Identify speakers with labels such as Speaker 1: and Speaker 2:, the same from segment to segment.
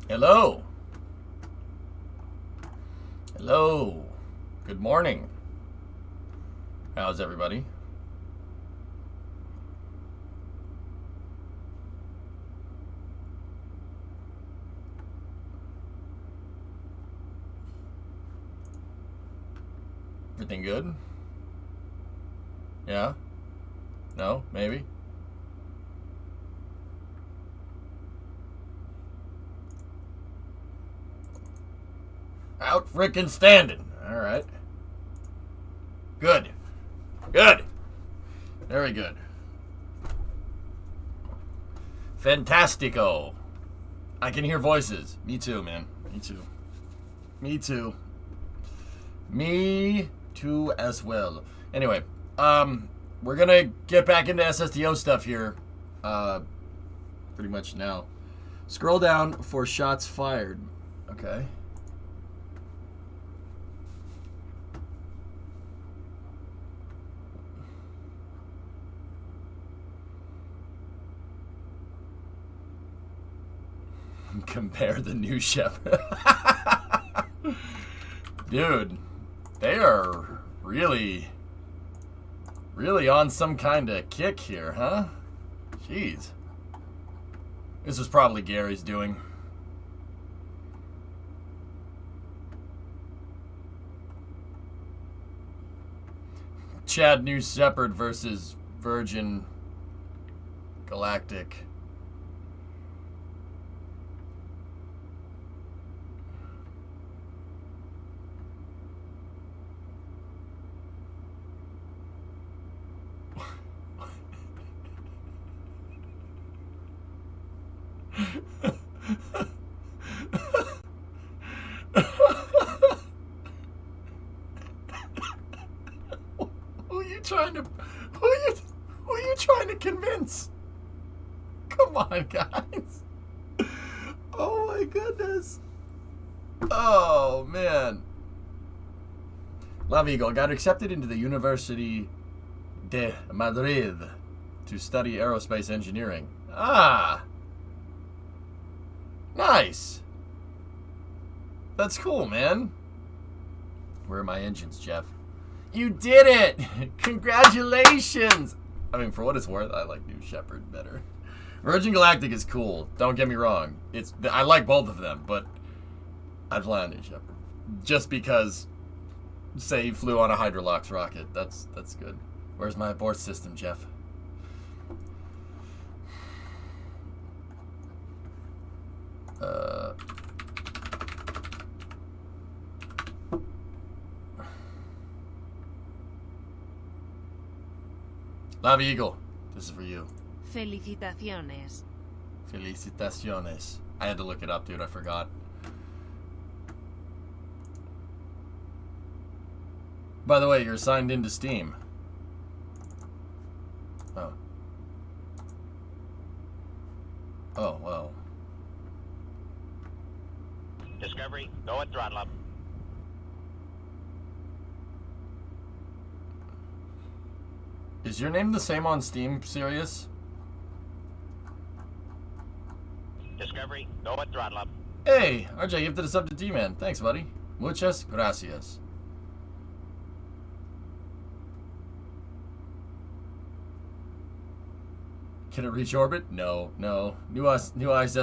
Speaker 1: Hello. Hello. Good morning. How's everybody? Everything good? Yeah? No? Maybe? Out frickin' standing. All right. Good. Good. Very good. Fantastico. I can hear voices. Me too, man. Me too. Me too. Me too as well. Anyway, we're gonna get back into SSDO stuff here. Pretty much now. Scroll down for shots fired. Okay. Compare the new Shepherd. Dude, they are really on some kind of kick here, huh? Jeez. This was probably Gary's doing. Chad New Shepherd versus Virgin Galactic. Who are you trying to convince? Come on, guys. Oh my goodness. Oh man. Lavigo got accepted into the University de Madrid to study aerospace engineering. Ah. Nice. That's cool, man. Where are my engines, Jeff? You did it! Congratulations! I mean, for what it's worth, I like New Shepherd better. Virgin Galactic is cool. Don't get me wrong. I like both of them, but I'd fly on New Shepherd. Just because, say you flew on a Hydrolox rocket. That's good. Where's my abort system, Jeff? Lava Eagle, this is for you.
Speaker 2: Felicitaciones.
Speaker 1: Felicitaciones. I had to look it up, dude. I forgot. By the way, you're signed into Steam. Oh. Oh, well.
Speaker 3: Discovery, go at throttle up.
Speaker 1: Is your name the same on Steam, Sirius?
Speaker 3: Discovery, go at throttle up.
Speaker 1: Hey, RJ gifted a sub to D-Man. Thanks, buddy. Muchas gracias. Can it reach orbit? No, no. New ISS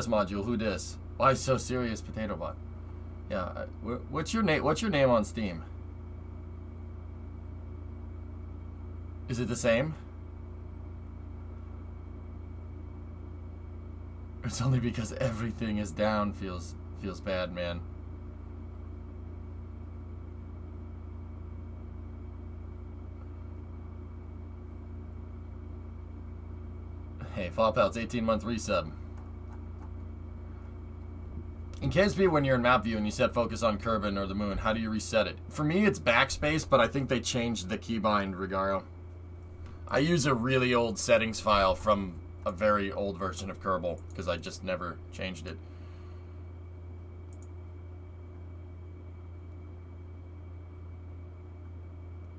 Speaker 1: module. Who dis? Why so serious, Potato Bot? Yeah. What's your name? What's your name on Steam? Is it the same? It's only because everything is down. Feels bad, man. Hey, Fallpelts, 18-month resub. In KSP, when you're in map view and you set focus on Kerbin or the moon, how do you reset it? For me, it's backspace, but I think they changed the keybind, Rigaro. I use a really old settings file from a very old version of Kerbal, because I just never changed it.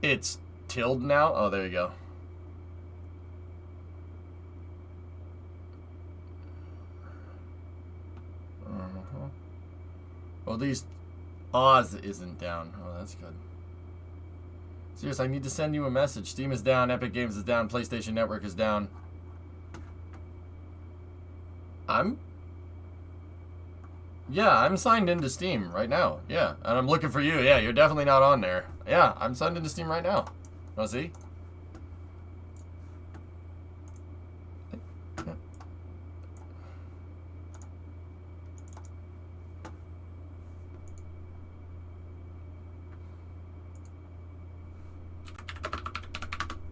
Speaker 1: It's tilde now? Oh, there you go. Well, at least Oz isn't down. Oh, that's good. Serious, I need to send you a message. Steam is down, Epic Games is down, PlayStation Network is down. Yeah, I'm signed into Steam right now. Yeah, and I'm looking for you. Yeah, you're definitely not on there. Yeah, I'm signed into Steam right now. Want to see?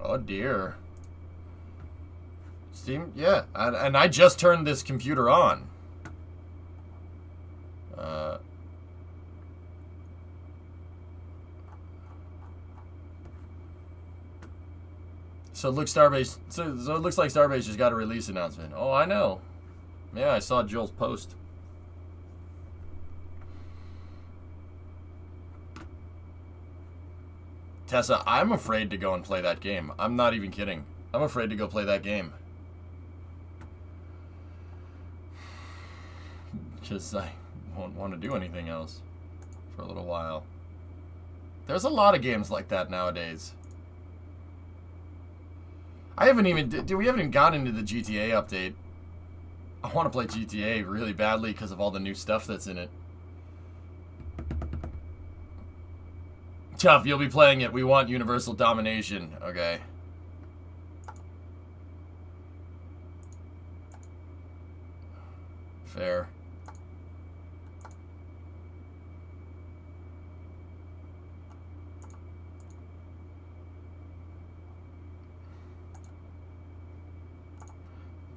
Speaker 1: Oh dear. Steam, yeah, and I just turned this computer on. So it looks Starbase. So it looks like Starbase just got a release announcement. Oh, I know. Yeah, I saw Joel's post. Tessa, I'm afraid to go and play that game. I'm not even kidding. I'm afraid to go play that game. Because I won't want to do anything else for a little while. There's a lot of games like that nowadays. I haven't even... Dude, we haven't even gotten into the GTA update. I want to play GTA really badly because of all the new stuff that's in it. Tough, you'll be playing it. We want universal domination. Okay. Fair.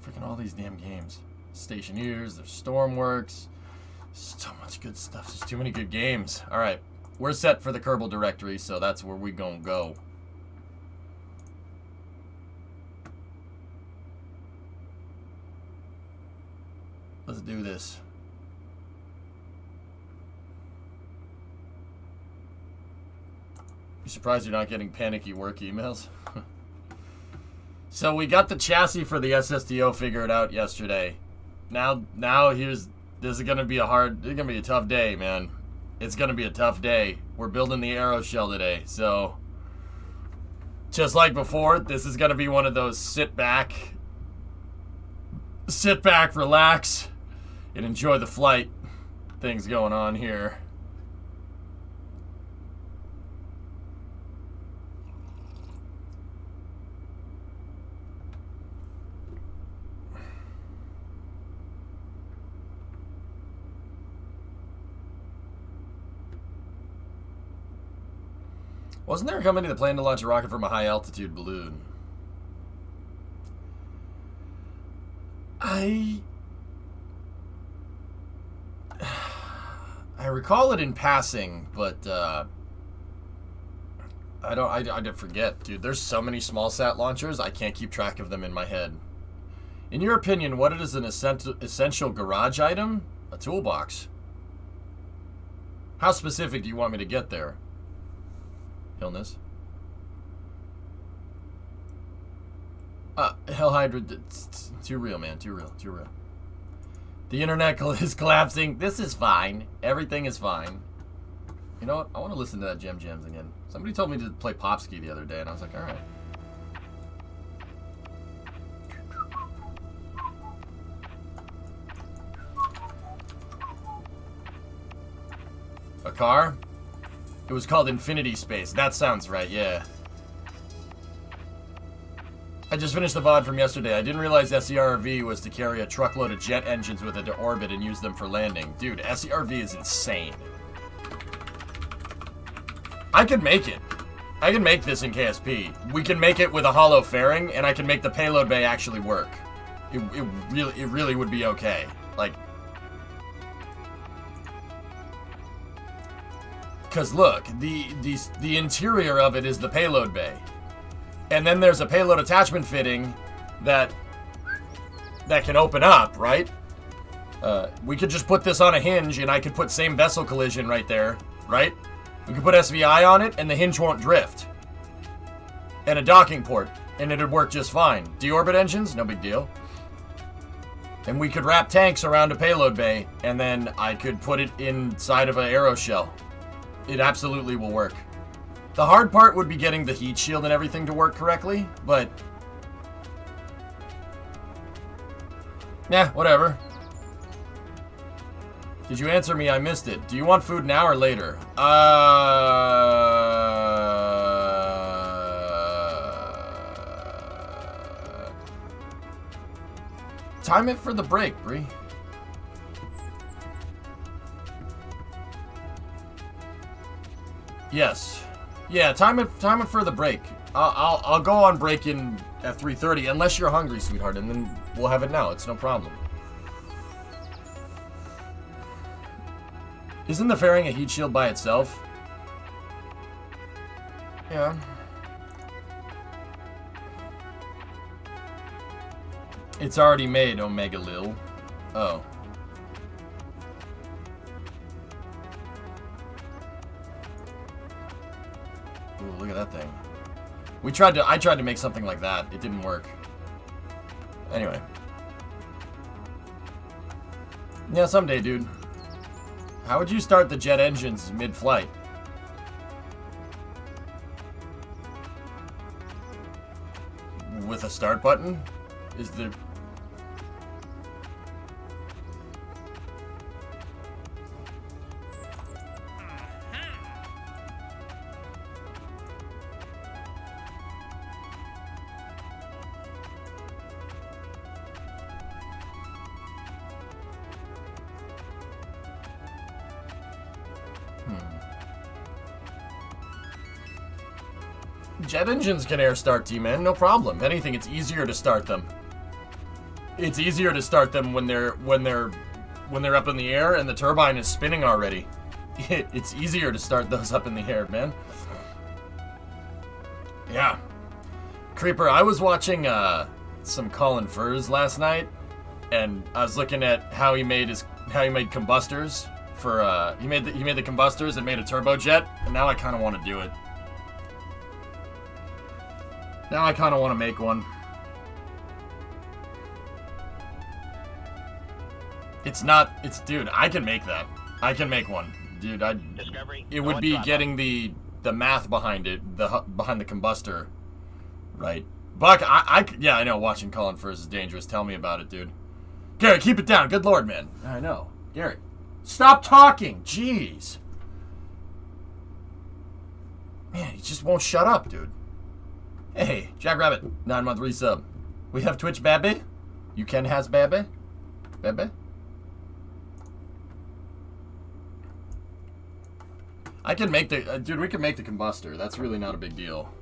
Speaker 1: Freaking all these damn games. Stationeers, there's Stormworks. So much good stuff. There's too many good games. Alright. We're set for the Kerbal directory, so that's where we gonna go. Let's do this. You surprised you're not getting panicky work emails? So we got the chassis for the SSDO figured out yesterday. Now this is gonna be a tough day, man. It's gonna be a tough day. We're building the aero shell today, so just like before, this is gonna be one of those sit back, relax, and enjoy the flight things going on here. Wasn't there a company that planned to launch a rocket from a high-altitude balloon? I recall it in passing, but I did forget, dude. There's so many small sat launchers, I can't keep track of them in my head. In your opinion, what is an essential garage item? A toolbox. How specific do you want me to get there? Illness. Hell Hydra, it's too real, man. Too real. The internet is collapsing. This is fine. Everything is fine. You know what? I want to listen to that Jams again. Somebody told me to play Popski the other day, and I was like, alright. A car? It was called Infinity Space. That sounds right, yeah. I just finished the VOD from yesterday. I didn't realize SCRV was to carry a truckload of jet engines with it to orbit and use them for landing. Dude, SCRV is insane. I could make it. I can make this in KSP. We can make it with a hollow fairing, and I can make the payload bay actually work. It really would be okay. Like, because look, the interior of it is the payload bay, and then there's a payload attachment fitting that can open up, right? We could just put this on a hinge, and I could put same vessel collision right there, right? We could put SVI on it, and the hinge won't drift. And a docking port, and it'd work just fine. Deorbit engines, no big deal. And we could wrap tanks around a payload bay, and then I could put it inside of an aero shell. It absolutely will work. The hard part would be getting the heat shield and everything to work correctly, but... yeah, whatever. Did you answer me? I missed it. Do you want food now or later? Time it for the break, Bree. Yes. Yeah, time it for the break. I'll go on break in at 3:30 unless you're hungry, sweetheart, and then we'll have it now. It's no problem. Isn't the fairing a heat shield by itself? Yeah. It's already made, Omega Lil. Oh. Ooh, look at that thing. I tried to make something like that. It didn't work. Anyway. Yeah, someday, dude. How would you start the jet engines mid-flight? With a start button? Is there... Jet engines can air start, T-Man, no problem. If anything, it's easier to start them. It's easier to start them when they're up in the air and the turbine is spinning already. It's easier to start those up in the air, man. Yeah. Creeper, I was watching some Colin Furze last night, and I was looking at how he made combustors for he made the combustors and made a turbojet, and now I kind of want to do it. Now I kind of want to make one. Dude, I can make that. I can make one. Dude, it would be getting the math behind it, behind the combustor, right? Buck, yeah, I know, watching Colin Furze is dangerous. Tell me about it, dude. Gary, keep it down. Good lord, man. I know. Gary, stop talking. Jeez. Man, he just won't shut up, dude. Hey, Jackrabbit, 9-month resub. We have Twitch Babby? You can has Babby? Babby? I can make the... dude, we can make the combustor. That's really not a big deal.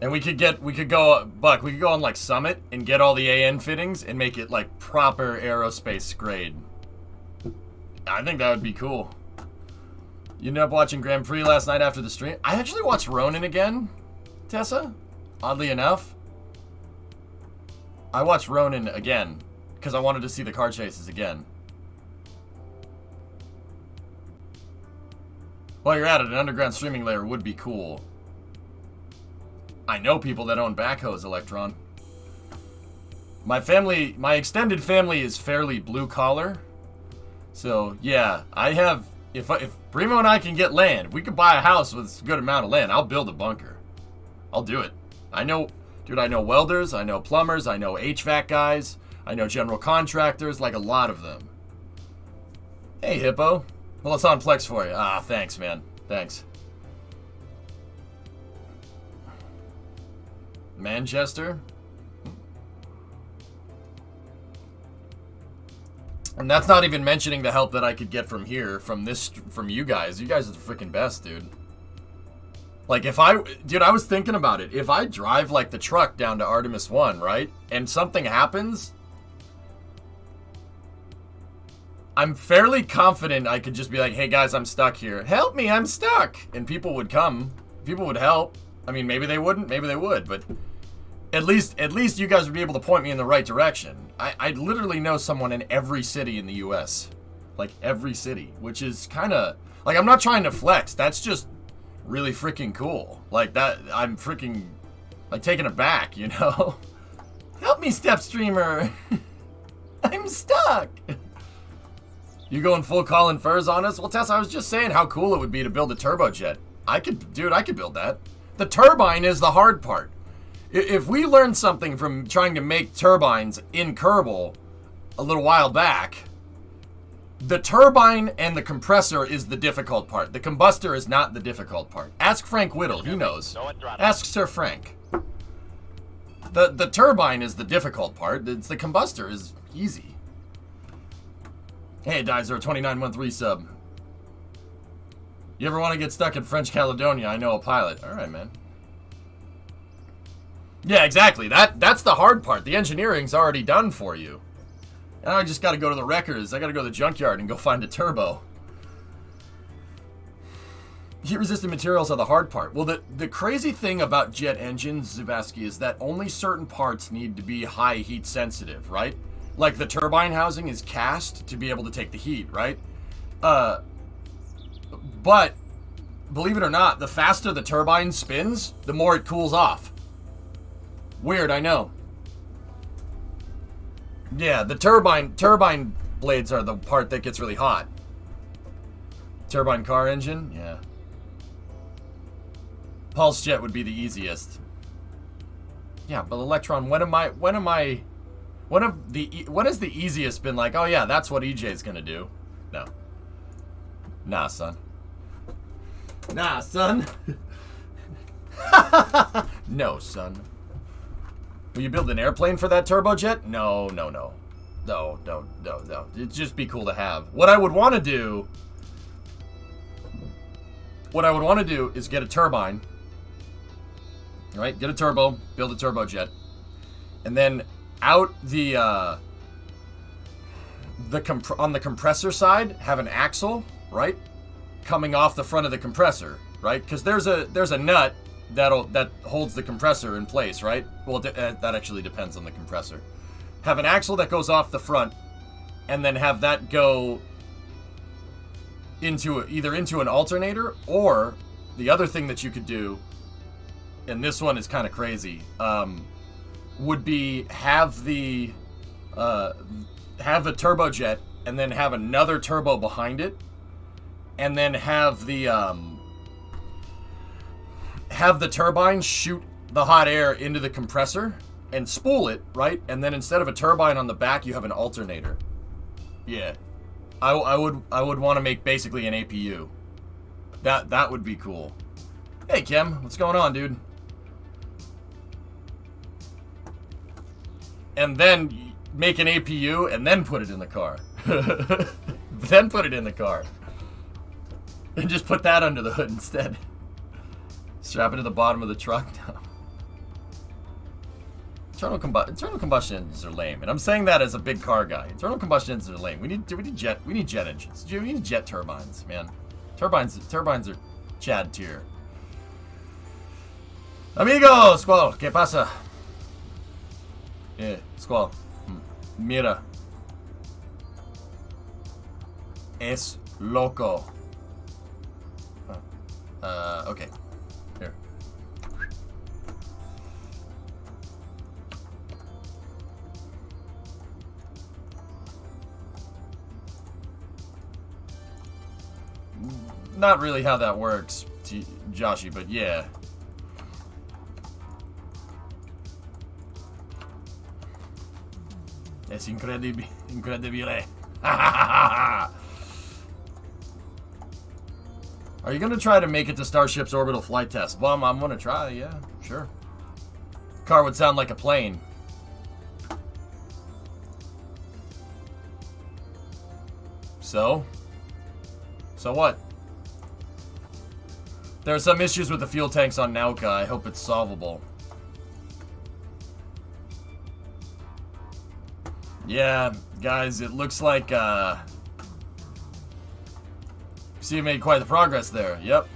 Speaker 1: And we could go, Buck, we could go on, like, Summit and get all the AN fittings and make it, like, proper aerospace grade. I think that would be cool. You ended up watching Grand Prix last night after the stream? I actually watched Ronin again, Tessa. Oddly enough. I watched Ronin again because I wanted to see the car chases again. While you're at it, an underground streaming layer would be cool. I know people that own backhoes, Electron. My family, my extended family is fairly blue collar. So, yeah, I have, if Primo and I can get land, if we could buy a house with a good amount of land, I'll build a bunker. I'll do it. I know, dude, I know welders, I know plumbers, I know HVAC guys, I know general contractors, like a lot of them. Hey, Hippo. Well, it's on Plex for you. Ah, thanks, man. Thanks. Manchester? And that's not even mentioning the help that I could get from here, from you guys. You guys are the freaking best, dude. Like, dude, I was thinking about it. If I drive, like, the truck down to Artemis 1, right? And something happens, I'm fairly confident I could just be like, hey, guys, I'm stuck here. Help me, I'm stuck. And people would come. People would help. I mean, maybe they wouldn't, maybe they would, but at least you guys would be able to point me in the right direction. I literally know someone in every city in the U.S. Like, every city, which is kind of, like, I'm not trying to flex. That's just really freaking cool. Like, that, I'm freaking, like, taken aback, you know? Help me, Step Streamer. I'm stuck. You going full Colin Furs on us? Well, Tess, I was just saying how cool it would be to build a turbojet. I could build that. The turbine is the hard part. If we learned something from trying to make turbines in Kerbal a little while back, the turbine and the compressor is the difficult part. The combustor is not the difficult part. Ask Frank Whittle, he knows. Ask Sir Frank. The turbine is the difficult part. It's the combustor is easy. Hey, Dizer, 29-month resub. You ever want to get stuck in French Caledonia? I know a pilot. All right, man. Yeah, exactly. That's the hard part. The engineering's already done for you. And I just got to go to the wreckers. I got to go to the junkyard and go find a turbo. Heat-resistant materials are the hard part. Well, the crazy thing about jet engines, Zubasky, is that only certain parts need to be high heat sensitive, right? Like the turbine housing is cast to be able to take the heat, right? But believe it or not, the faster the turbine spins, the more it cools off. Weird, I know. Yeah, the turbine blades are the part that gets really hot. Turbine car engine, yeah. Pulse jet would be the easiest. Yeah, but Electron, when has the easiest been like, oh yeah, that's what EJ's gonna do? No. Nah, son. Nah, son. No, son. Will you build an airplane for that turbojet? No. It'd just be cool to have. What I would want to do is get a turbine. Right? Get a turbo, build a turbojet. And then out on the compressor side, have an axle, right? Coming off the front of the compressor, right? Because there's a nut that holds the compressor in place, right? Well, that actually depends on the compressor. Have an axle that goes off the front, and then have that go either into an alternator, or the other thing that you could do, and this one is kind of crazy, would be have the turbojet, and then have another turbo behind it, and then have the turbine shoot the hot air into the compressor and spool it, right? And then instead of a turbine on the back, you have an alternator. Yeah. I would want to make basically an APU. That would be cool. Hey, Kim. What's going on, dude? And then make an APU and then put it in the car. Then put it in the car. And just put that under the hood instead. Strap it to the bottom of the truck. Internal combustion engines are lame, and I'm saying that as a big car guy. Internal combustion engines are lame. We need jet engines. We need jet turbines, man. Turbines are Chad tier. Amigo, Squall, ¿qué pasa? Squall. Mira. Es loco. Okay. Here. Not really how that works, Joshy, but yeah. Es incredibile. Are you gonna try to make it to Starship's orbital flight test? Well, I'm gonna try, yeah, sure. Car would sound like a plane. So what? There are some issues with the fuel tanks on Nauka. I hope it's solvable. Yeah, guys, it looks like, see, you made quite the progress there. Yep.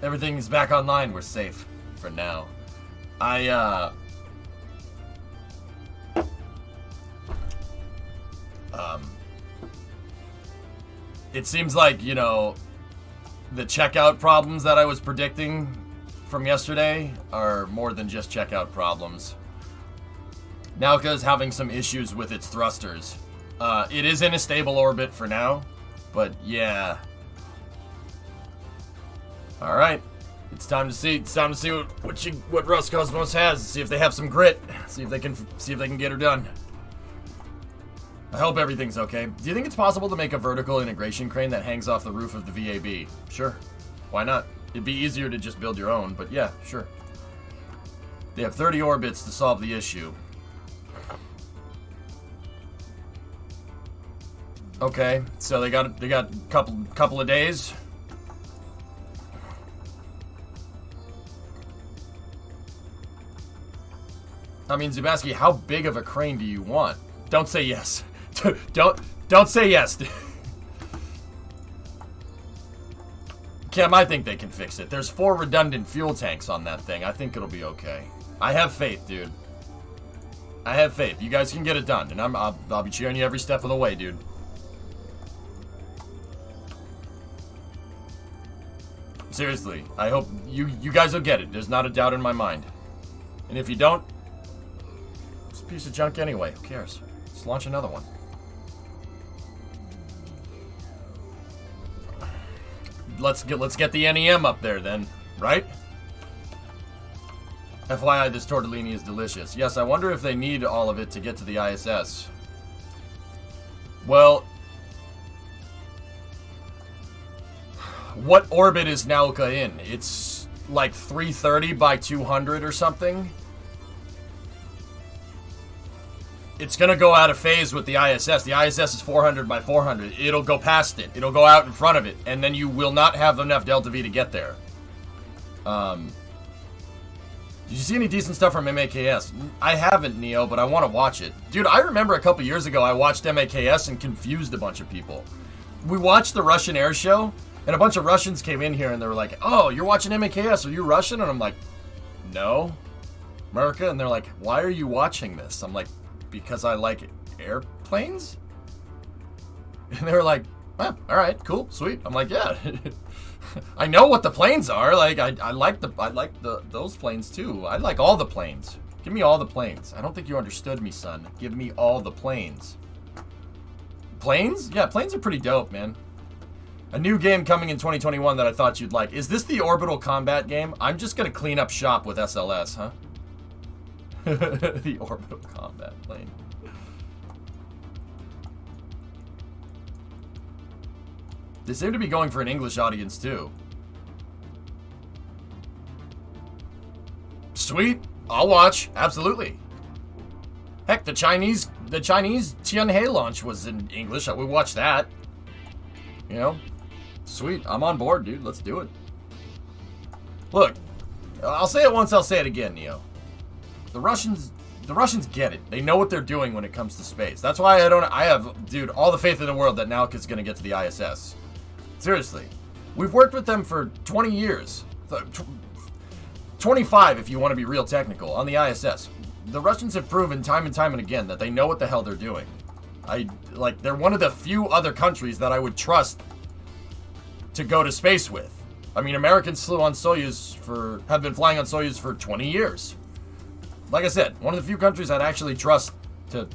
Speaker 1: Everything is back online. We're safe for now. It seems like, you know, the checkout problems that I was predicting from yesterday are more than just checkout problems. Nauka is having some issues with its thrusters. It is in a stable orbit for now, but yeah. All right, it's time to see. It's time to see what Roscosmos has. See if they have some grit. See if they can get her done. I hope everything's okay. Do you think it's possible to make a vertical integration crane that hangs off the roof of the VAB? Sure. Why not? It'd be easier to just build your own, but yeah, sure. They have 30 orbits to solve the issue. Okay, so they got a couple of days. I mean, Zubaski, how big of a crane do you want? Don't say yes. Don't say yes. Kim, I think they can fix it. There's 4 redundant fuel tanks on that thing. I think it'll be okay. I have faith, dude. I have faith. You guys can get it done, and I'll be cheering you every step of the way, dude. Seriously, I hope you guys will get it. There's not a doubt in my mind. And if you don't, it's a piece of junk anyway. Who cares? Let's launch another one. Let's get the NEM up there then, right? FYI, this tortellini is delicious. Yes, I wonder if they need all of it to get to the ISS. Well, what orbit is Nauka in? It's like 330 by 200 or something. It's gonna go out of phase with the ISS. The ISS is 400 by 400. It'll go past it. It'll go out in front of it, and then you will not have enough Delta V to get there. Did you see any decent stuff from MAKS? I haven't, Neo, but I want to watch it. Dude, I remember a couple years ago I watched MAKS and confused a bunch of people. We watched the Russian air show, and a bunch of Russians came in here and they were like, "Oh, you're watching MAKS, are you Russian?" And I'm like, "No, America." And they're like, "Why are you watching this?" I'm like, "Because I like airplanes?" And they were like, "Oh, alright, cool, sweet." I'm like, "Yeah." I know what the planes are. Like, I like those planes too. I like all the planes. Give me all the planes. I don't think you understood me, son. Give me all the planes. Planes? Yeah, planes are pretty dope, man. A new game coming in 2021 that I thought you'd like. Is this the orbital combat game? I'm just gonna clean up shop with SLS, huh? The orbital combat plane. They seem to be going for an English audience too. Sweet, I'll watch. Absolutely. Heck, the Chinese Tianhe launch was in English. We watched that. You know, sweet. I'm on board, dude. Let's do it. Look, I'll say it once. I'll say it again, Neo. The Russians get it. They know what they're doing when it comes to space. That's why I have, dude, all the faith in the world that Nauka's gonna get to the ISS. Seriously. We've worked with them for 20 years. 25 if you want to be real technical, on the ISS. The Russians have proven time and time and again that they know what the hell they're doing. They're one of the few other countries that I would trust to go to space with. I mean, Americans have been flying on Soyuz for 20 years. Like I said, one of the few countries I'd actually trust to,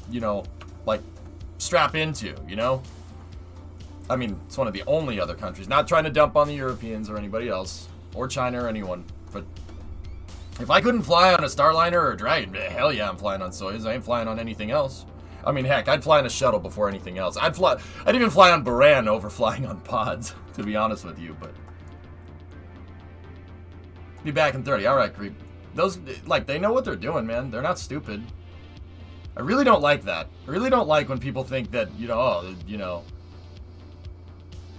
Speaker 1: strap into, I mean, it's one of the only other countries. Not trying to dump on the Europeans or anybody else, or China or anyone, but if I couldn't fly on a Starliner or a Dragon, hell yeah, I'm flying on Soyuz. I ain't flying on anything else. I mean, heck, I'd fly on a shuttle before anything else. I'd even fly on Buran over flying on pods, to be honest with you, but... Be back in 30. Alright, creep. Those, they know what they're doing, man. They're not stupid. I really don't like that. I really don't like when people think that,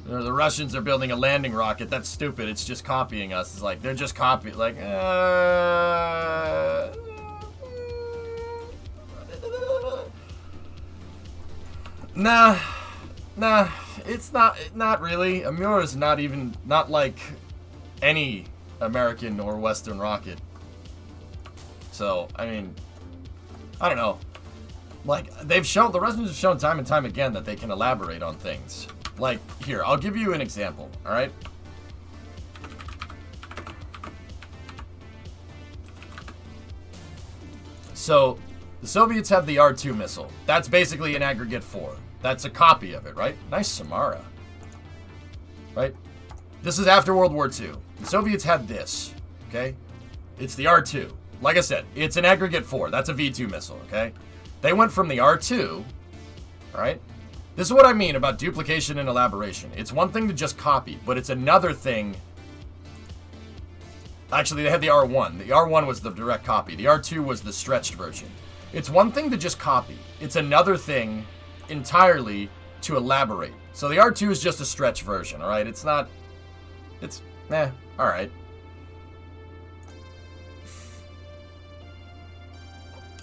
Speaker 1: the Russians are building a landing rocket. That's stupid. It's just copying us. It's like, they're just copying. Nah, it's not really. Amur is not like any American or Western rocket. So, I mean, I don't know. The Russians have shown time and time again that they can elaborate on things. Here, I'll give you an example, alright? So, the Soviets have the R-2 missile. That's basically an aggregate 4. That's a copy of it, right? Nice Samara. Right? This is after World War II. The Soviets had this, okay? It's the R-2. Like I said, it's an aggregate 4. That's a V-2 missile, okay? They went from the R-2, alright? This is what I mean about duplication and elaboration. It's one thing to just copy, but it's another thing... Actually, they had the R1. The R1 was the direct copy. The R2 was the stretched version. It's one thing to just copy. It's another thing entirely to elaborate. So the R2 is just a stretch version, alright? It's not... It's... alright.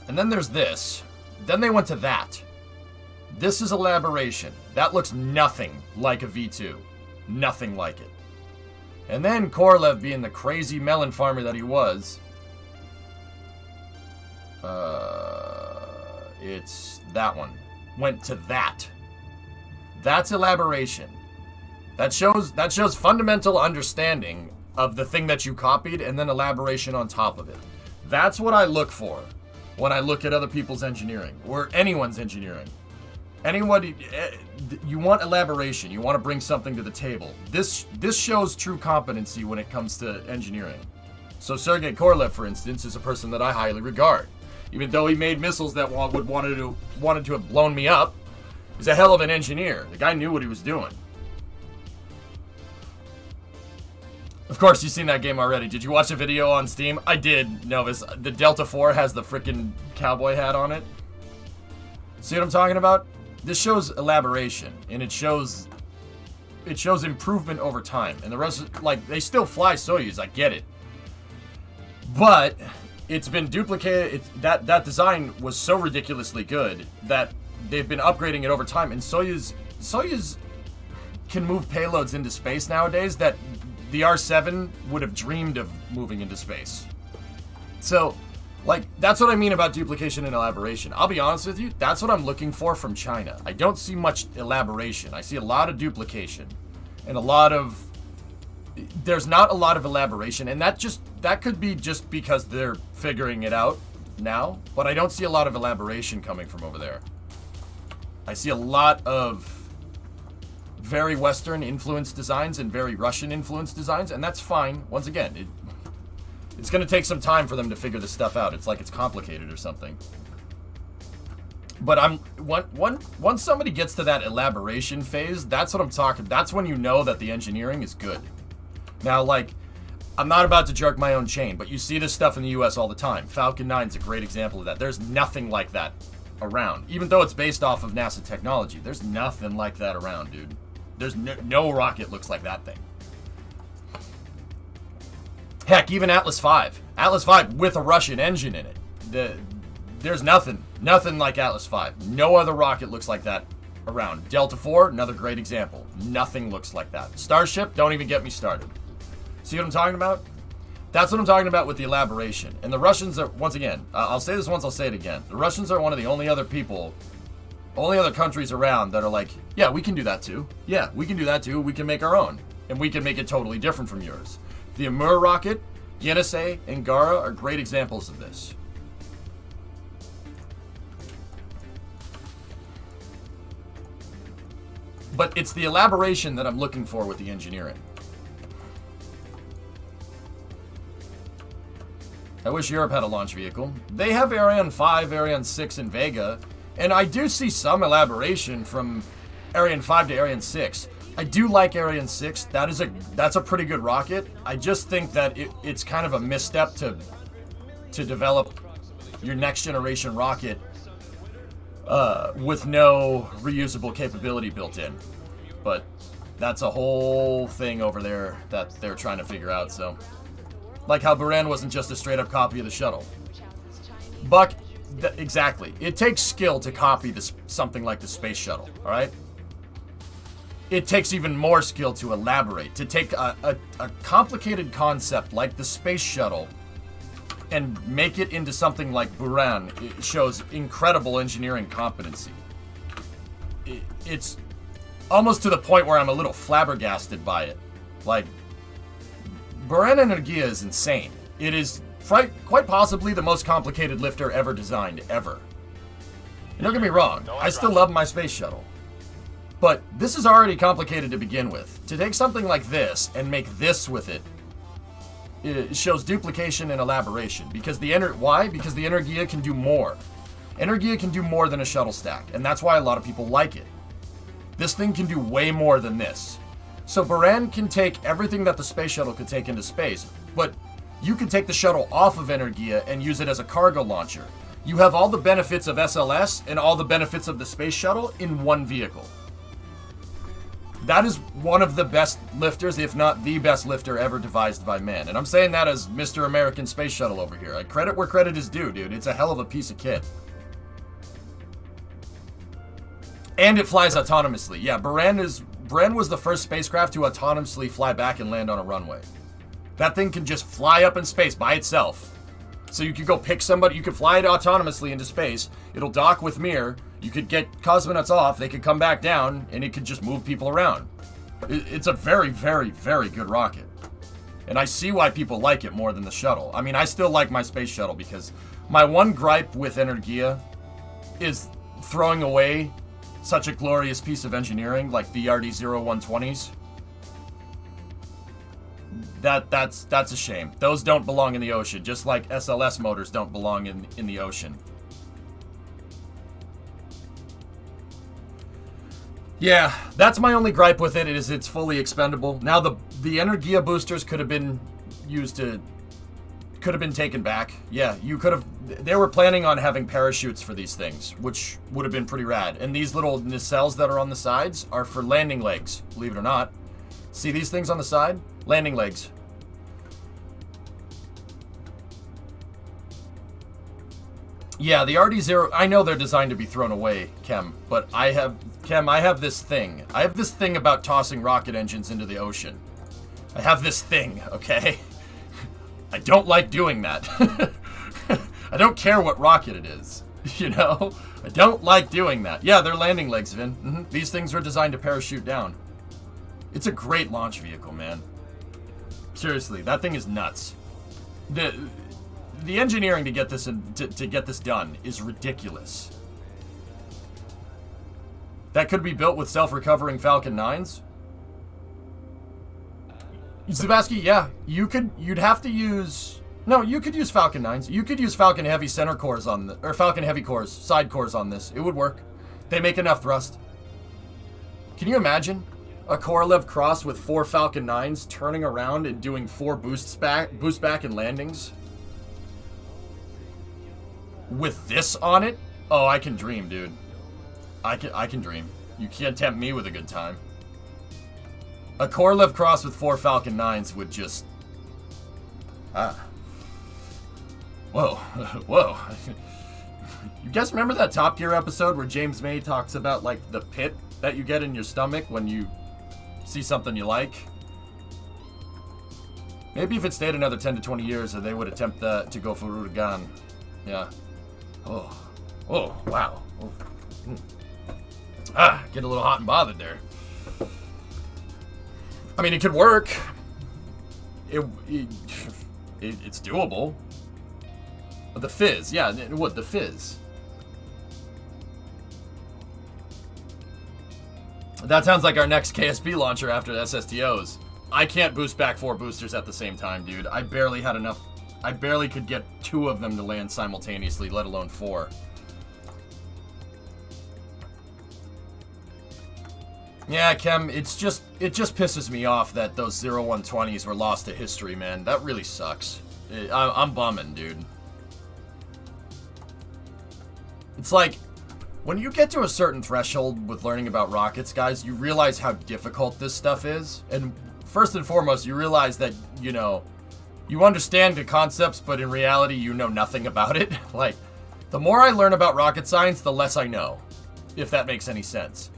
Speaker 1: And then there's this. Then they went to that. This is elaboration. That looks nothing like a V2. Nothing like it. And then Korolev, being the crazy melon farmer that he was... it's that one. Went to that. That's elaboration. That shows fundamental understanding of the thing that you copied and then elaboration on top of it. That's what I look for when I look at other people's engineering or anyone's engineering. Anybody, you want elaboration. You want to bring something to the table. This shows true competency when it comes to engineering. So Sergei Korolev, for instance, is a person that I highly regard. Even though he made missiles that wanted to have blown me up, he's a hell of an engineer. The guy knew what he was doing. Of course, you've seen that game already. Did you watch a video on Steam? I did, Novus. The Delta 4 has the freaking cowboy hat on it. See what I'm talking about? This shows elaboration, and it shows improvement over time. And the rest, they still fly Soyuz, I get it. But it's been duplicated. That design was so ridiculously good that they've been upgrading it over time. And Soyuz can move payloads into space nowadays that the R7 would have dreamed of moving into space. So, that's what I mean about duplication and elaboration. I'll be honest with you, that's what I'm looking for from China. I don't see much elaboration. I see a lot of duplication and there's not a lot of elaboration, and that could be just because they're figuring it out now, but I don't see a lot of elaboration coming from over there. I see a lot of very Western influenced designs and very Russian influenced designs, and that's fine. Once again, it's going to take some time for them to figure this stuff out. It's like it's complicated or something. But once somebody gets to that elaboration phase, that's what I'm talking. That's when you know that the engineering is good. Now, I'm not about to jerk my own chain, but you see this stuff in the U.S. all the time. Falcon 9 is a great example of that. There's nothing like that around. Even though it's based off of NASA technology, there's nothing like that around, dude. There's no rocket looks like that thing. Heck, even Atlas V. Atlas V with a Russian engine in it. There's nothing like Atlas V. No other rocket looks like that around. Delta 4, another great example. Nothing looks like that. Starship, don't even get me started. See what I'm talking about? That's what I'm talking about with the elaboration. And the Russians are, once again, I'll say this once, I'll say it again. The Russians are one of the only other countries around that are like, yeah, we can do that too. Yeah, we can do that too. We can make our own. And we can make it totally different from yours. The Amur rocket, Yenisei, and Gara are great examples of this. But it's the elaboration that I'm looking for with the engineering. I wish Europe had a launch vehicle. They have Ariane 5, Ariane 6, and Vega, and I do see some elaboration from Ariane 5 to Ariane 6. I do like Ariane 6. That's a pretty good rocket. I just think that it's kind of a misstep to develop your next generation rocket with no reusable capability built in. But that's a whole thing over there that they're trying to figure out, so. Like how Buran wasn't just a straight up copy of the shuttle. Buck, exactly. It takes skill to copy something like the space shuttle, alright? It takes even more skill to elaborate, to take a complicated concept like the space shuttle and make it into something like Buran. It shows incredible engineering competency. It's almost to the point where I'm a little flabbergasted by it. Like, Buran Energia is insane. It is quite possibly the most complicated lifter ever designed, ever. And don't get me wrong, I still love my space shuttle. But this is already complicated to begin with. To take something like this and make this with it, it shows duplication and elaboration. Because why? Because the Energia can do more. Energia can do more than a shuttle stack, and that's why a lot of people like it. This thing can do way more than this. So Buran can take everything that the space shuttle could take into space, but you could take the shuttle off of Energia and use it as a cargo launcher. You have all the benefits of SLS and all the benefits of the space shuttle in one vehicle. That is one of the best lifters, if not the best lifter ever devised by man. And I'm saying that as Mr. American Space Shuttle over here. I credit where credit is due, dude. It's a hell of a piece of kit. And it flies autonomously. Yeah, Buran was the first spacecraft to autonomously fly back and land on a runway. That thing can just fly up in space by itself. So you could go pick somebody, you could fly it autonomously into space, it'll dock with Mir, you could get cosmonauts off, they could come back down, and it could just move people around. It's a very, very, very good rocket. And I see why people like it more than the shuttle. I mean, I still like my space shuttle because my one gripe with Energia is throwing away such a glorious piece of engineering like the RD-0120s. That's a shame. Those don't belong in the ocean, just like SLS motors don't belong in the ocean. Yeah, that's my only gripe with it, is it's fully expendable. Now the Energia boosters could have been taken back. Yeah, you could have. They were planning on having parachutes for these things, which would have been pretty rad. And these little nacelles that are on the sides are for landing legs, believe it or not. See these things on the side? Landing legs. Yeah, the RD-0, I know they're designed to be thrown away, Kem, but I have this thing. I have this thing about tossing rocket engines into the ocean. I have this thing, okay? I don't like doing that. I don't care what rocket it is, you know? I don't like doing that. Yeah, they're landing legs, Vin. Mm-hmm. These things are designed to parachute down. It's a great launch vehicle, man. Seriously, that thing is nuts. The engineering to get this to get this done is ridiculous. That could be built with self-recovering Falcon 9s. Zubaski, yeah, you'd have to use. No, you could use Falcon 9s. You could use Falcon Heavy center cores or Falcon Heavy cores, side cores on this. It would work. They make enough thrust. Can you imagine a Korolev cross with 4 Falcon 9s turning around and doing 4 boost back and landings? With this on it? Oh, I can dream, dude. I can dream. You can't tempt me with a good time. A Korolev cross with 4 Falcon 9s would just... Whoa. Whoa. You guys remember that Top Gear episode where James May talks about, like, the pit that you get in your stomach when you see something you like? Maybe if it stayed another 10 to 20 years, they would attempt to go for Rurugan. Yeah. Oh, wow. Oh. Get a little hot and bothered there. I mean, it could work. It's doable. The fizz, yeah, what, the fizz? That sounds like our next KSP launcher after the SSTOs. I can't boost back 4 boosters at the same time, dude. I barely had enough. I barely could get 2 of them to land simultaneously, let alone 4. Yeah, Kem, it just pisses me off that those 0120s were lost to history, man. That really sucks. I'm bumming, dude. It's like, when you get to a certain threshold with learning about rockets, guys, you realize how difficult this stuff is. And first and foremost, you realize that, you know, you understand the concepts, but in reality, you know nothing about it. Like, the more I learn about rocket science, the less I know, if that makes any sense.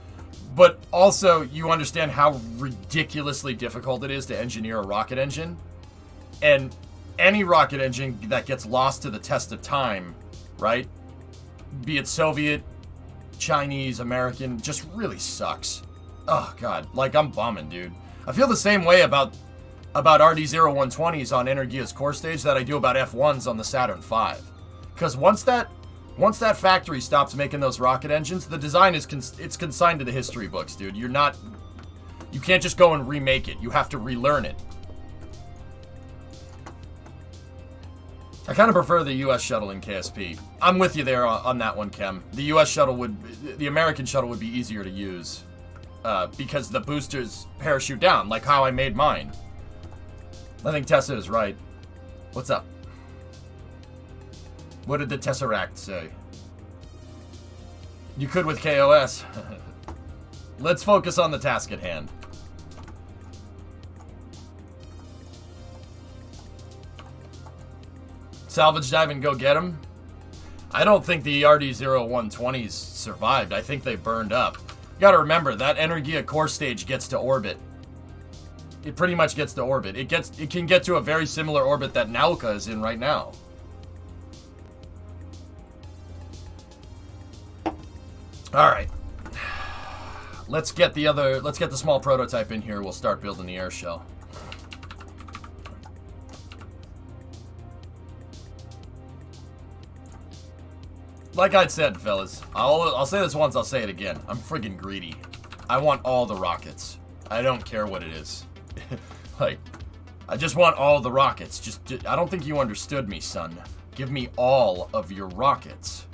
Speaker 1: But also, you understand how ridiculously difficult it is to engineer a rocket engine. And any rocket engine that gets lost to the test of time, right? Be it Soviet, Chinese, American, just really sucks. Oh, God. Like, I'm bumming, dude. I feel the same way about RD-0120s on Energia's core stage that I do about F1s on the Saturn V. Because once that factory stops making those rocket engines, the design is it's consigned to the history books, dude. You can't just go and remake it. You have to relearn it. I kind of prefer the U.S. shuttle in KSP. I'm with you there on that one, Kem. The American shuttle would be easier to use because the boosters parachute down, like how I made mine. I think Tessa is right. What's up? What did the Tesseract say? You could with KOS. Let's focus on the task at hand. Salvage dive and go get them? I don't think the RD-0120s survived. I think they burned up. You gotta remember, that Energia core stage gets to orbit. It pretty much gets to orbit. It can get to a very similar orbit that Nauka is in right now. Alright. Let's get the small prototype in here. We'll start building the air shell. Like I said, fellas, I'll say this once, I'll say it again. I'm friggin' greedy. I want all the rockets. I don't care what it is. Like, I just want all the rockets. I don't think you understood me, son. Give me all of your rockets.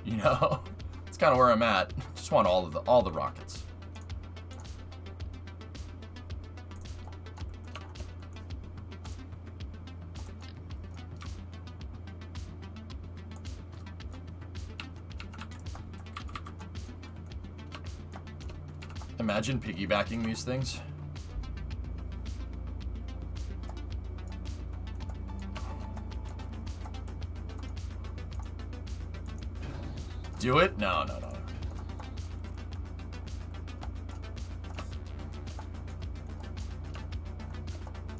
Speaker 1: You know? That's kind of where I'm at. Just want all the rockets. Imagine piggybacking these things. Do it? No.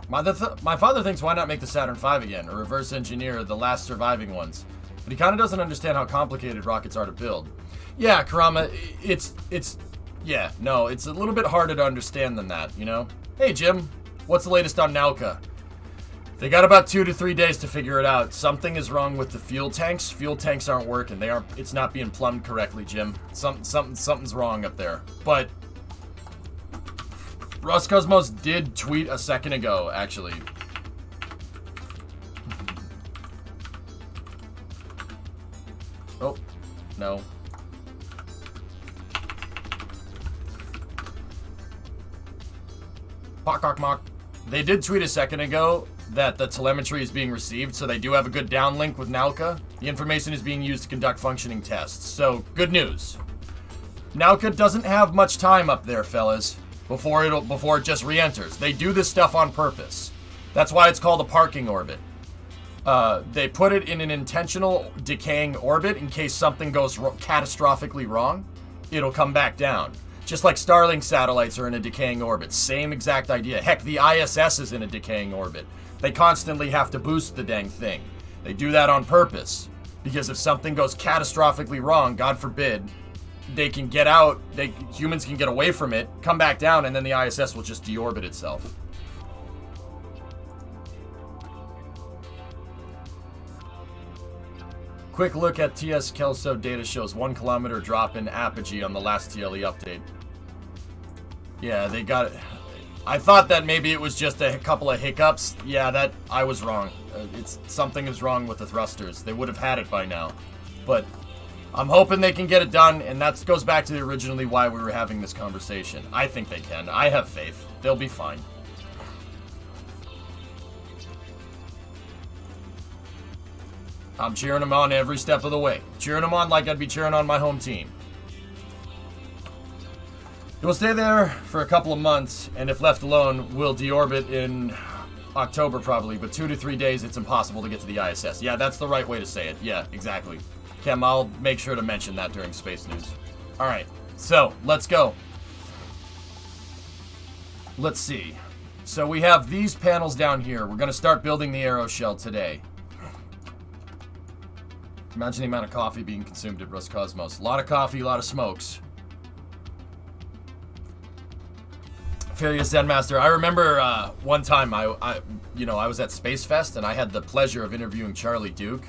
Speaker 1: My father thinks why not make the Saturn V again, or reverse engineer the last surviving ones. But he kind of doesn't understand how complicated rockets are to build. Yeah, Karama, it's a little bit harder to understand than that, you know? Hey, Jim, what's the latest on Nauka? They got about 2 to 3 days to figure it out. Something is wrong with the fuel tanks. Fuel tanks aren't working. It's not being plumbed correctly, Jim. Something's wrong up there. But Roscosmos did tweet a second ago, actually. Oh, no. Mock. They did tweet a second ago that the telemetry is being received, so they do have a good downlink with Nauka. The information is being used to conduct functioning tests. So, good news. Nauka doesn't have much time up there, fellas, before it just re-enters. They do this stuff on purpose. That's why it's called a parking orbit. They put it in an intentional decaying orbit in case something goes catastrophically wrong. It'll come back down. Just like Starlink satellites are in a decaying orbit. Same exact idea. Heck, the ISS is in a decaying orbit. They constantly have to boost the dang thing. They do that on purpose. Because if something goes catastrophically wrong, God forbid, they can get out, humans can get away from it, come back down, and then the ISS will just deorbit itself. Quick look at TS Kelso data shows 1 kilometer drop in apogee on the last TLE update. Yeah, they got it. I thought that maybe it was just a couple of hiccups. Yeah, that I was wrong. Something is wrong with the thrusters. They would have had it by now. But I'm hoping they can get it done, and that goes back to originally why we were having this conversation. I think they can. I have faith. They'll be fine. I'm cheering them on every step of the way. Cheering them on like I'd be cheering on my home team. It will stay there for a couple of months, and if left alone, will deorbit in October probably, but 2 to 3 days, it's impossible to get to the ISS. Yeah, that's the right way to say it. Yeah, exactly. Kem, I'll make sure to mention that during Space News. Alright, so, let's go. Let's see. So we have these panels down here. We're going to start building the aeroshell today. Imagine the amount of coffee being consumed at Roscosmos. A lot of coffee, a lot of smokes. Furious Zen Master. I remember one time I was at Space Fest and I had the pleasure of interviewing Charlie Duke,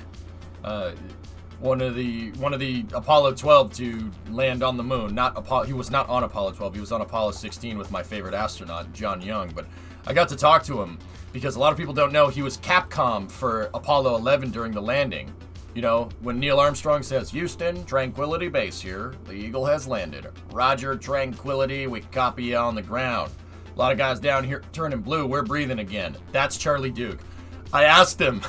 Speaker 1: one of the Apollo 12 to land on the moon. He was not on Apollo 12. He was on Apollo 16 with my favorite astronaut, John Young. But I got to talk to him because a lot of people don't know he was Capcom for Apollo 11 during the landing. You know, when Neil Armstrong says, Houston, Tranquility Base here. The Eagle has landed. Roger, Tranquility, we copy you on the ground. A lot of guys down here turning blue. We're breathing again. That's Charlie Duke. I asked him,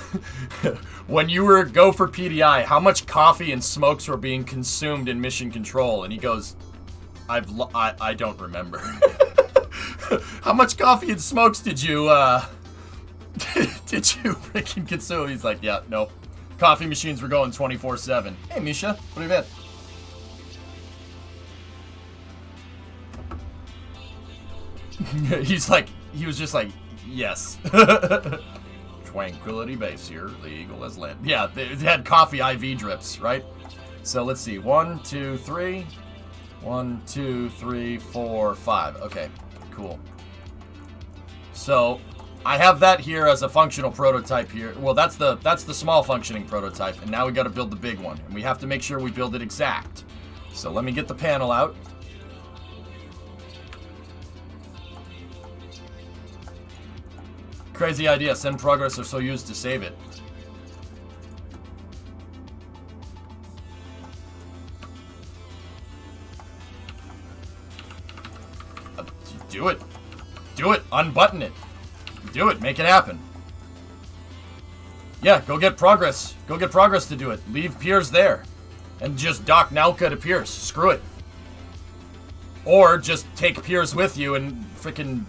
Speaker 1: when you were go for PDI, how much coffee and smokes were being consumed in mission control? And he goes, I don't remember. How much coffee and smokes did you freaking consume? He's like, yeah, no. Coffee machines were going 24/7. Hey, Misha, what have you been? He was just like, yes. Tranquility Base here. The Eagle has landed. Yeah, it had coffee IV drips, right? So let's see. 1, 2, 3. 1, 2, 3, 4, 5. Okay, cool. So I have that here as a functional prototype here. Well, that's the small functioning prototype, and now we got to build the big one, and we have to make sure we build it exact. So let me get the panel out. Crazy idea. Send progress or Soyuz to save it. Do it. Do it. Unbutton it. Do it. Make it happen. Yeah, go get progress. Go get progress to do it. Leave Piers there. And just dock Nauka to Piers. Screw it. Or just take Piers with you and freaking...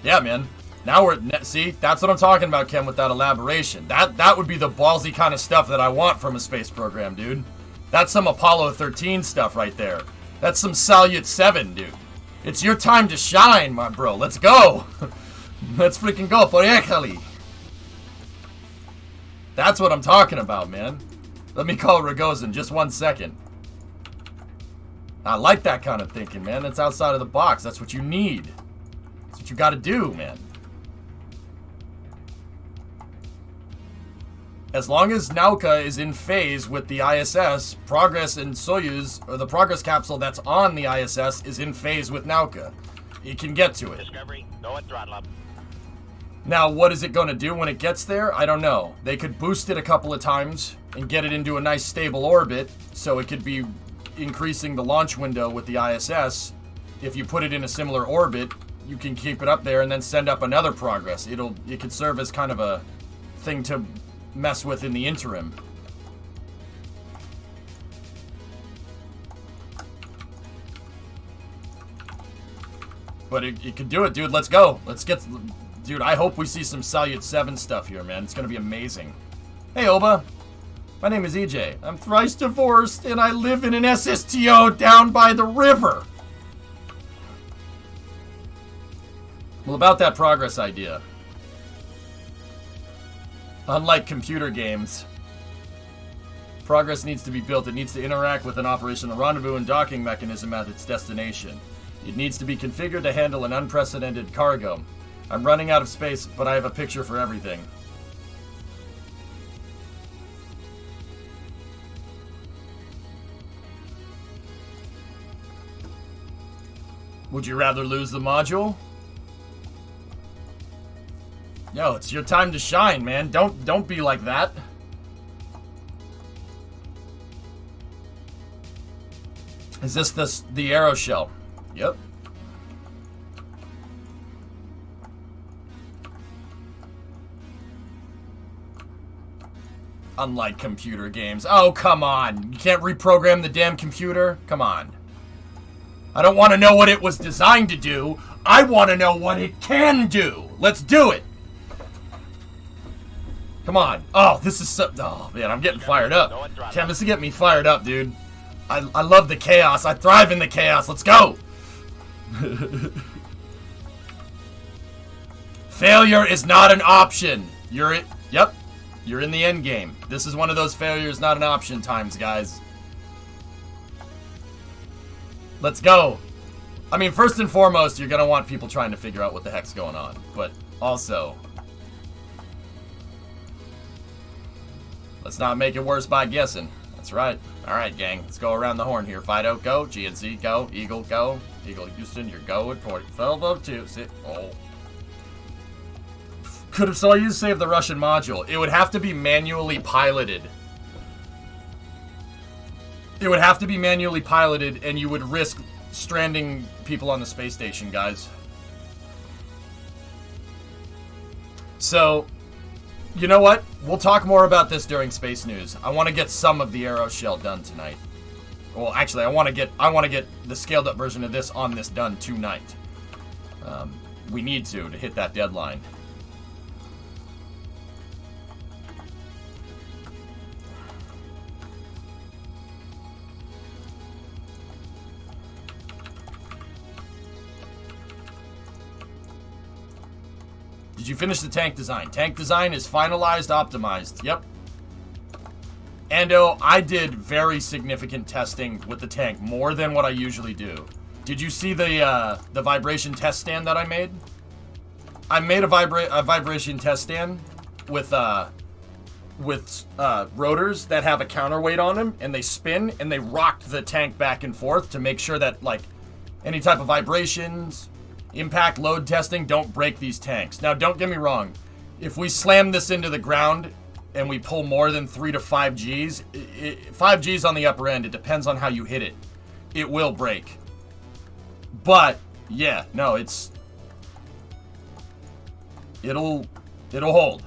Speaker 1: Yeah, man. Now we're... See? That's what I'm talking about, Ken, with that elaboration. That would be the ballsy kind of stuff that I want from a space program, dude. That's some Apollo 13 stuff right there. That's some Salyut 7, dude. It's your time to shine, my bro. Let's go. Let's freaking go. Poyekali. That's what I'm talking about, man. Let me call Rogozin. Just 1 second. I like that kind of thinking, man. That's outside of the box. That's what you need. That's what you got to do, man. As long as Nauka is in phase with the ISS, Progress and Soyuz, or the Progress capsule that's on the ISS, is in phase with Nauka. It can get to it.
Speaker 3: Discovery, go at throttle up.
Speaker 1: Now, what is it going to do when it gets there? I don't know. They could boost it a couple of times and get it into a nice stable orbit, so it could be increasing the launch window with the ISS. If you put it in a similar orbit, you can keep it up there and then send up another Progress. It could serve as kind of a thing to mess with in the interim. But it could do it, dude. Let's go. Let's get Dude, I hope we see some Salyut 7 stuff here, man. It's gonna be amazing. Hey, Oba. My name is EJ. I'm thrice divorced, and I live in an SSTO down by the river. Well, about that progress idea. Unlike computer games, progress needs to be built. It needs to interact with an operational rendezvous and docking mechanism at its destination. It needs to be configured to handle an unprecedented cargo. I'm running out of space, but I have a picture for everything. Would you rather lose the module? Yo, it's your time to shine, man. Don't be like that. Is this the arrow shell? Yep. Unlike computer games. Oh, come on. You can't reprogram the damn computer? Come on. I don't want to know what it was designed to do. I want to know what it can do. Let's do it. Come on. Oh, this is so... Oh, man, I'm getting fired up. Cam, this is getting me fired up, dude. I love the chaos. I thrive in the chaos. Let's go. Failure is not an option. Yep. You're in the end game. This is one of those failures, not an option times, guys. Let's go. I mean, first and foremost, you're going to want people trying to figure out what the heck's going on. But also, let's not make it worse by guessing. That's right. All right, gang. Let's go around the horn here. Fido, go. GNC, go. Eagle, go. Eagle Houston, you're go at 40. 1202. Sit. Oh. Could have saw you save the Russian module. It would have to be manually piloted. It would have to be manually piloted, and you would risk stranding people on the space station, guys. So, you know what? We'll talk more about this during Space News. I want to get some of the arrow shell done tonight. Well, actually, I want to get the scaled up version of this on this done tonight. We need to hit that deadline. Did you finish the tank design? Tank design is finalized, optimized. Yep. Ando, I did very significant testing with the tank, more than what I usually do. Did you see the vibration test stand that I made? I made a vibration test stand with rotors that have a counterweight on them, and they spin, and they rocked the tank back and forth to make sure that, like, any type of vibrations, impact, load testing don't break these tanks. Now, don't get me wrong. If we slam this into the ground and we pull more than 3 to 5 Gs, 5 Gs on the upper end, it depends on how you hit it. It will break. But, yeah, no, it'll hold.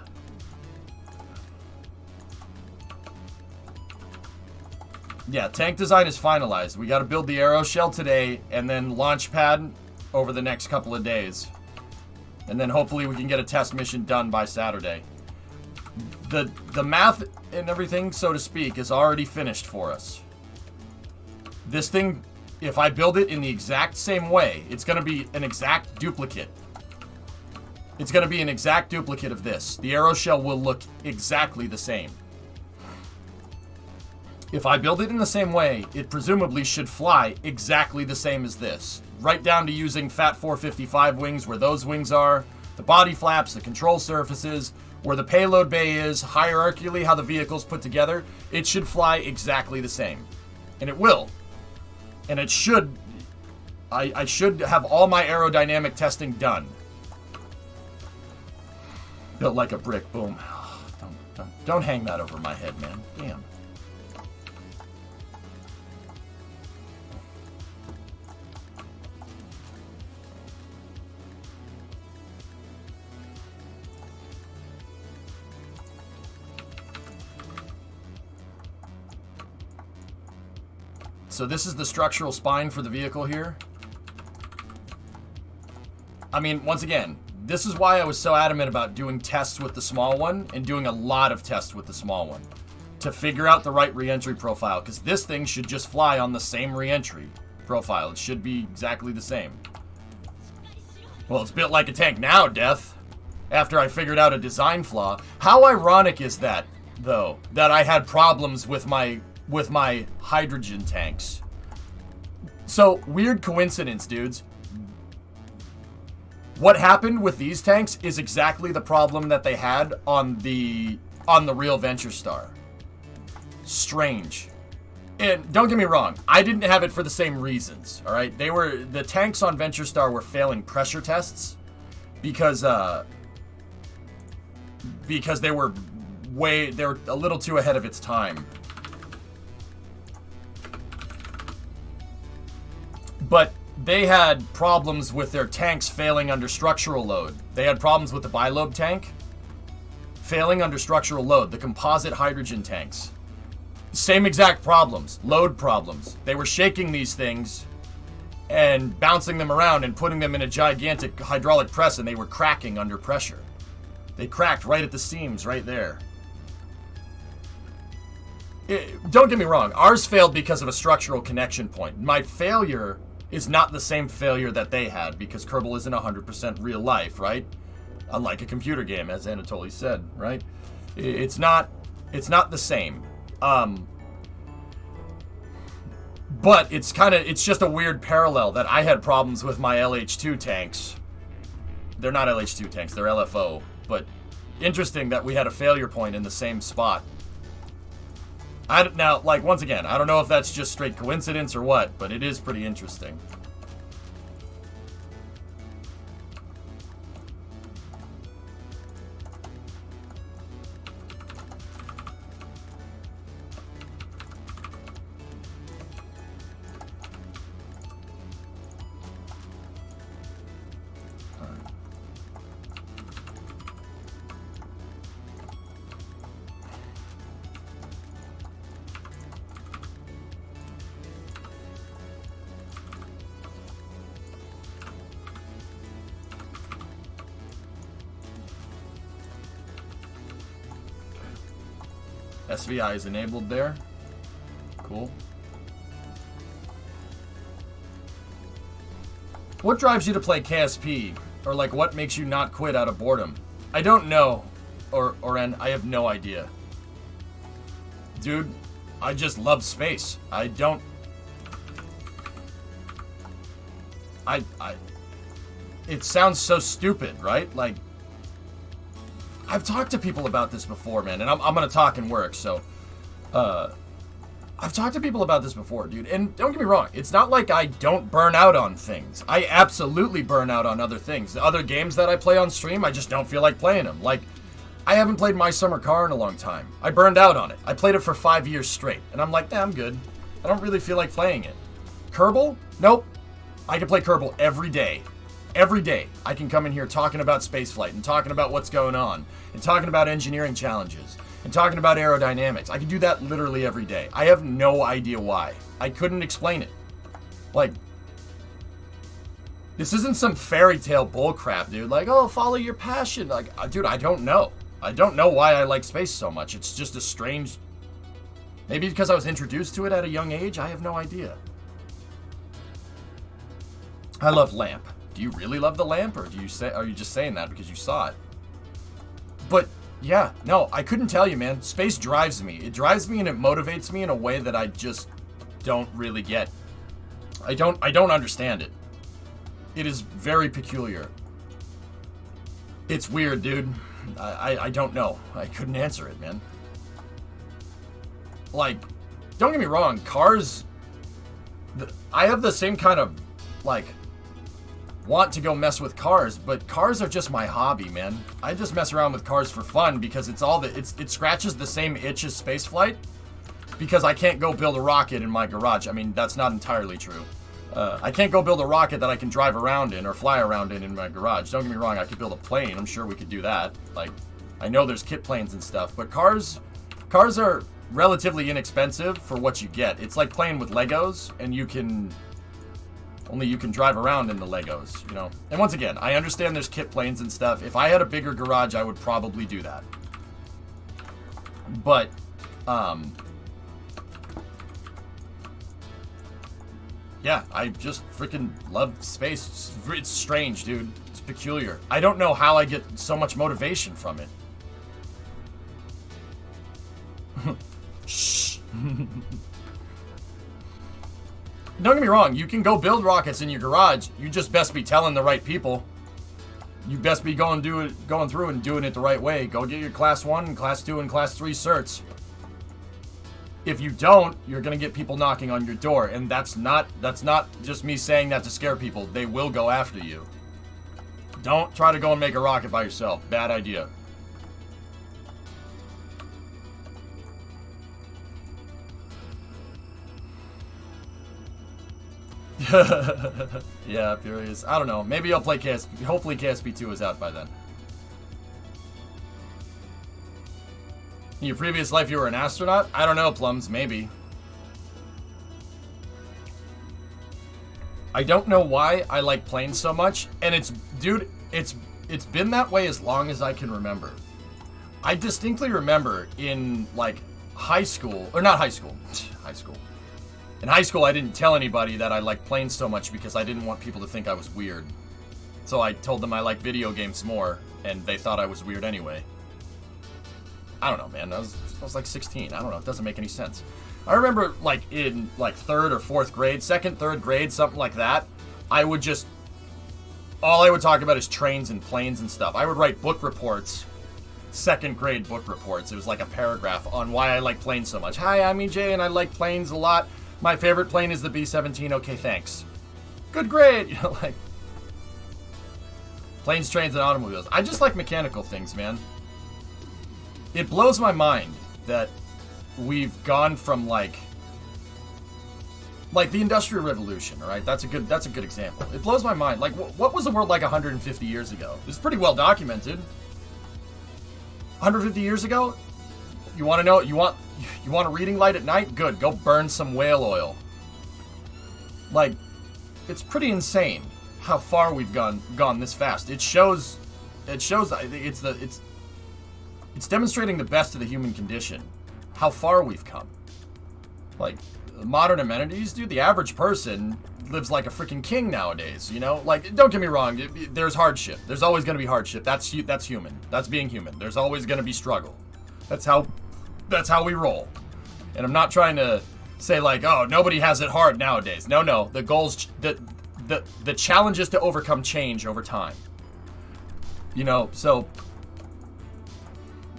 Speaker 1: Yeah, tank design is finalized. We got to build the arrow shell today, and then launch pad over the next couple of days. And then hopefully we can get a test mission done by Saturday. The math and everything, so to speak, is already finished for us. This thing, if I build it in the exact same way, it's going to be an exact duplicate. It's going to be an exact duplicate of this. The arrow shell will look exactly the same. If I build it in the same way, it presumably should fly exactly the same as this. Right down to using Fat 455 wings where those wings are, the body flaps, the control surfaces, where the payload bay is, hierarchically how the vehicle's put together, it should fly exactly the same. And it will. And it should... I should have all my aerodynamic testing done. Built like a brick, boom. Don't hang that over my head, man. Damn. So this is the structural spine for the vehicle here. I mean, once again, this is why I was so adamant about doing tests with the small one and doing a lot of tests with the small one to figure out the right re-entry profile, because this thing should just fly on the same re-entry profile. It should be exactly the same. Well, it's built like a tank now, Death. After I figured out a design flaw. How ironic is that, though, that I had problems with my hydrogen tanks? So, weird coincidence, dudes. What happened with these tanks is exactly the problem that they had on the real Venture Star. Strange. And don't get me wrong, I didn't have it for the same reasons, all right? The tanks on Venture Star were failing pressure tests because they were a little too ahead of its time. But they had problems with their tanks failing under structural load. They had problems with the bilobe tank failing under structural load, the composite hydrogen tanks. Same exact problems, load problems. They were shaking these things and bouncing them around and putting them in a gigantic hydraulic press, and they were cracking under pressure. They cracked right at the seams, right there. Don't get me wrong, ours failed because of a structural connection point. My failure is not the same failure that they had, because Kerbal isn't 100% real life, right? Unlike a computer game, as Anatoly said, right? It's not the same. But it's just a weird parallel that I had problems with my LH2 tanks. They're not LH2 tanks, they're LFO. But interesting that we had a failure point in the same spot. Now, like, once again, I don't know if that's just straight coincidence or what, but it is pretty interesting. SVI is enabled there. Cool. What drives you to play KSP? Or like, what makes you not quit out of boredom? I don't know, Oren. I have no idea. Dude, I just love space. It sounds so stupid, right? Like, I've talked to people about this before, man, and I'm going to talk in work, so, I've talked to people about this before, dude, and don't get me wrong, it's not like I don't burn out on things. I absolutely burn out on other things. The other games that I play on stream, I just don't feel like playing them. Like, I haven't played My Summer Car in a long time. I burned out on it. I played it for 5 years straight, and I'm like, I'm good. I don't really feel like playing it. Kerbal? Nope. I can play Kerbal every day. Every day, I can come in here talking about spaceflight and talking about what's going on and talking about engineering challenges and talking about aerodynamics. I can do that literally every day. I have no idea why. I couldn't explain it. Like, this isn't some fairy tale bullcrap, dude. Like, oh, follow your passion. Like, dude, I don't know. I don't know why I like space so much. It's just a strange... Maybe because I was introduced to it at a young age? I have no idea. I love LAMP. Do you really love the LAMP, or are you just saying that because you saw it? But yeah, no, I couldn't tell you, man. Space drives me. It drives me and it motivates me in a way that I just don't really get. I don't understand it. It is very peculiar. It's weird, dude. I don't know. I couldn't answer it, man. Like, don't get me wrong, cars... I have the same kind of, like... want to go mess with cars, but cars are just my hobby, man. I just mess around with cars for fun because it scratches the same itch as spaceflight, because I can't go build a rocket in my garage. I mean, that's not entirely true. I can't go build a rocket that I can drive around in or fly around in my garage. Don't get me wrong, I could build a plane. I'm sure we could do that. Like, I know there's kit planes and stuff, but cars are relatively inexpensive for what you get. It's like playing with Legos, and you can Only you can drive around in the Legos, you know. And once again, I understand there's kit planes and stuff. If I had a bigger garage, I would probably do that. But, yeah, I just freaking love space. It's strange, dude. It's peculiar. I don't know how I get so much motivation from it. Shh. Don't get me wrong, you can go build rockets in your garage. You just best be telling the right people. You best be going through and doing it the right way. Go get your class 1, class 2, and class 3 certs. If you don't, you're gonna get people knocking on your door, and that's not just me saying that to scare people. They will go after you. Don't try to go and make a rocket by yourself. Bad idea. Yeah, Furious. I don't know. Maybe I'll play KSP. Hopefully KSP 2 is out by then. In your previous life, you were an astronaut? I don't know, Plums. Maybe. I don't know why I like planes so much. And dude, it's been that way as long as I can remember. I distinctly remember in, like, high school. Or not high school. High school. In high school, I didn't tell anybody that I liked planes so much because I didn't want people to think I was weird. So I told them I liked video games more, and they thought I was weird anyway. I don't know, man. I was like 16. I don't know. It doesn't make any sense. I remember, like, in, like, 3rd or 4th grade, 2nd, 3rd grade, something like that, all I would talk about is trains and planes and stuff. I would write book reports, 2nd grade book reports. It was like a paragraph on why I like planes so much. Hi, I'm EJ, and I like planes a lot. My favorite plane is the B-17. Okay, thanks. Good grade. You know, like, planes, trains, and automobiles. I just like mechanical things, man. It blows my mind that we've gone from like the Industrial Revolution, all right? That's a good example. It blows my mind. Like, what was the world like 150 years ago? It's pretty well documented. 150 years ago, you want to know? You want a reading light at night? Good. Go burn some whale oil. Like, it's pretty insane how far we've gone this fast. It shows. It's demonstrating the best of the human condition. How far we've come. Like, modern amenities, dude. The average person lives like a freaking king nowadays. You know, like, don't get me wrong. There's hardship. There's always going to be hardship. That's human. That's being human. There's always going to be struggle. That's how we roll. And I'm not trying to say like, oh, nobody has it hard nowadays. No. The goals, the challenge is to overcome change over time. You know, so,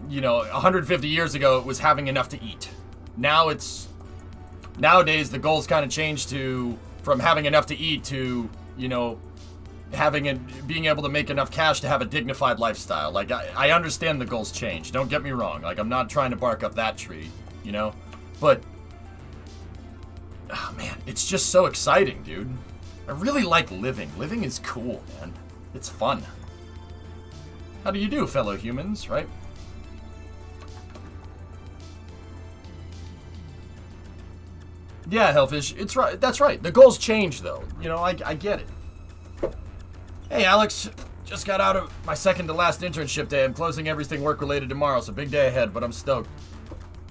Speaker 1: you know, 150 years ago it was having enough to eat. Nowadays the goals kind of changed from having enough to eat to, you know, being able to make enough cash to have a dignified lifestyle. Like, I understand the goals change. Don't get me wrong. Like, I'm not trying to bark up that tree, you know? But, oh man, it's just so exciting, dude. I really like living. Living is cool, man. It's fun. How do you do, fellow humans, right? Yeah, Hellfish, it's right. That's right. The goals change, though. You know, I get it. Hey, Alex. Just got out of my second to last internship day. I'm closing everything work-related tomorrow, so big day ahead, but I'm stoked.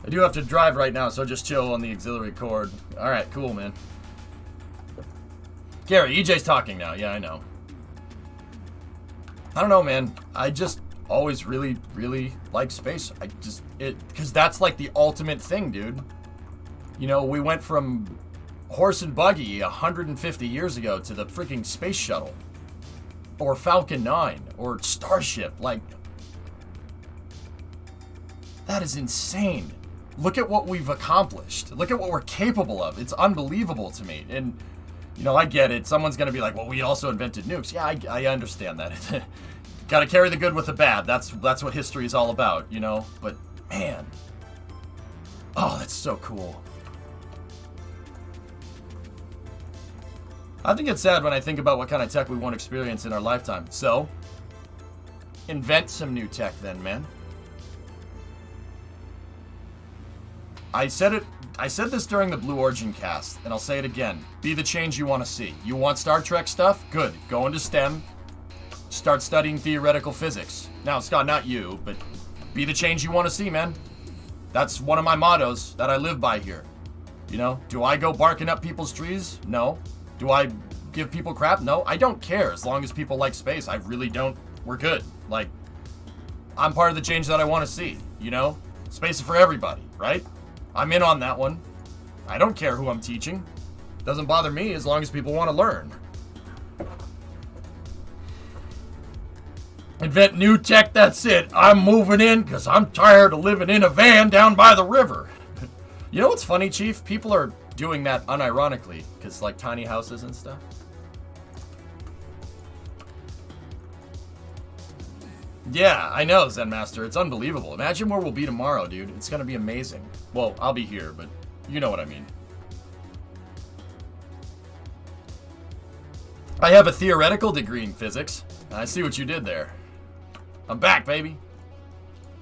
Speaker 1: I do have to drive right now, so just chill on the auxiliary cord. Alright, cool, man. Gary, EJ's talking now. Yeah, I know. I don't know, man. I just always really, really like space. Because that's like the ultimate thing, dude. You know, we went from horse and buggy 150 years ago to the freaking space shuttle. Or Falcon 9. Or Starship. Like, that is insane. Look at what we've accomplished. Look at what we're capable of. It's unbelievable to me. And, you know, I get it. Someone's going to be like, well, we also invented nukes. Yeah, I understand that. Got to carry the good with the bad. That's what history is all about, you know? But, man. Oh, that's so cool. I think it's sad when I think about what kind of tech we won't experience in our lifetime. So, invent some new tech then, man. I said this during the Blue Origin cast, and I'll say it again. Be the change you want to see. You want Star Trek stuff? Good. Go into STEM. Start studying theoretical physics. Now, Scott, not you, but be the change you want to see, man. That's one of my mottos that I live by here. You know, do I go barking up people's trees? No. Do I give people crap? No. I don't care as long as people like space. I really don't. We're good. Like, I'm part of the change that I want to see, you know? Space is for everybody, right? I'm in on that one. I don't care who I'm teaching. Doesn't bother me as long as people want to learn. Invent new tech, that's it. I'm moving in because I'm tired of living in a van down by the river. You know what's funny, Chief? People are doing that unironically because, like, tiny houses and stuff. Yeah, I know, Zen Master. It's unbelievable. Imagine where we'll be tomorrow, dude. It's going to be amazing. Well, I'll be here, but you know what I mean. I have a theoretical degree in physics. I see what you did there. I'm back, baby.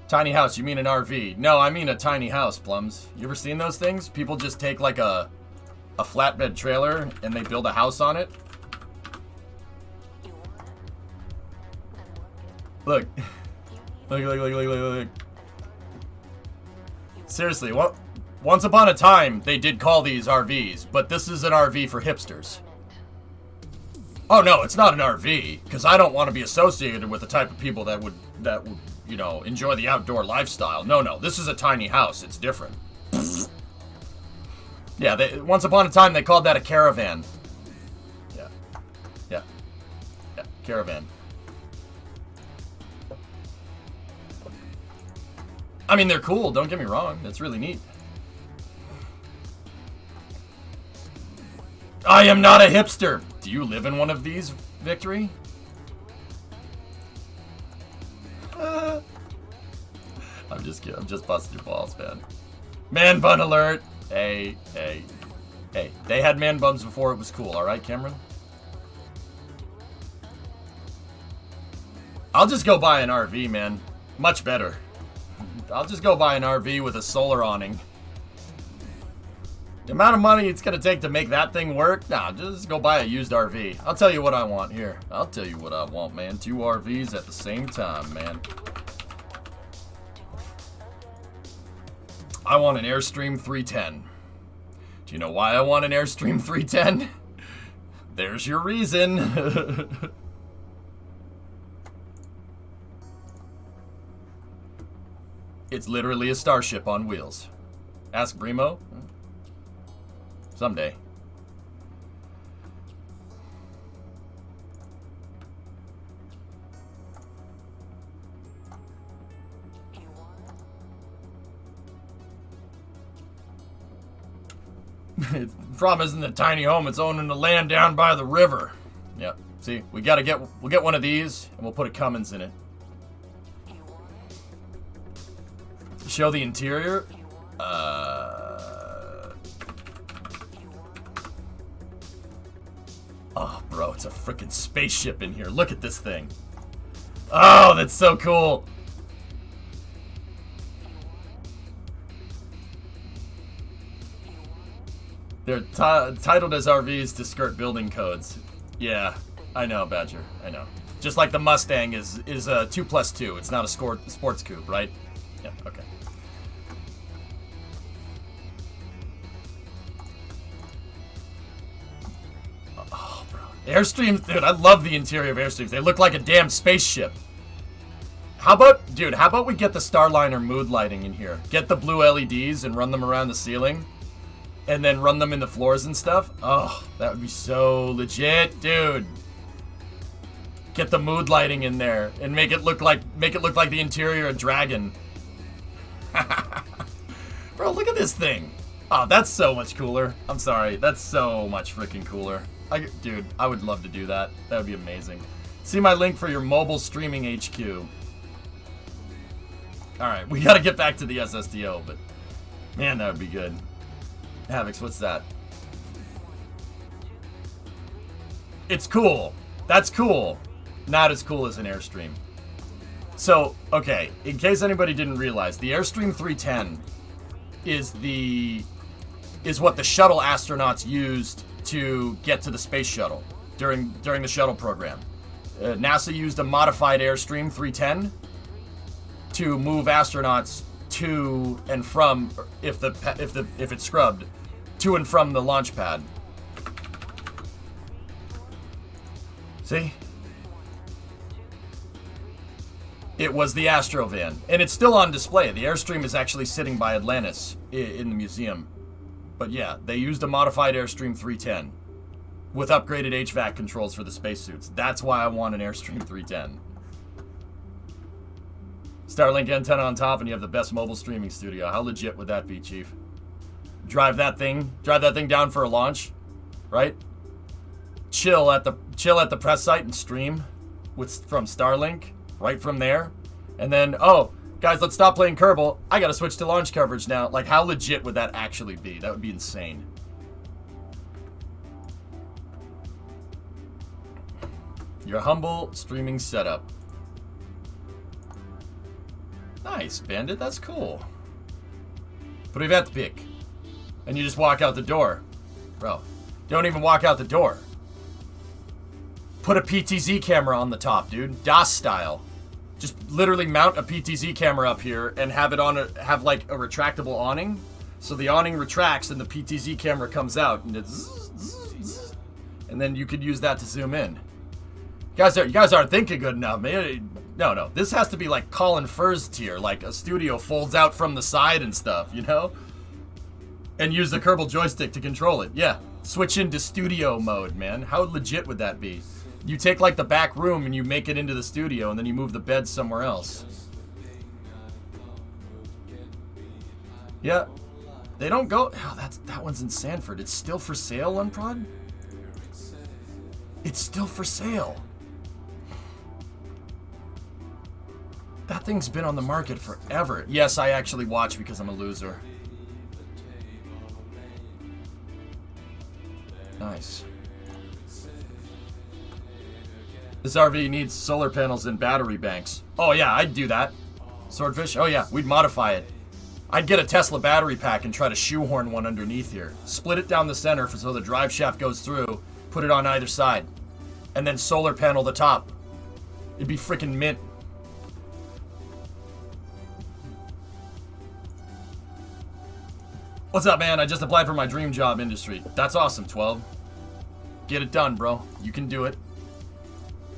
Speaker 1: Tiny house, you mean an RV? No, I mean a tiny house, Plums. You ever seen those things? People just take like a flatbed trailer and they build a house on it. Look. Look. Seriously, once upon a time, they did call these RVs, but this is an RV for hipsters. Oh no, it's not an RV, because I don't want to be associated with the type of people that would, you know, enjoy the outdoor lifestyle. No, this is a tiny house. It's different. Yeah, once upon a time, they called that a caravan. Yeah, caravan. I mean, they're cool, don't get me wrong. That's really neat. I am not a hipster. Do you live in one of these, Victory? I'm just kidding. I'm just busting your balls, man. Man bun alert. Hey. They had man buns before it was cool, alright, Cameron? I'll just go buy an RV, man. Much better. I'll just go buy an RV with a solar awning. The amount of money it's going to take to make that thing work? Nah, just go buy a used RV. I'll tell you what I want here. I'll tell you what I want, man. 2 RVs at the same time, man. I want an Airstream 310. Do you know why I want an Airstream 310? There's your reason. It's literally a starship on wheels. Ask Brimo. Someday. The problem isn't the tiny home, it's owning the land down by the river. Yep. See, we'll get one of these and we'll put a Cummins in it. Show the interior. Oh, bro, it's a freaking spaceship in here. Look at this thing. Oh, that's so cool. They're titled as RVs to skirt building codes. Yeah, I know, Badger. I know. Just like the Mustang is a 2+2. It's not a sports coupe, right? Yeah, okay. Oh, bro. Airstreams, dude, I love the interior of Airstreams. They look like a damn spaceship. How about we get the Starliner mood lighting in here? Get the blue LEDs and run them around the ceiling? And then run them in the floors and stuff? Oh, that would be so legit, dude. Get the mood lighting in there and make it look like the interior of Dragon. Bro, look at this thing. Oh, that's so much cooler. I'm sorry. That's so much freaking cooler. Dude, I would love to do that. That would be amazing. See my link for your mobile streaming HQ. Alright, we gotta get back to the SSDO, but man, that would be good. Havocs, what's that? It's cool. That's cool. Not as cool as an Airstream. So, okay, in case anybody didn't realize, the Airstream 310 is what the shuttle astronauts used to get to the space shuttle during the shuttle program. NASA used a modified Airstream 310 to move astronauts to and from, if it's scrubbed, to and from the launch pad. See? It was the Astrovan, and it's still on display. The Airstream is actually sitting by Atlantis in the museum. But yeah, they used a modified Airstream 310 with upgraded HVAC controls for the spacesuits. That's why I want an Airstream 310. Starlink antenna on top, and you have the best mobile streaming studio. How legit would that be, Chief? Drive that thing down for a launch, right? Chill at the press site and stream from Starlink right from there, and then guys, let's stop playing Kerbal. I gotta switch to launch coverage now. Like, how legit would that actually be? That would be insane. Your humble streaming setup. Nice, Bandit. That's cool. Privet pick. And you just walk out the door. Bro, don't even walk out the door. Put a PTZ camera on the top, dude. DOS style. Just literally mount a PTZ camera up here and have it have like a retractable awning. So the awning retracts and the PTZ camera comes out, and it's and then you could use that to zoom in. You guys aren't thinking good enough, man. No. This has to be like Colin Firth's tier, like a studio folds out from the side and stuff, you know? And use the Kerbal joystick to control it. Yeah. Switch into studio mode, man. How legit would that be? You take like the back room and you make it into the studio, and then you move the bed somewhere else. Yeah. They don't go... Oh, that one's in Sanford. It's still for sale, Unprod? It's still for sale. That thing's been on the market forever. Yes, I actually watch because I'm a loser. Nice. This RV needs solar panels and battery banks. Oh yeah, I'd do that. Swordfish? Oh yeah, we'd modify it. I'd get a Tesla battery pack and try to shoehorn one underneath here. Split it down the center so the drive shaft goes through. Put it on either side. And then solar panel the top. It'd be freaking mint. What's up, man? I just applied for my dream job industry. That's awesome, 12. Get it done, bro. You can do it.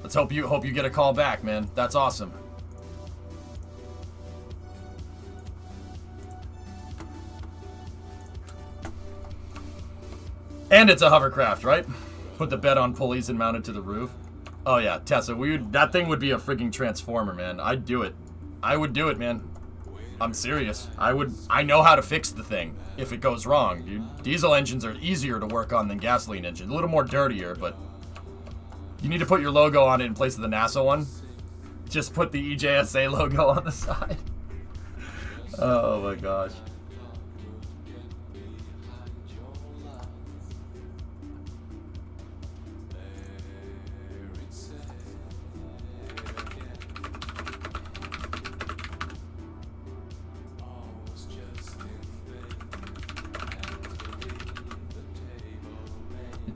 Speaker 1: Let's hope you get a call back, man. That's awesome. And it's a hovercraft, right? Put the bed on pulleys and mount it to the roof. Oh yeah, Tessa, that thing would be a freaking transformer, man. I'd do it. I would do it, man. I'm serious. I know how to fix the thing if it goes wrong, dude. Diesel engines are easier to work on than gasoline engines. A little more dirtier, but you need to put your logo on it in place of the NASA one. Just put the EJSA logo on the side. Oh my gosh.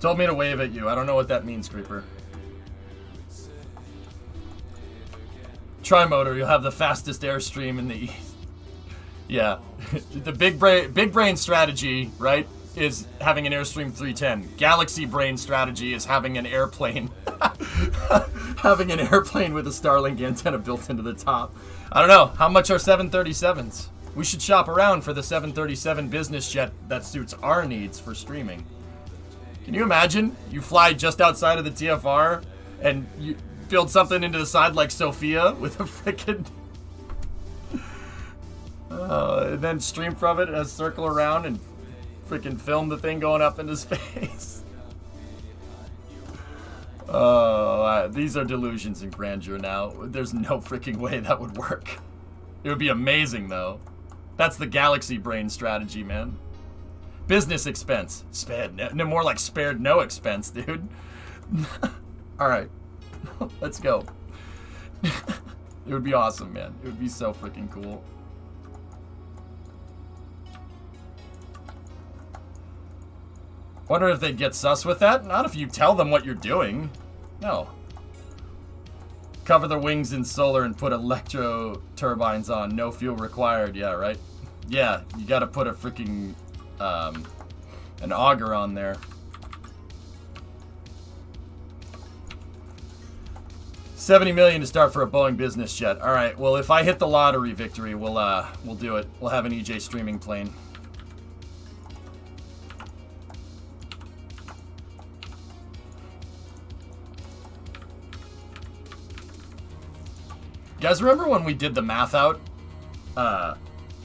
Speaker 1: Told me to wave at you. I don't know what that means, Creeper. Tri-motor, you'll have the fastest Airstream in the East. Yeah. The big brain strategy, right, is having an Airstream 310. Galaxy brain strategy is having an airplane. Having an airplane with a Starlink antenna built into the top. I don't know. How much are 737s? We should shop around for the 737 business jet that suits our needs for streaming. Can you imagine? You fly just outside of the TFR and you build something into the side like Sophia with a freaking... and then stream from it and circle around and freaking film the thing going up into space. These are delusions and grandeur now. There's no freaking way that would work. It would be amazing, though. That's the galaxy brain strategy, man. Business expense. No, more like spared no expense, dude. Alright. Let's go. It would be awesome, man. It would be so freaking cool. Wonder if they'd get sus with that? Not if you tell them what you're doing. No. Cover the wings in solar and put electro turbines on. No fuel required. Yeah, right? Yeah, you gotta put a freaking, an auger on there. $70 million to start for a Boeing business jet. All right. Well, if I hit the lottery, Victory, we'll do it. We'll have an EJ streaming plane. You guys remember when we did the math out?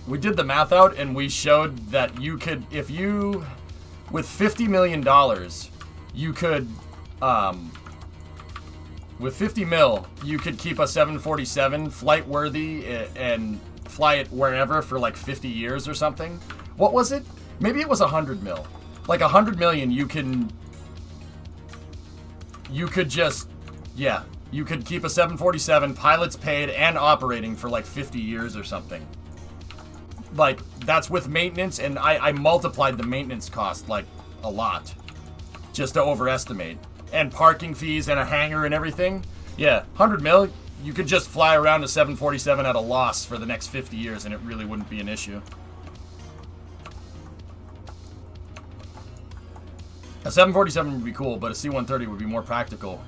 Speaker 1: We did the math out and we showed that you could, if you, with $50 million, you could, with 50 mil, you could keep a 747 flight worthy and fly it wherever for like 50 years or something. What was it? Maybe it was 100 mil. Like 100 million, you could just, yeah, you could keep a 747, pilots paid and operating for like 50 years or something. Like, that's with maintenance, and I multiplied the maintenance cost like a lot just to overestimate. And parking fees and a hangar and everything. Yeah, 100 mil, you could just fly around a 747 at a loss for the next 50 years and it really wouldn't be an issue. A 747 would be cool, but a C-130 would be more practical.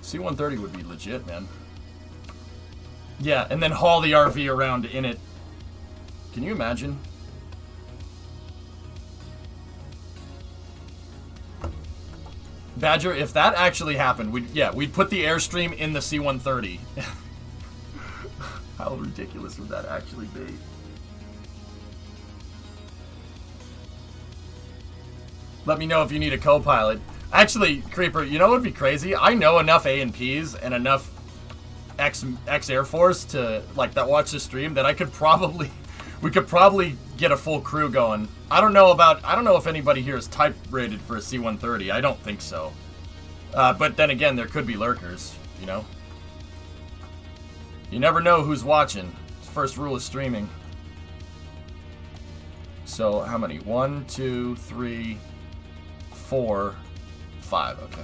Speaker 1: C-130 would be legit, man. Yeah, and then haul the RV around in it. Can you imagine? Badger, if that actually happened, we'd put the Airstream in the C-130. How ridiculous would that actually be? Let me know if you need a co-pilot. Actually, Creeper, you know what would be crazy? I know enough A&Ps and enough ex-Air Force to, like, that watch the stream that we could probably get a full crew going. I don't know if anybody here is type rated for a C-130. I don't think so. But then again, there could be lurkers, you know? You never know who's watching. First rule of streaming. So, how many? 1, 2, 3, 4, 5. Okay.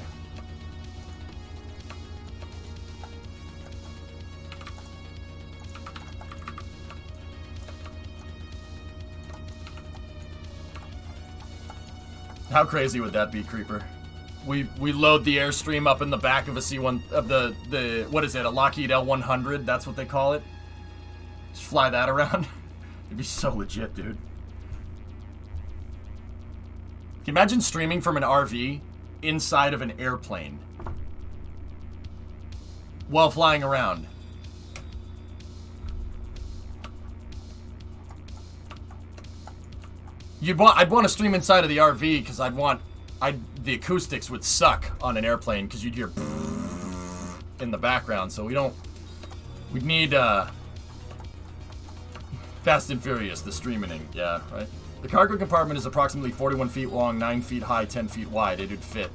Speaker 1: How crazy would that be, Creeper? We load the Airstream up in the back of a C1 of the what is it? A Lockheed L100? That's what they call it. Just fly that around. It'd be so legit, dude. Can you imagine streaming from an RV inside of an airplane while flying around? I'd want to stream inside of the RV because the acoustics would suck on an airplane because you'd hear in the background. So we'd need Fast and Furious, the streaming. Yeah, right. The cargo compartment is approximately 41 feet long, 9 feet high, 10 feet wide. It'd fit.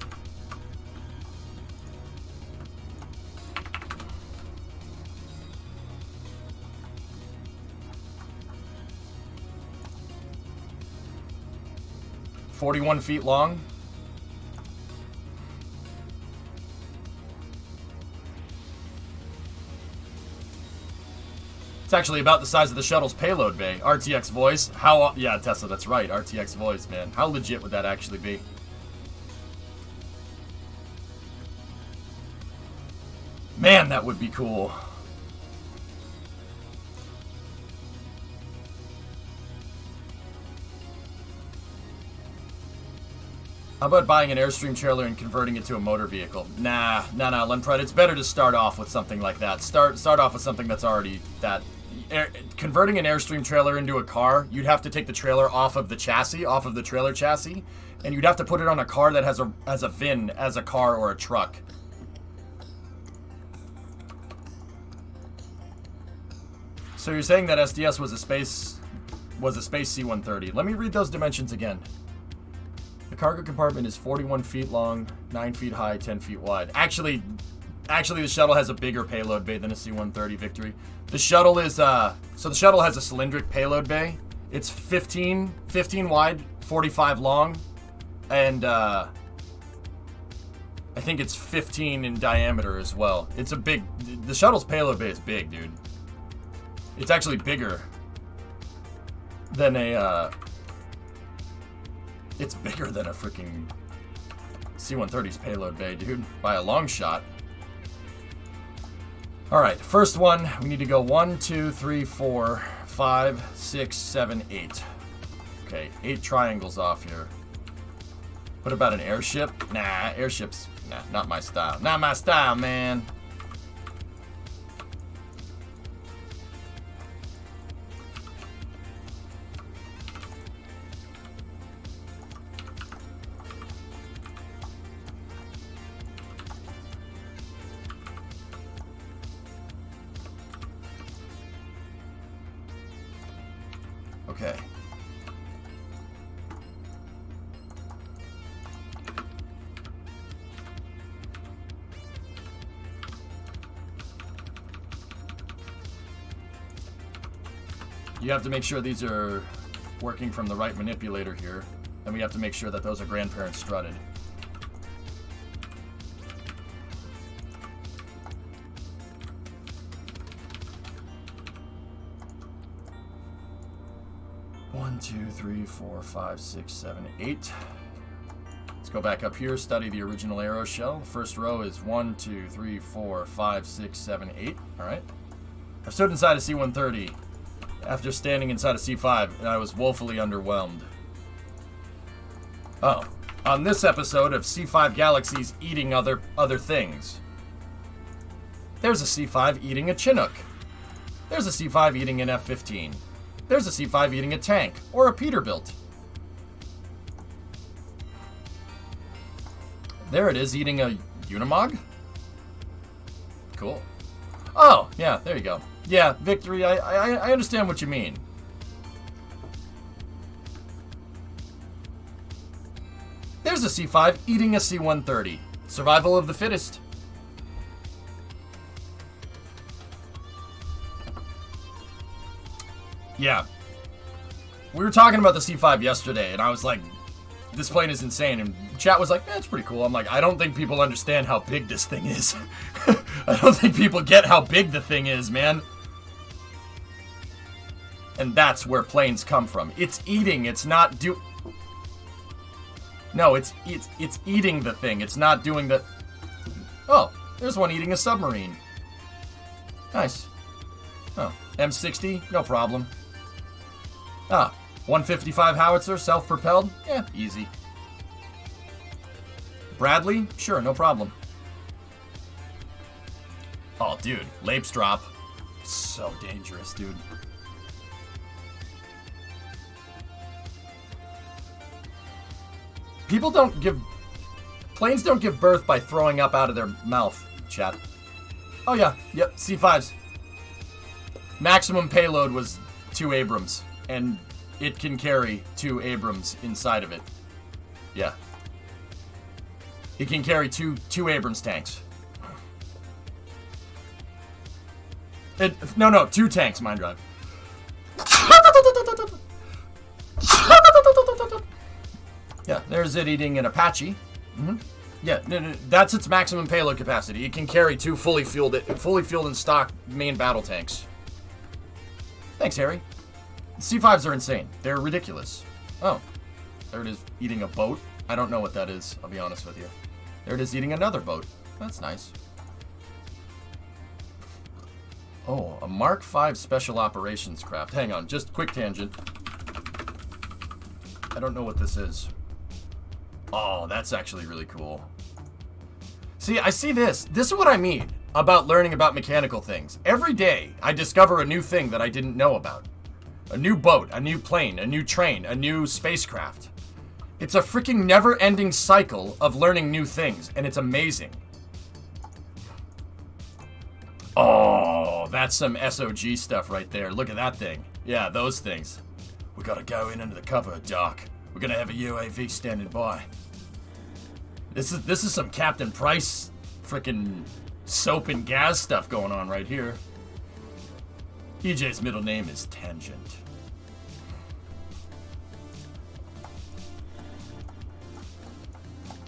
Speaker 1: "41 feet long." It's actually about the size of the shuttle's payload bay. RTX voice. Yeah, Tesla, that's right. RTX voice, man. How legit would that actually be? Man, that would be cool. How about buying an Airstream trailer and converting it to a motor vehicle? Nah, Lemprud. It's better to start off with something like that. Start off with something that's already that. Converting an Airstream trailer into a car, you'd have to take the trailer off of the chassis, off of the trailer chassis, and you'd have to put it on a car that has a VIN as a car or a truck. So you're saying that SDS was a space C-130. Let me read those dimensions again. The cargo compartment is 41 feet long, 9 feet high, 10 feet wide. Actually, the shuttle has a bigger payload bay than a C-130 Victory. The shuttle is, so the shuttle has a cylindric payload bay. It's 15 wide, 45 long, and I think it's 15 in diameter as well. It's a big... The shuttle's payload bay is big, dude. It's actually bigger than a... It's bigger than a freaking C-130's payload bay, dude, by a long shot. Alright, first one, we need to go 1, 2, 3, 4, 5, 6, 7, 8. Okay, 8 triangles off here. What about an airship? Nah, airships, nah, not my style. Not my style, man. Okay. You have to make sure these are working from the right manipulator here. And we have to make sure that those are grandparents strutted. One, 2, 3, 4, 5, 6, 7, 8. Let's go back up here, study the original arrow shell. The first row is 1, 2, 3, 4, 5, 6, 7, 8. Alright. I've stood inside a C-130 after standing inside a C-5, and I was woefully underwhelmed. Oh. On this episode of C-5 Galaxies eating other things. There's a C-5 eating a Chinook. There's a C-5 eating an F-15. There's a C-5 eating a tank, or a Peterbilt. There it is, eating a Unimog? Cool. Oh, yeah, there you go. Yeah, Victory, I understand what you mean. There's a C-5 eating a C-130. Survival of the fittest. Yeah. We were talking about the C-5 yesterday, and I was like, this plane is insane. And chat was like, it's pretty cool. I'm like, I don't think people understand how big this thing is. I don't think people get how big the thing is, man. And that's where planes come from. It's eating, it's not No, it's eating the thing. It's not doing the... Oh, there's one eating a submarine. Nice. Oh, M60, no problem. Ah, 155 howitzer, self-propelled? Yeah, easy. Bradley? Sure, no problem. Oh, dude, Lapes drop. So dangerous, dude. Planes don't give birth by throwing up out of their mouth, chat. Oh yeah, yep, C-5s. Maximum payload was 2 Abrams, and it can carry 2 Abrams inside of it. Yeah. It can carry two Abrams tanks. No, 2 tanks, mine drive. Yeah, there's it eating an Apache. Mm-hmm. Yeah, no, that's its maximum payload capacity. It can carry 2 fully fueled and stock main battle tanks. Thanks, Harry. C-5s are insane. They're ridiculous. Oh, there it is eating a boat. I don't know what that is, I'll be honest with you. There it is eating another boat. That's nice. Oh, a Mark V Special Operations craft. Hang on, just quick tangent. I don't know what this is. Oh, that's actually really cool. See, I see this. This is what I mean about learning about mechanical things. Every day, I discover a new thing that I didn't know about. A new boat, a new plane, a new train, a new spacecraft. It's a freaking never-ending cycle of learning new things, and it's amazing. Oh, that's some SOG stuff right there. Look at that thing. Yeah, those things. We gotta go in under the cover, Doc. We're gonna have a UAV standing by. This is some Captain Price freaking soap and gas stuff going on right here. EJ's middle name is Tangent.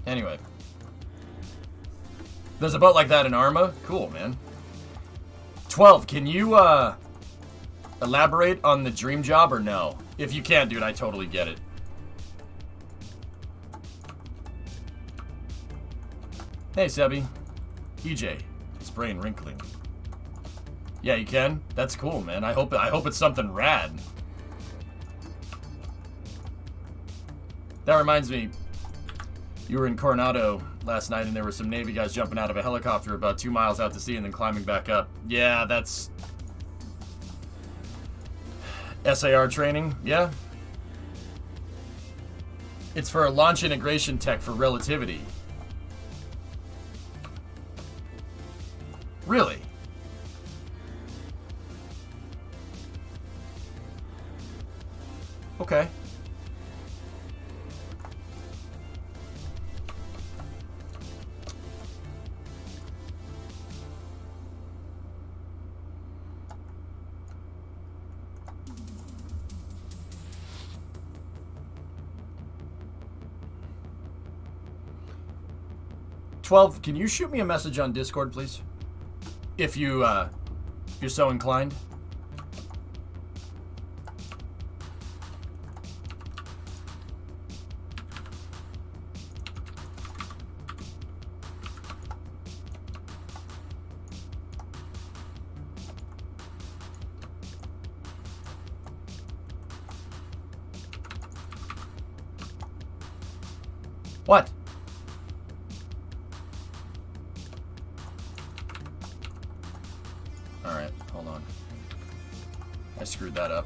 Speaker 1: Anyway. There's a boat like that in Arma? Cool, man. 12, can you, elaborate on the dream job or no? If you can't, dude, I totally get it. Hey, Sebby. EJ. His brain wrinkling. Yeah, you can? That's cool, man. I hope it's something rad. That reminds me, you were in Coronado last night and there were some Navy guys jumping out of a helicopter about 2 miles out to sea and then climbing back up. Yeah, that's SAR training, yeah. It's for a launch integration tech for relativity. Really? Okay. "12, can you shoot me a message on Discord, please? If you're so inclined." What? Alright, hold on. I screwed that up.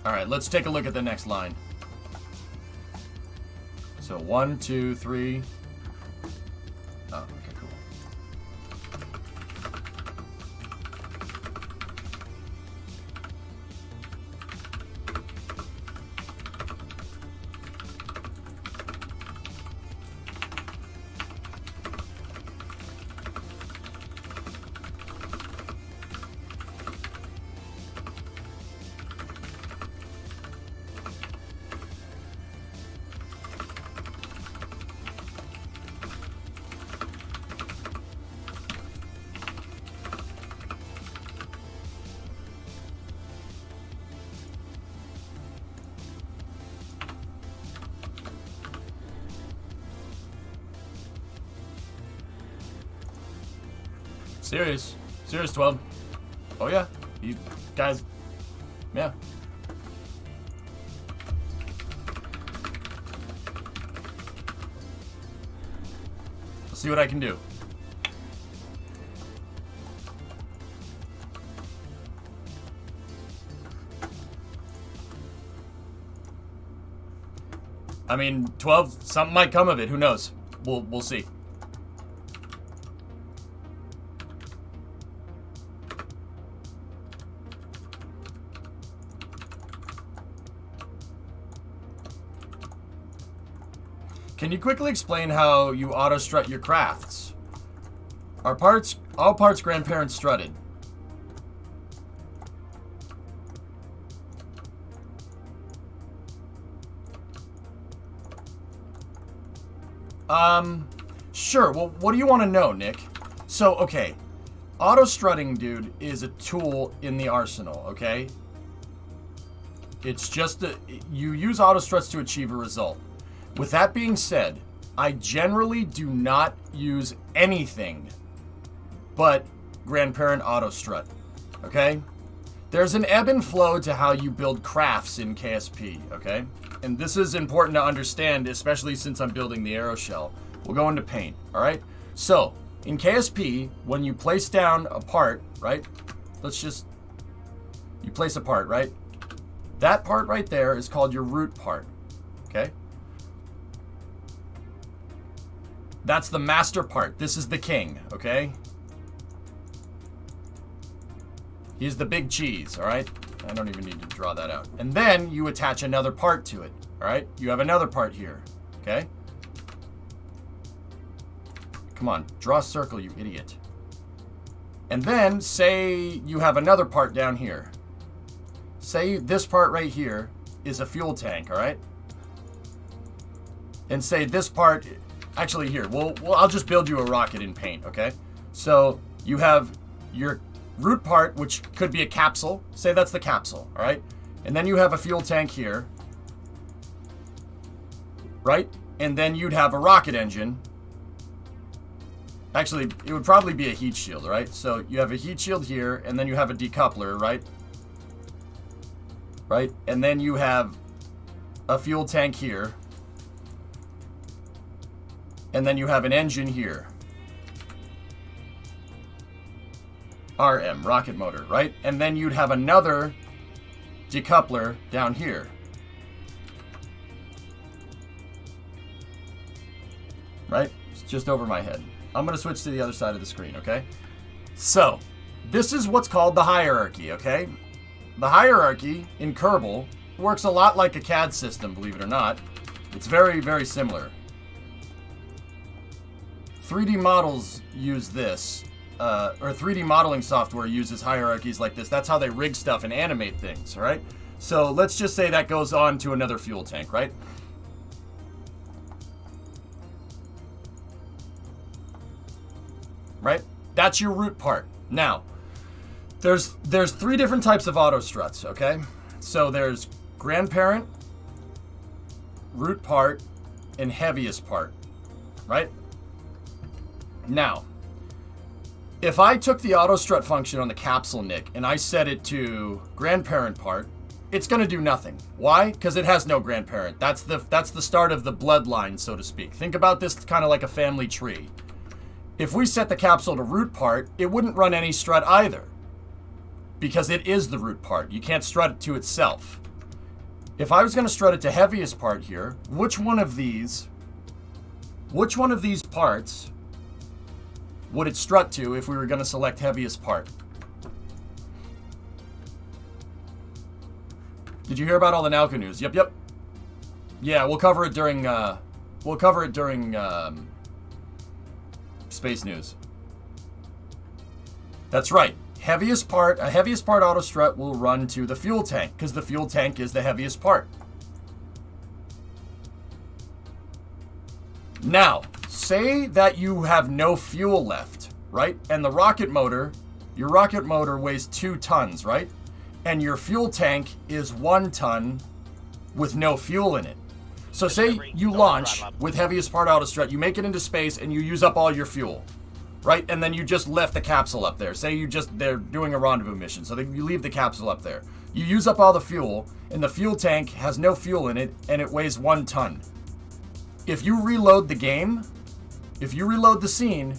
Speaker 1: Alright, let's take a look at the next line. So 1, 2, 3. Oh, okay, cool. Serious. Serious, 12. Oh, yeah. You guys. Yeah. I'll see what I can do. I mean, 12, something might come of it. Who knows? We'll see. Can you quickly explain how you auto-strut your crafts? All parts grandparents strutted. Sure. Well, what do you want to know, Nick? So, okay. Auto-strutting, dude, is a tool in the arsenal, okay? It's just you use auto-struts to achieve a result. With that being said, I generally do not use anything but grandparent auto-strut, okay? There's an ebb and flow to how you build crafts in KSP, okay? And this is important to understand, especially since I'm building the arrow shell. We'll go into paint, all right? So, in KSP, when you place down a part, right? You place a part, right? That part right there is called your root part, okay? That's the master part. This is the king, okay? He's the big cheese, all right? I don't even need to draw that out. And then you attach another part to it, all right? You have another part here, okay? Come on, draw a circle, you idiot. And then, say you have another part down here. Say this part right here is a fuel tank, all right? And say this part Actually, here, I'll just build you a rocket in paint, okay? So you have your root part, which could be a capsule. Say that's the capsule, all right? And then you have a fuel tank here, right? And then you'd have a rocket engine. Actually, it would probably be a heat shield, right? So you have a heat shield here, and then you have a decoupler, right? Right? And then you have a fuel tank here. And then you have an engine here. RM, rocket motor, right? And then you'd have another decoupler down here. Right? It's just over my head. I'm going to switch to the other side of the screen, okay? So, this is what's called the hierarchy, okay? The hierarchy in Kerbal works a lot like a CAD system, believe it or not. It's very, very similar. 3D models use this, or 3D modeling software uses hierarchies like this. That's how they rig stuff and animate things, right? So let's just say that goes on to another fuel tank, right? Right? That's your root part. Now, there's 3 different types of auto struts, okay? So there's grandparent, root part, and heaviest part, right? Now, if I took the auto strut function on the capsule Nick and I set it to grandparent part, it's going to do nothing. Why? Because it has no grandparent. That's the start of the bloodline, so to speak. Think about this kind of like a family tree. If we set the capsule to root part, it wouldn't run any strut either, because it is the root part. You can't strut it to itself. If I was going to strut it to heaviest part here, which one of these parts would it strut to if we were going to select heaviest part? Did you hear about all the Nalco news? Yep. Yeah, we'll cover it during Space News. That's right. A heaviest part auto strut will run to the fuel tank, because the fuel tank is the heaviest part. Now, say that you have no fuel left, right? And your rocket motor weighs 2 tons, right? And your fuel tank is 1 ton with no fuel in it. So say you launch with heaviest part auto strut, you make it into space, and you use up all your fuel, right? And then you just left the capsule up there. Say they're doing a rendezvous mission, so you leave the capsule up there. You use up all the fuel, and the fuel tank has no fuel in it, and it weighs 1 ton. If you reload the game, if you reload the scene,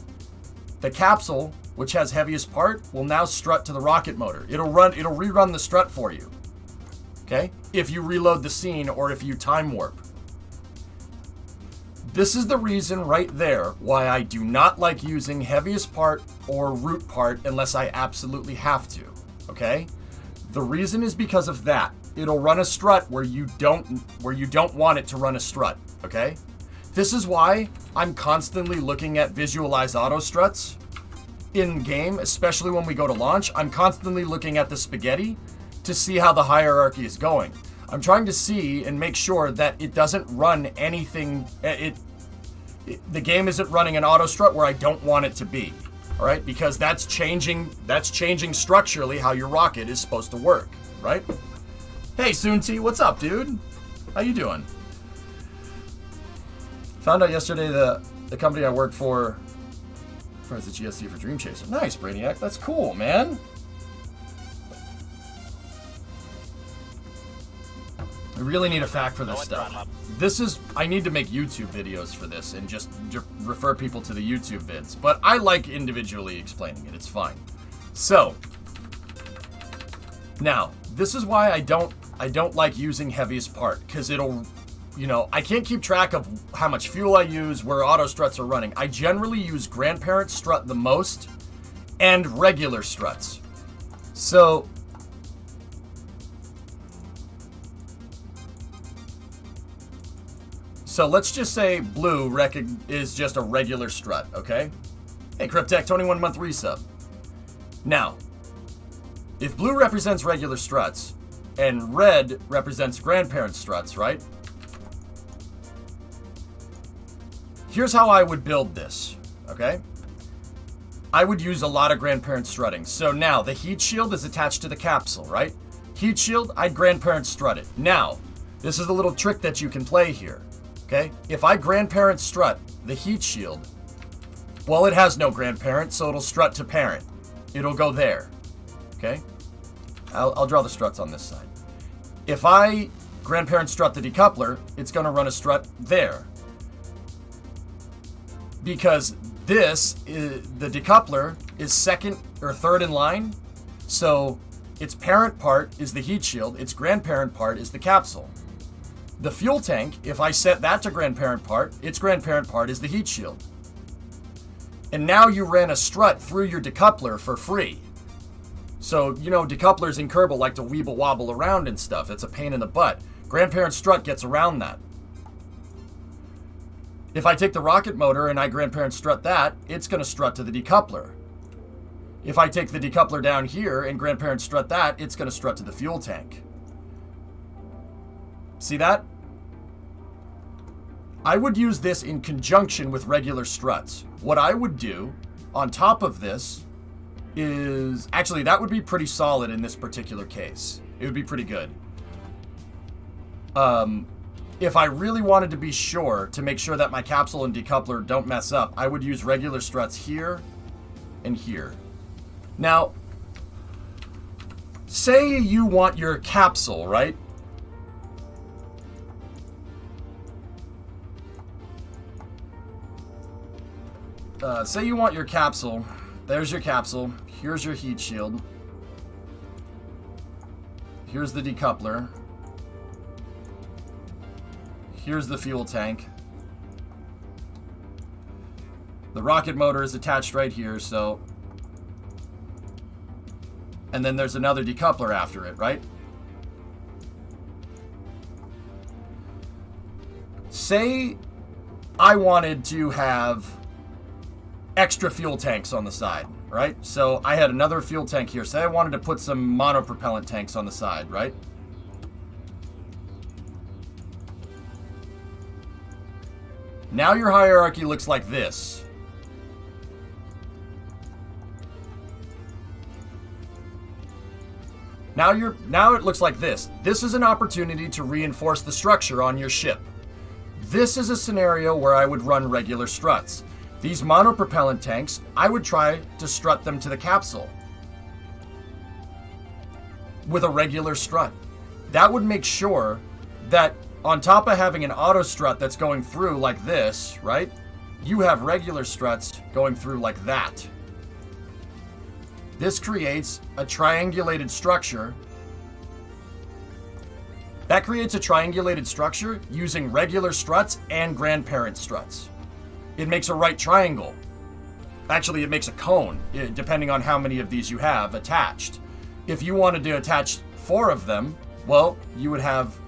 Speaker 1: the capsule, which has heaviest part, will now strut to the rocket motor. It'll rerun the strut for you. Okay? If you reload the scene or if you time warp. This is the reason right there why I do not like using heaviest part or root part unless I absolutely have to. Okay? The reason is because of that. It'll run a strut where you don't want it to run a strut. Okay? This is why I'm constantly looking at visualized auto struts in game, especially when we go to launch. I'm constantly looking at the spaghetti to see how the hierarchy is going. I'm trying to see and make sure that it doesn't run anything. The game isn't running an auto strut where I don't want it to be. All right, because that's changing structurally how your rocket is supposed to work, right? Hey, Soonti, what's up, dude? How you doing? Found out yesterday the company I work for is the GSC for Dream Chaser. Nice, Brainiac. That's cool, man. I really need a fact for this stuff. I need to make YouTube videos for this and just refer people to the YouTube vids. But I like individually explaining it. It's fine. So, now, this is why I don't like using heaviest part, because it'll, I can't keep track of how much fuel I use, where auto struts are running. I generally use grandparent strut the most and regular struts. So let's just say blue is just a regular strut, okay? Hey, Cryptech, 21-month resub. Now, if blue represents regular struts and red represents grandparent struts, right? here's how I would build this, okay? I would use a lot of grandparent strutting. So now the heat shield is attached to the capsule, right? Heat shield, I'd grandparent strut it. Now, this is a little trick that you can play here, okay? If I grandparent strut the heat shield, well, it has no grandparent, so it'll strut to parent. It'll go there, okay? I'll draw the struts on this side. If I grandparent strut the decoupler, it's going to run a strut there. Because this, the decoupler, is second or third in line. So its parent part is the heat shield. Its grandparent part is the capsule. The fuel tank, if I set that to grandparent part, its grandparent part is the heat shield. And now you ran a strut through your decoupler for free. So, you know, decouplers in Kerbal like to weeble wobble around and stuff. It's a pain in the butt. Grandparent strut gets around that. If I take the rocket motor and I grandparent strut that, it's going to strut to the decoupler. If I take the decoupler down here and grandparent strut that, it's going to strut to the fuel tank. See that? I would use this in conjunction with regular struts. What I would do on top of this is, actually, that would be pretty solid in this particular case. It would be pretty good. If I really wanted to be sure to make sure that my capsule and decoupler don't mess up, I would use regular struts here and here. Now, say you want your capsule, right? Say you want your capsule. There's your capsule. Here's your heat shield. Here's the decoupler. Here's the fuel tank. The rocket motor is attached right here, so... And then there's another decoupler after it, right? Say I wanted to have extra fuel tanks on the side, right? So I had another fuel tank here. Say I wanted to put some monopropellant tanks on the side, right? Now your hierarchy looks like this. Now it looks like this. This is an opportunity to reinforce the structure on your ship. This is a scenario where I would run regular struts. These monopropellant tanks, I would try to strut them to the capsule with a regular strut. That would make sure that on top of having an auto strut that's going through like this, right? You have regular struts going through like that. This creates a triangulated structure. That creates a triangulated structure using regular struts and grandparent struts. It makes a right triangle. Actually, it makes a cone, depending on how many of these you have attached. If you wanted to attach 4 of them, well, you would have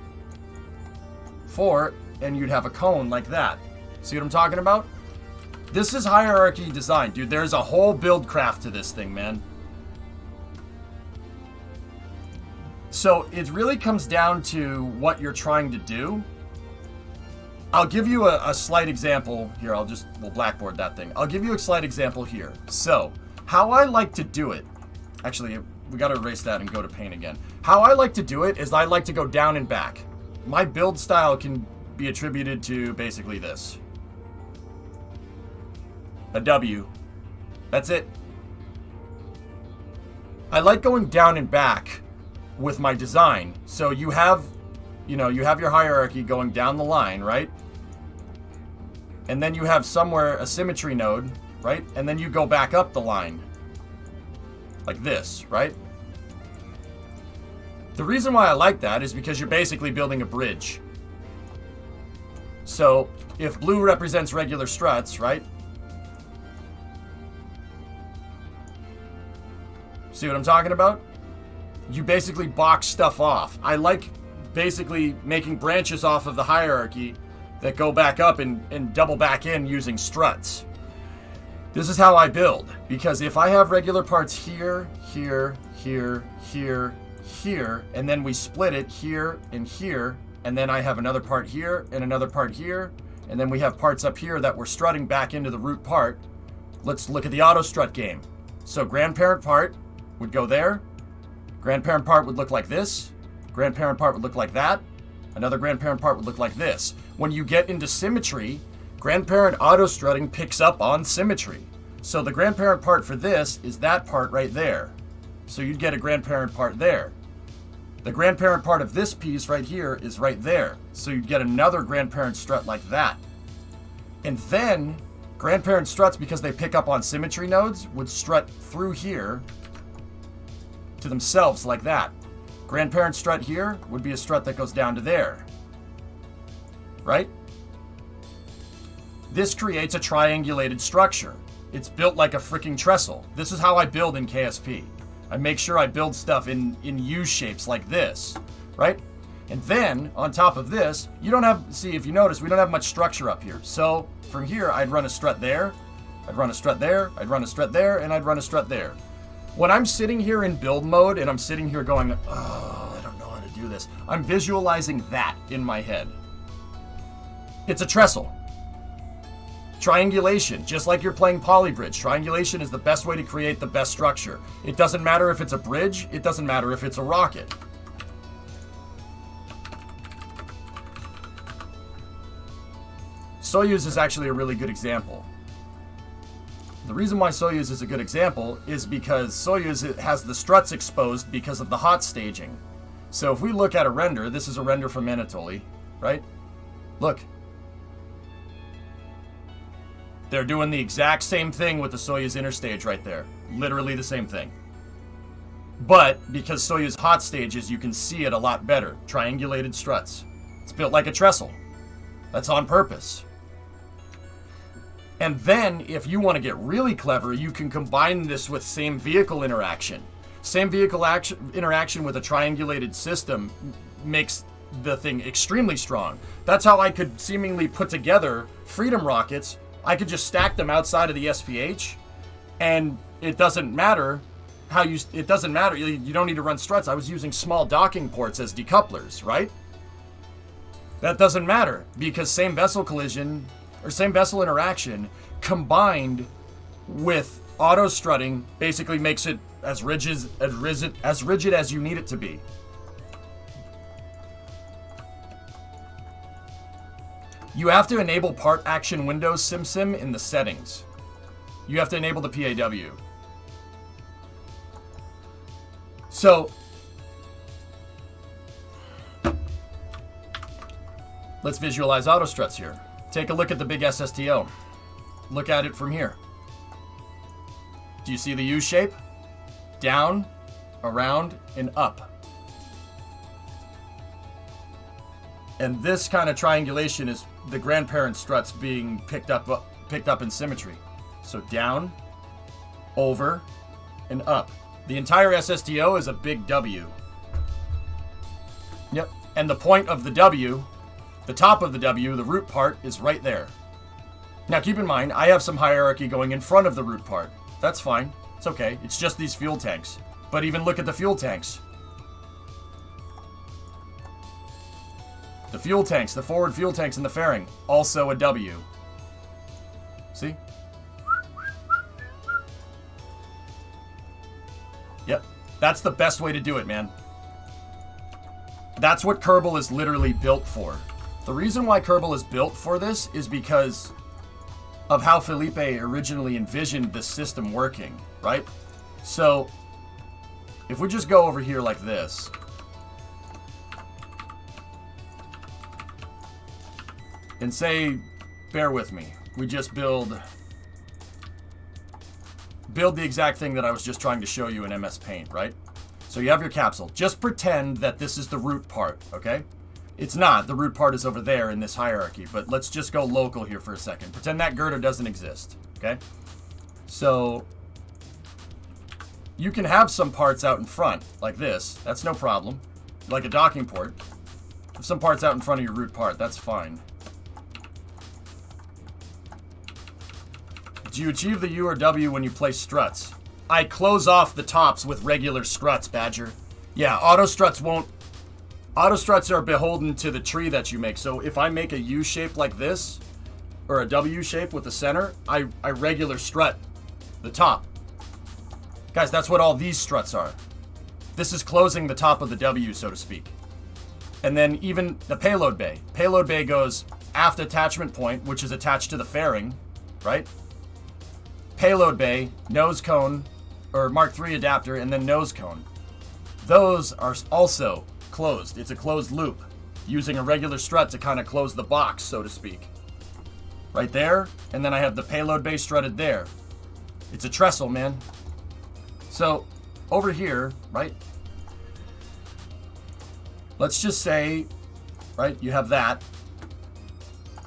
Speaker 1: 4, and you'd have a cone like that. See what I'm talking about? This is hierarchy design, dude. There's a whole build craft to this thing, man. So it really comes down to what you're trying to do. I'll give you a slight example here. We'll blackboard that thing. I'll give you a slight example here. So, how I like to do it, actually, we got to erase that and go to paint again. How I like to do it is I like to go down and back. My build style can be attributed to basically this. A W. That's it. I like going down and back with my design. So you have your hierarchy going down the line, right? And then you have somewhere a symmetry node, right? And then you go back up the line. Like this, right? The reason why I like that is because you're basically building a bridge. So if blue represents regular struts, right? See what I'm talking about? You basically box stuff off. I like basically making branches off of the hierarchy that go back up and double back in using struts. This is how I build, because if I have regular parts here, here, here, here, here, and then we split it here and here, and then I have another part here and another part here, And then we have parts up here that we're strutting back into the root part. Let's look at the auto strut game. So grandparent part would go there. Grandparent part would look like this. Grandparent part would look like that. Another grandparent part would look like this. When you get into symmetry, grandparent auto strutting picks up on symmetry. So the grandparent part for this is that part right there. So you'd get a grandparent part there. The grandparent part of this piece right here is right there. So you'd get another grandparent strut like that. And then grandparent struts, because they pick up on symmetry nodes, would strut through here to themselves like that. Grandparent strut here would be a strut that goes down to there. Right? This creates a triangulated structure. It's built like a freaking trestle. This is how I build in KSP. I make sure I build stuff in U shapes like this, right? And then, on top of this, you don't have, see, if you notice, we don't have much structure up here. So, from here, I'd run a strut there, I'd run a strut there, I'd run a strut there, and I'd run a strut there. When I'm sitting here in build mode, and I'm sitting here going, oh, I don't know how to do this, I'm visualizing that in my head. It's a trestle. Triangulation, just like you're playing polybridge. Triangulation is the best way to create the best structure. It doesn't matter if it's a bridge, it doesn't matter if it's a rocket. Soyuz is actually a really good example. The reason why Soyuz is a good example is because Soyuz has the struts exposed because of the hot staging. So if we look at a render, this is a render from Anatoly, right? Look. They're doing the exact same thing with the Soyuz interstage right there. Literally the same thing. But because Soyuz hot stages, you can see it a lot better. Triangulated struts. It's built like a trestle. That's on purpose. And then, if you want to get really clever, you can combine this with same vehicle interaction. Same vehicle interaction with a triangulated system makes the thing extremely strong. That's how I could seemingly put together Freedom rockets. I could just stack them outside of the SPH, and it doesn't matter how you. It doesn't matter. You don't need to run struts. I was using small docking ports as decouplers, right? That doesn't matter because same vessel collision or same vessel interaction combined with auto strutting basically makes it as rigid as you need it to be. You have to enable part action windows SimSim in the settings. You have to enable the PAW. So, let's visualize auto struts here. Take a look at the big SSTO. Look at it from here. Do you see the U shape? Down, around, and up. And this kind of triangulation is the grandparent struts being picked up in symmetry. So down, over, and up. The entire SSTO is a big W. Yep. And the point of the W, the top of the W, the root part, is right there. Now keep in mind, I have some hierarchy going in front of the root part. That's fine. It's okay. It's just these fuel tanks. But even look at the fuel tanks. The fuel tanks, the forward fuel tanks in the fairing, also a W. See? Yep. That's the best way to do it, man. That's what Kerbal is literally built for. The reason why Kerbal is built for this is because of how Felipe originally envisioned this system working, right? So, if we just go over here like this, and say, bear with me, we just build the exact thing that I was just trying to show you in MS Paint, right? So you have your capsule. Just pretend that this is the root part, okay? It's not. The root part is over there in this hierarchy, but let's just go local here for a second. Pretend that girder doesn't exist, okay? So you can have some parts out in front, like this. That's no problem. Like a docking port. Have some parts out in front of your root part. That's fine. Do you achieve the U or W when you place struts? I close off the tops with regular struts, Badger. Yeah, auto struts won't... Auto struts are beholden to the tree that you make. So if I make a U shape like this, or a W shape with the center, I regular strut the top. Guys, that's what all these struts are. This is closing the top of the W, so to speak. And then even the payload bay. Payload bay goes aft attachment point, which is attached to the fairing, right? Payload bay, nose cone, or Mark III adapter, and then nose cone. Those are also closed. It's a closed loop, using a regular strut to kind of close the box, so to speak. Right there, and then I have the payload bay strutted there. It's a trestle, man. So, over here, right? Let's just say, right, you have that.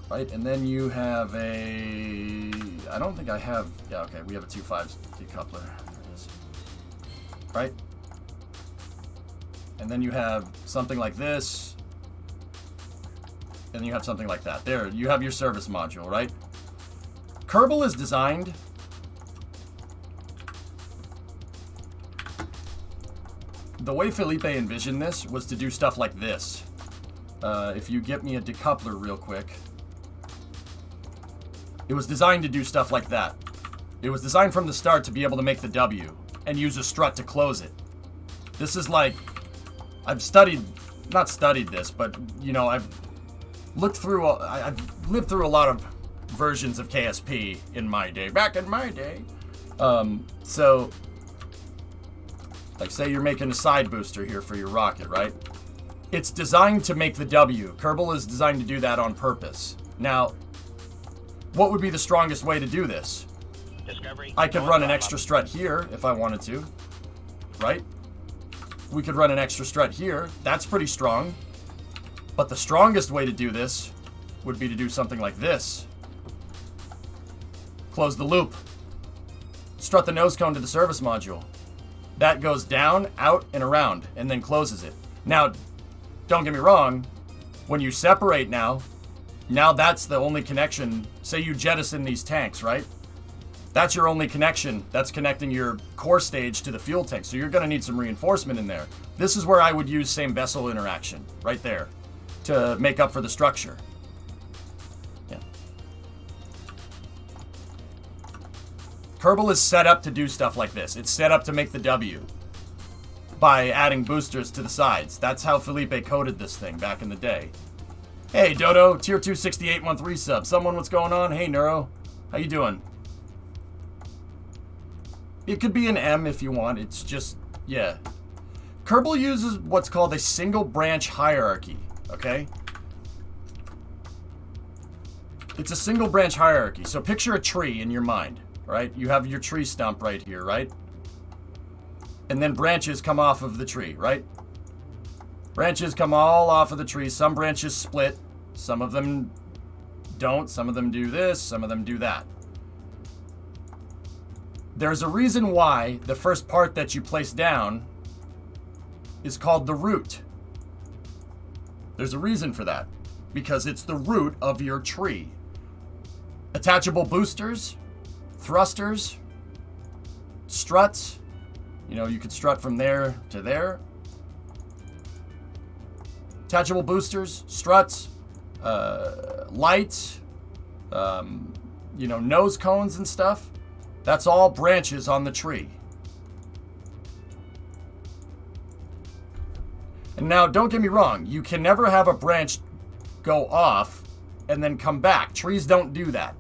Speaker 1: Right, and then you have a... I don't think I have... Yeah, okay, we have a 2.5 decoupler. There it is. Right? And then you have something like this. And you have something like that. There, you have your service module, right? Kerbal is designed... The way Felipe envisioned this was to do stuff like this. If you get me a decoupler real quick. It was designed to do stuff like that. It was designed from the start to be able to make the W and use a strut to close it. This is like... I've not studied this, but, you know, I've looked through... I've lived through a lot of versions of KSP in my day. Back in my day. So... Like, say you're making a side booster here for your rocket, right? It's designed to make the W. Kerbal is designed to do that on purpose. Now, what would be the strongest way to do this?
Speaker 3: Discovery.
Speaker 1: I could run an extra strut here if I wanted to, right? We could run an extra strut here. That's pretty strong. But the strongest way to do this would be to do something like this. Close the loop. Strut the nose cone to the service module. That goes down, out, and around, and then closes it. Now, don't get me wrong, when you separate now that's the only connection. Say you jettison these tanks, right? That's your only connection. That's connecting your core stage to the fuel tank. So you're going to need some reinforcement in there. This is where I would use same vessel interaction, right there, to make up for the structure. Yeah. Kerbal is set up to do stuff like this. It's set up to make the W by adding boosters to the sides. That's how Felipe coded this thing back in the day. Hey, Dodo, tier 268 month resub. Someone, what's going on? Hey, Neuro. How you doing? It could be an M if you want. It's just, yeah. Kerbal uses what's called a single branch hierarchy, okay? It's a single branch hierarchy. So picture a tree in your mind, right? You have your tree stump right here, right? And then branches come off of the tree, right? Branches come all off of the tree. Some branches split. Some of them don't. Some of them do this. Some of them do that. There's a reason why the first part that you place down is called the root. There's a reason for that. Because it's the root of your tree. Attachable boosters, thrusters, struts. You know, you could strut from there to there. Attachable boosters, struts, lights, you know, nose cones and stuff. That's all branches on the tree. And now, don't get me wrong. You can never have a branch go off and then come back. Trees don't do that.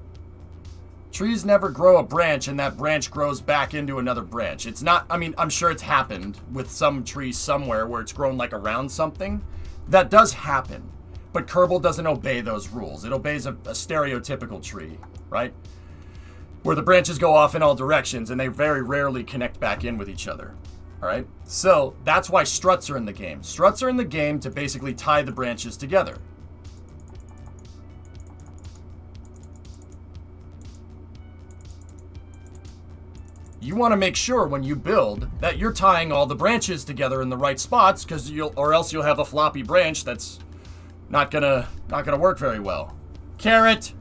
Speaker 1: Trees never grow a branch and that branch grows back into another branch. It's not, I mean, I'm sure it's happened with some trees somewhere where it's grown like around something. That does happen, but Kerbal doesn't obey those rules. It obeys a stereotypical tree, right? Where the branches go off in all directions and they very rarely connect back in with each other, all right? So that's why struts are in the game. Struts are in the game to basically tie the branches together. You want to make sure when you build that you're tying all the branches together in the right spots, because or else you'll have a floppy branch that's not gonna work very well. Carrot.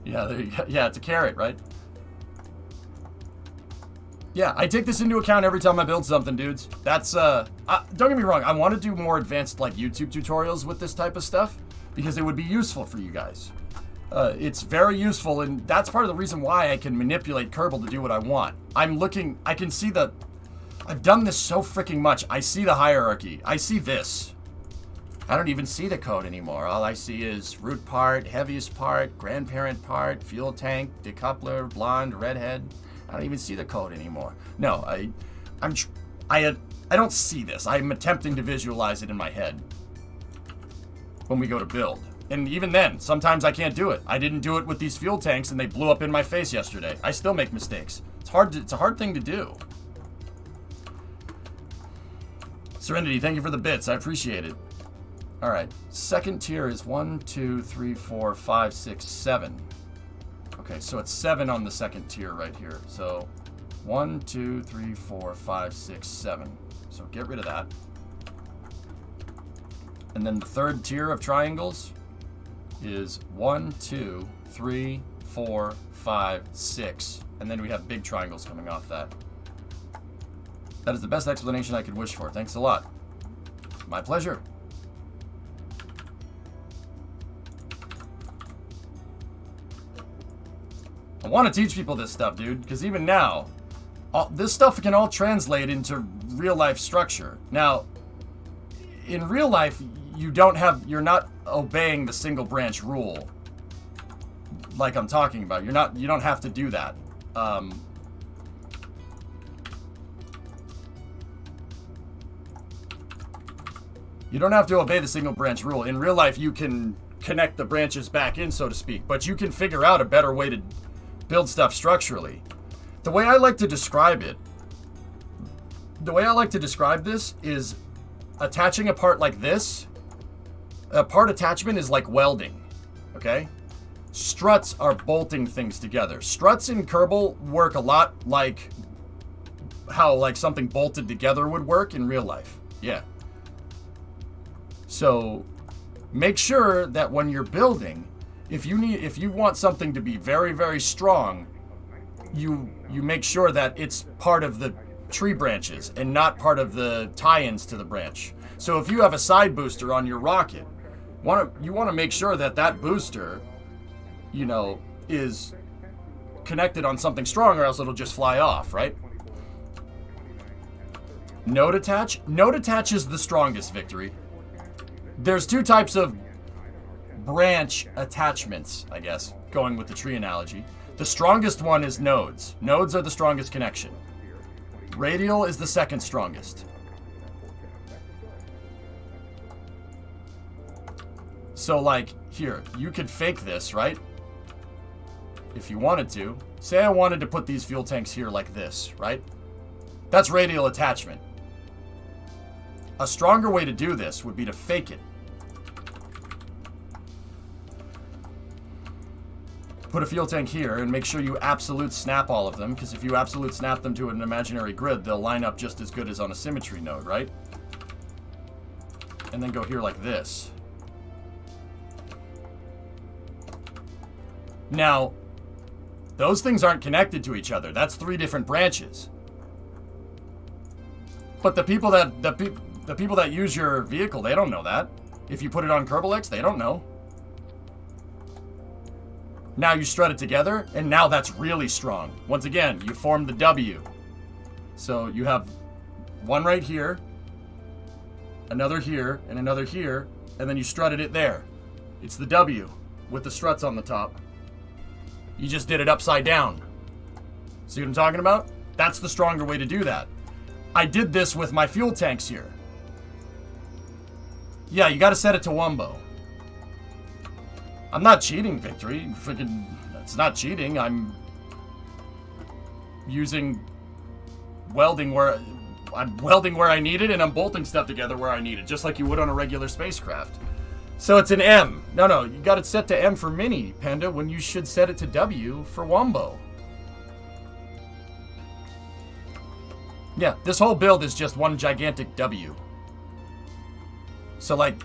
Speaker 1: Yeah, there you go. Yeah, it's a carrot, right? Yeah, I take this into account every time I build something, dudes. That's don't get me wrong. I want to do more advanced like YouTube tutorials with this type of stuff because it would be useful for you guys. It's very useful, and that's part of the reason why I can manipulate Kerbal to do what I want. I can see I've done this so freaking much. I see the hierarchy. I see this. I don't even see the code anymore. All I see is root part, heaviest part, grandparent part, fuel tank, decoupler, blonde, redhead. I don't even see the code anymore. No, I don't see this. I'm attempting to visualize it in my head when we go to build. And even then, sometimes I can't do it. I didn't do it with these fuel tanks and they blew up in my face yesterday. I still make mistakes. It's a hard thing to do. Serenity, thank you for the bits. I appreciate it. All right, second tier is 1, 2, 3, 4, 5, 6, 7. Okay, so it's 7 on the second tier right here. So 1, 2, 3, 4, 5, 6, 7. So get rid of that. And then the third tier of triangles is 1, 2, 3, 4, 5, 6. And then we have big triangles coming off that. That is the best explanation I could wish for. Thanks a lot. My pleasure. I want to teach people this stuff, dude, because even now, this stuff can all translate into real-life structure. Now, in real life, you're not obeying the single branch rule like I'm talking about. You don't have to do that. You don't have to obey the single branch rule. In real life, you can connect the branches back in, so to speak, but you can figure out a better way to build stuff structurally. The way I like to describe this is attaching a part like this. A part attachment is like welding, okay? Struts are bolting things together. Struts in Kerbal work a lot like how like something bolted together would work in real life. Yeah. So make sure that when you're building, if you want something to be very, very strong, you make sure that it's part of the tree branches and not part of the tie-ins to the branch. So if you have a side booster on your rocket, you want to make sure that that booster, is connected on something strong, or else it'll just fly off, right? Node attach? Node attach is the strongest, Victory. There's two types of branch attachments, I guess, going with the tree analogy. The strongest one is nodes. Nodes are the strongest connection. Radial is the second strongest. So like here, you could fake this, right? If you wanted to. Say I wanted to put these fuel tanks here like this, right? That's radial attachment. A stronger way to do this would be to fake it. Put a fuel tank here and make sure you absolute snap all of them, because if you absolute snap them to an imaginary grid, they'll line up just as good as on a symmetry node, right? And then go here like this. Now, those things aren't connected to each other. That's three different branches. But the people that use your vehicle, they don't know that. If you put it on Kerbal, they don't know. Now you strut it together, and now that's really strong. Once again, you form the W. So you have one right here, another here, and another here, and then you strutted it there. It's the W with the struts on the top. You just did it upside down. See what I'm talking about? That's the stronger way to do that. I did this with my fuel tanks here. Yeah, you gotta set it to Wumbo. I'm not cheating, Victory. Freaking, it's not cheating. I'm using welding where I need it, and I'm bolting stuff together where I need it, just like you would on a regular spacecraft. So it's an M. No, you got it set to M for Mini, Panda, when you should set it to W for Wumbo. Yeah, this whole build is just one gigantic W. So like,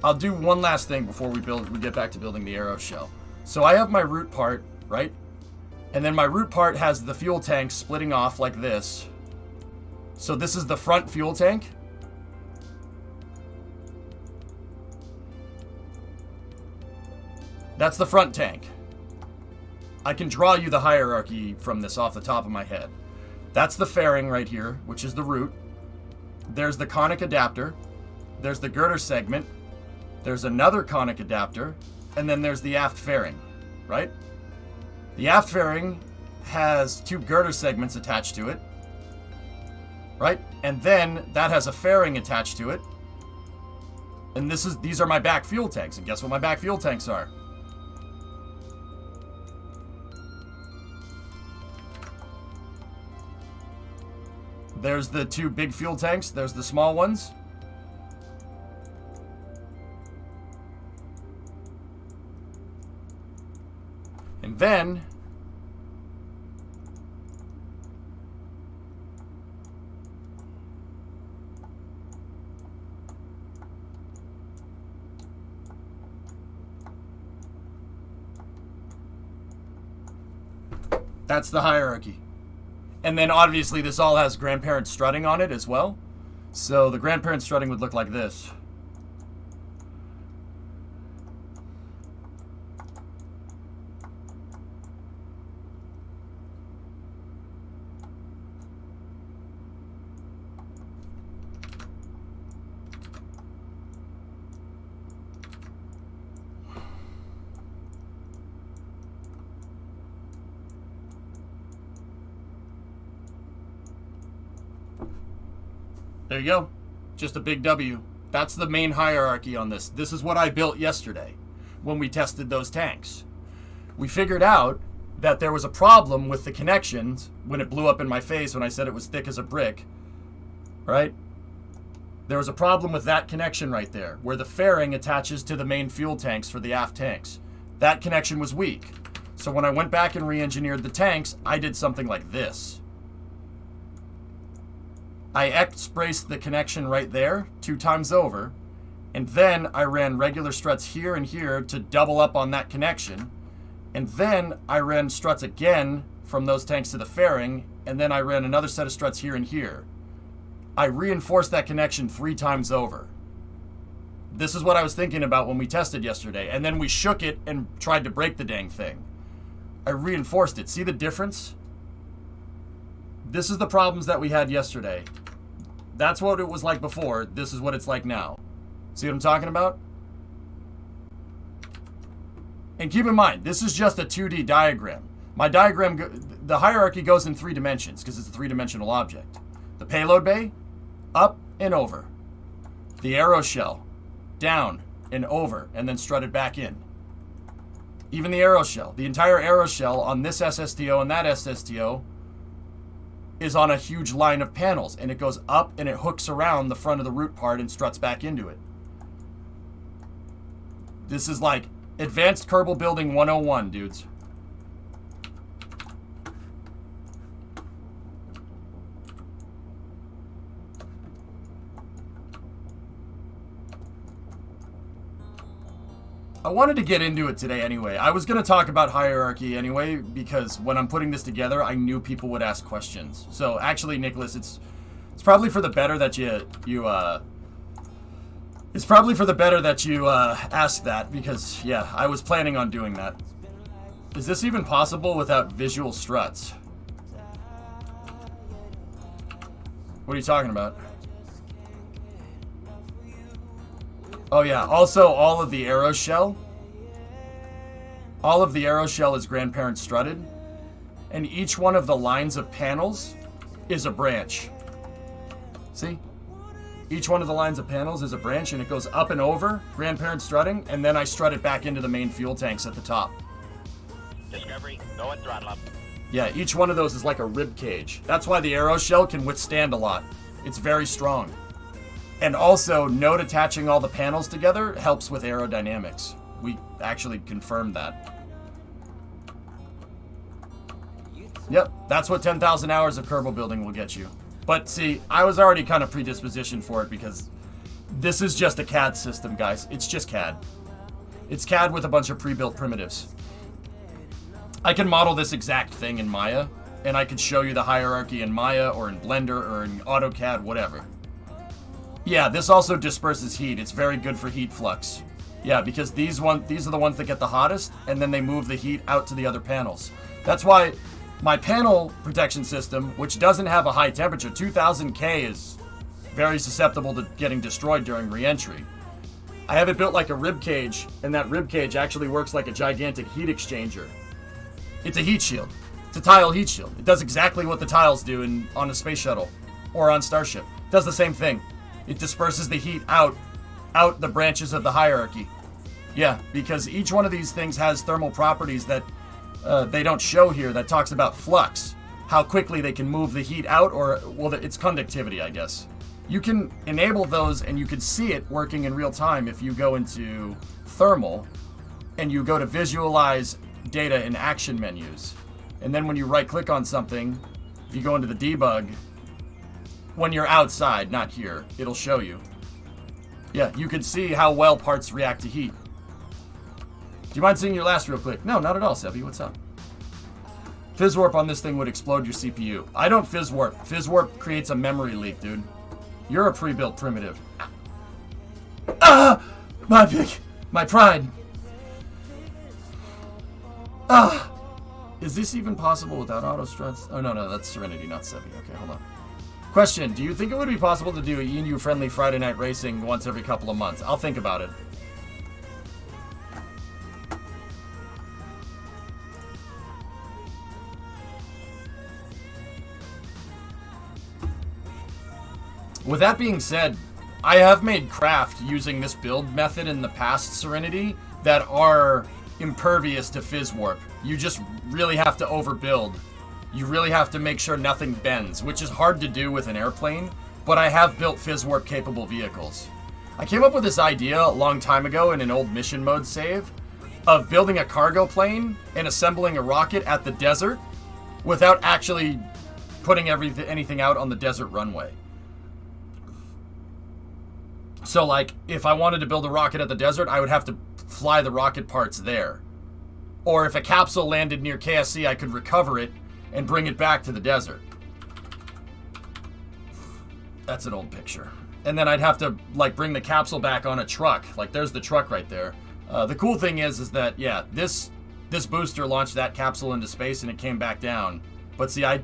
Speaker 1: I'll do one last thing before we get back to building the aero shell. So I have my root part, right? And then my root part has the fuel tank splitting off like this. So this is the front fuel tank. That's the front tank. I can draw you the hierarchy from this off the top of my head. That's the fairing right here, which is the root. There's the conic adapter. There's the girder segment. There's another conic adapter. And then there's the aft fairing, right? The aft fairing has 2 girder segments attached to it, right? And then that has a fairing attached to it. And these are my back fuel tanks. And guess what my back fuel tanks are? There's the 2 big fuel tanks. There's the small ones. And then that's the hierarchy. And then obviously this all has grandparent strutting on it as well. So the grandparent strutting would look like this. There you go. Just a big W. That's the main hierarchy on this. This is what I built yesterday when we tested those tanks. We figured out that there was a problem with the connections when it blew up in my face when I said it was thick as a brick, right? There was a problem with that connection right there, where the fairing attaches to the main fuel tanks for the aft tanks. That connection was weak. So when I went back and re-engineered the tanks, I did something like this. I X-braced the connection right there 2 times over, and then I ran regular struts here and here to double up on that connection, and then I ran struts again from those tanks to the fairing, and then I ran another set of struts here and here. I reinforced that connection 3 times over. This is what I was thinking about when we tested yesterday, and then we shook it and tried to break the dang thing. I reinforced it. See the difference? This is the problems that we had yesterday. That's what it was like before. This is what it's like now. See what I'm talking about? And keep in mind, this is just a 2D diagram. My diagram, the hierarchy goes in 3 dimensions because it's a 3-dimensional object. The payload bay, up and over. The aero shell, down and over, and then strutted back in. Even the aero shell. The entire aero shell on this SSTO and that SSTO is on a huge line of panels, and it goes up and it hooks around the front of the root part and struts back into it. This is like advanced Kerbal building 101, dudes. I wanted to get into it today anyway. I was going to talk about hierarchy anyway, because when I'm putting this together, I knew people would ask questions. So actually, Nicholas, it's probably for the better that it's probably for the better that you asked that, because yeah, I was planning on doing that. Is this even possible without visual struts? What are you talking about? Oh yeah, also all of the aero shell is grandparent strutted, and each one of the lines of panels is a branch. See? Each one of the lines of panels is a branch, and it goes up and over, grandparent strutting, and then I strut it back into the main fuel tanks at the top.
Speaker 3: Discovery, go at throttle up.
Speaker 1: Yeah, each one of those is like a rib cage. That's why the aero shell can withstand a lot. It's very strong. And also, node attaching all the panels together helps with aerodynamics. We actually confirmed that. Yep, that's what 10,000 hours of Kerbal building will get you. But see, I was already kind of predispositioned for it because this is just a CAD system, guys. It's just CAD. It's CAD with a bunch of pre-built primitives. I can model this exact thing in Maya, and I could show you the hierarchy in Maya or in Blender or in AutoCAD, whatever. Yeah, this also disperses heat. It's very good for heat flux. Yeah, because these are the ones that get the hottest, and then they move the heat out to the other panels. That's why my panel protection system, which doesn't have a high temperature, 2000K, is very susceptible to getting destroyed during re-entry. I have it built like a rib cage, and that rib cage actually works like a gigantic heat exchanger. It's a heat shield. It's a tile heat shield. It does exactly what the tiles do on a space shuttle or on Starship. It does the same thing. It disperses the heat out the branches of the hierarchy. Yeah, because each one of these things has thermal properties that they don't show here that talks about flux. How quickly they can move the heat out, or, well, it's conductivity, I guess. You can enable those, and you can see it working in real time if you go into thermal and you go to visualize data in action menus. And then when you right click on something, if you go into the debug, when you're outside, not here, it'll show you. Yeah, you can see how well parts react to heat. Do you mind seeing your last real quick? No, not at all, Sebby. What's up? Fizz warp on this thing would explode your CPU. I don't fizz warp. Fizz warp creates a memory leak, dude. You're a pre-built primitive. Ah! My pride. Ah! Is this even possible without auto struts? Oh, no, that's Serenity, not Sebby. Okay, hold on. Question, do you think it would be possible to do EU-friendly Friday night racing once every couple of months? I'll think about it. With that being said, I have made craft using this build method in the past, Serenity, that are impervious to fizz warp. You just really have to overbuild. You really have to make sure nothing bends, which is hard to do with an airplane, but I have built fizz warp capable vehicles. I came up with this idea a long time ago in an old mission mode save of building a cargo plane and assembling a rocket at the desert without actually putting anything out on the desert runway. So, like, if I wanted to build a rocket at the desert, I would have to fly the rocket parts there. Or if a capsule landed near KSC, I could recover it and bring it back to the desert. That's an old picture. And then I'd have to, like, bring the capsule back on a truck. Like, there's the truck right there. The cool thing is that, yeah, this booster launched that capsule into space and it came back down. But see, I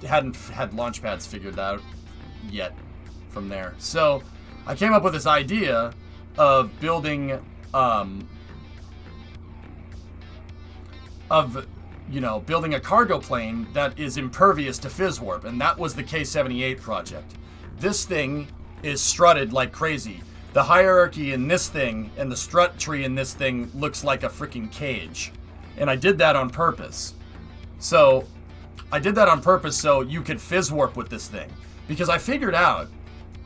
Speaker 1: hadn't had launch pads figured out yet from there. So I came up with this idea of building, building a cargo plane that is impervious to fizz warp, and that was the K-78 project. This thing is strutted like crazy. The hierarchy in this thing and the strut tree in this thing looks like a freaking cage. And I did that on purpose. So you could fizz warp with this thing. Because I figured out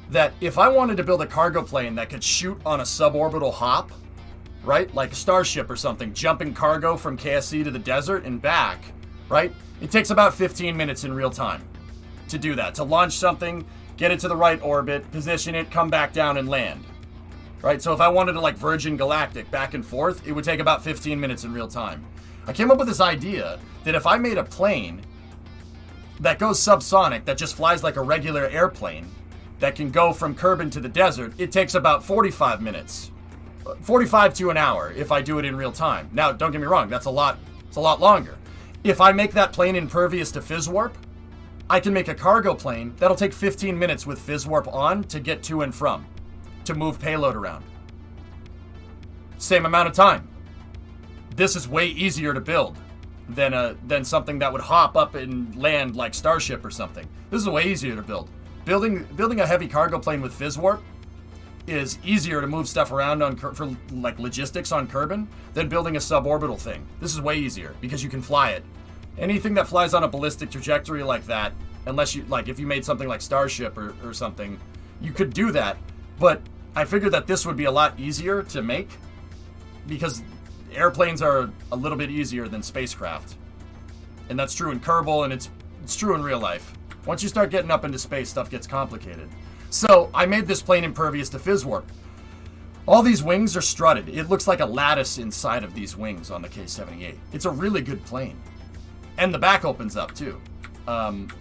Speaker 1: that if I wanted to build a cargo plane that could shoot on a suborbital hop, right? Like a Starship or something, jumping cargo from KSC to the desert and back, right? It takes about 15 minutes in real time to do that. To launch something, get it to the right orbit, position it, come back down and land, right? So if I wanted to, like, Virgin Galactic back and forth, it would take about 15 minutes in real time. I came up with this idea that if I made a plane that goes subsonic, that just flies like a regular airplane, that can go from Kerbin to the desert, it takes about 45 minutes. 45 to an hour if I do it in real time. Now, don't get me wrong, it's a lot longer. If I make that plane impervious to fizz warp, I can make a cargo plane that'll take 15 minutes with fizz warp on to get to and from, to move payload around. Same amount of time. This is way easier to build than something that would hop up and land like Starship or something. This is way easier to build. Building a heavy cargo plane with fizz warp is easier to move stuff around for like logistics on Kerbin than building a suborbital thing. This is way easier because you can fly it. Anything that flies on a ballistic trajectory like that, unless you, like, if you made something like Starship or something, you could do that. But I figured that this would be a lot easier to make because airplanes are a little bit easier than spacecraft. And that's true in Kerbal, and it's true in real life. Once you start getting up into space, stuff gets complicated. So I made this plane impervious to fizz warp. All these wings are strutted. It looks like a lattice inside of these wings on the K-78. It's a really good plane. And the back opens up too. And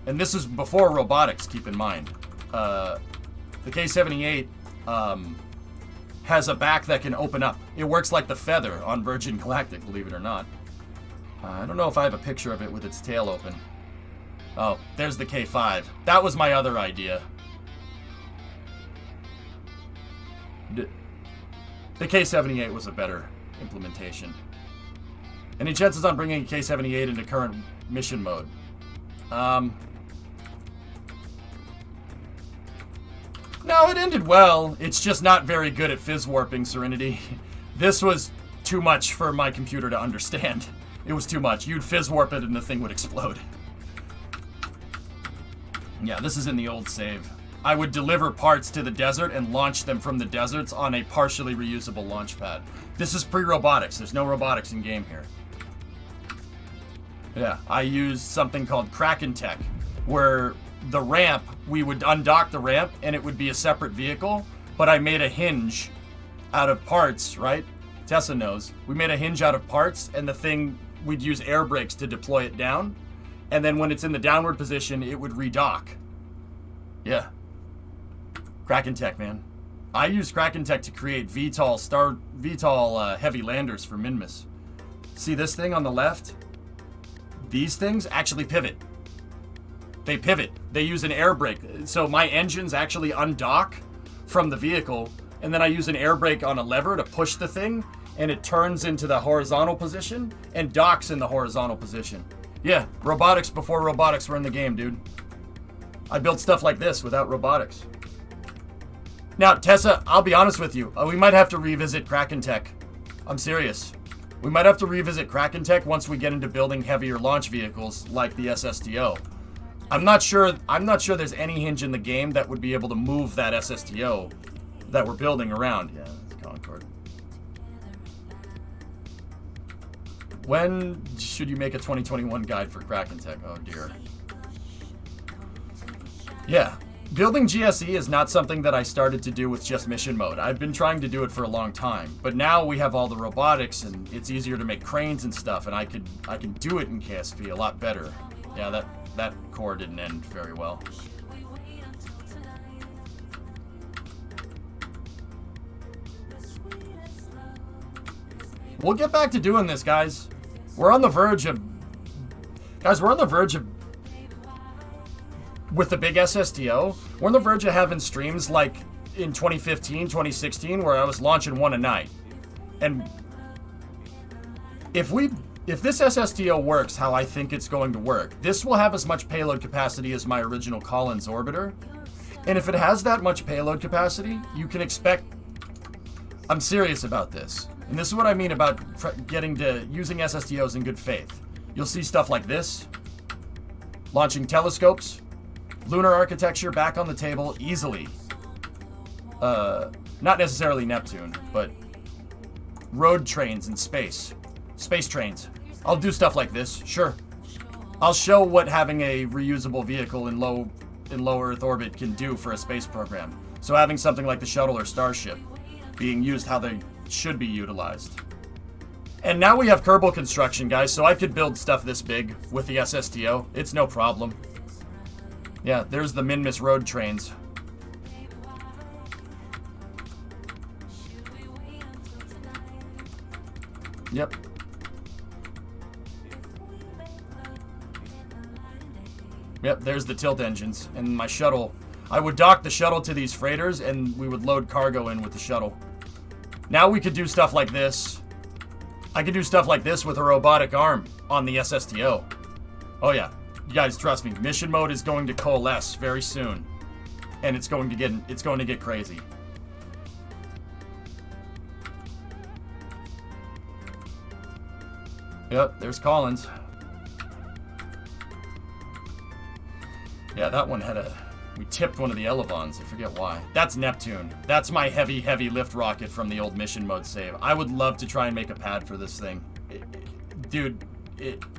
Speaker 1: this is before robotics, keep in mind. The K-78 has a back that can open up. It works like the feather on Virgin Galactic, believe it or not. I don't know if I have a picture of it with its tail open. Oh, there's the K5. That was my other idea. The K78 was a better implementation. Any chances on bringing a K78 into current mission mode? No, it ended well. It's just not very good at fizz warping, Serenity. This was too much for my computer to understand. It was too much. You'd fizz warp it and the thing would explode. Yeah, this is in the old save. I would deliver parts to the desert and launch them from the deserts on a partially reusable launch pad. This is pre-robotics. There's no robotics in game here. Yeah, I used something called Kraken Tech, where the ramp, we would undock the ramp and it would be a separate vehicle, but I made a hinge out of parts, right? Tessa knows. We made a hinge out of parts, and the thing, we'd use air brakes to deploy it down, and then when it's in the downward position, it would redock. Yeah. Kraken Tech, man. I use Kraken Tech to create VTOL heavy landers for Minmus. See this thing on the left? These things actually pivot. They pivot. They use an air brake. So my engines actually undock from the vehicle, and then I use an air brake on a lever to push the thing, and it turns into the horizontal position and docks in the horizontal position. Yeah, robotics before robotics were in the game, dude. I built stuff like this without robotics. Now, Tessa, I'll be honest with you. We might have to revisit Kraken Tech. I'm serious. We might have to revisit Kraken Tech once we get into building heavier launch vehicles like the SSTO. I'm not sure there's any hinge in the game that would be able to move that SSTO that we're building around. Yeah, it's Concord. When should you make a 2021 guide for Kraken Tech? Oh dear. Yeah, building GSE is not something that I started to do with just mission mode. I've been trying to do it for a long time, but now we have all the robotics and it's easier to make cranes and stuff, and I can do it in KSP a lot better. Yeah, that core didn't end very well. We'll get back to doing this, guys. We're on the verge of with the big SSTO, we're on the verge of having streams like in 2015, 2016, where I was launching one a night. And if this SSTO works how I think it's going to work, this will have as much payload capacity as my original Collins orbiter. And if it has that much payload capacity, you can expect... I'm serious about this. And this is what I mean about getting to using SSTOs in good faith. You'll see stuff like this. Launching telescopes. Lunar architecture back on the table easily. Not necessarily Neptune, but road trains in space. Space trains. I'll do stuff like this, sure. I'll show what having a reusable vehicle in low Earth orbit can do for a space program. So having something like the shuttle or Starship being used how they should be utilized. And now we have Kerbal construction, guys, so I could build stuff this big with the SSTO. It's no problem. Yeah, there's the Minmus road trains. Yep. Yep, there's the tilt engines. And my shuttle. I would dock the shuttle to these freighters, and we would load cargo in with the shuttle. Now we could do stuff like this. I could do stuff like this with a robotic arm on the SSTO. Oh yeah. You guys, trust me, mission mode is going to coalesce very soon. And it's going to get crazy. Yep, there's Collins. Yeah, that one had we tipped one of the Elevons, I forget why. That's Neptune. That's my heavy lift rocket from the old mission mode save. I would love to try and make a pad for this thing. Dude,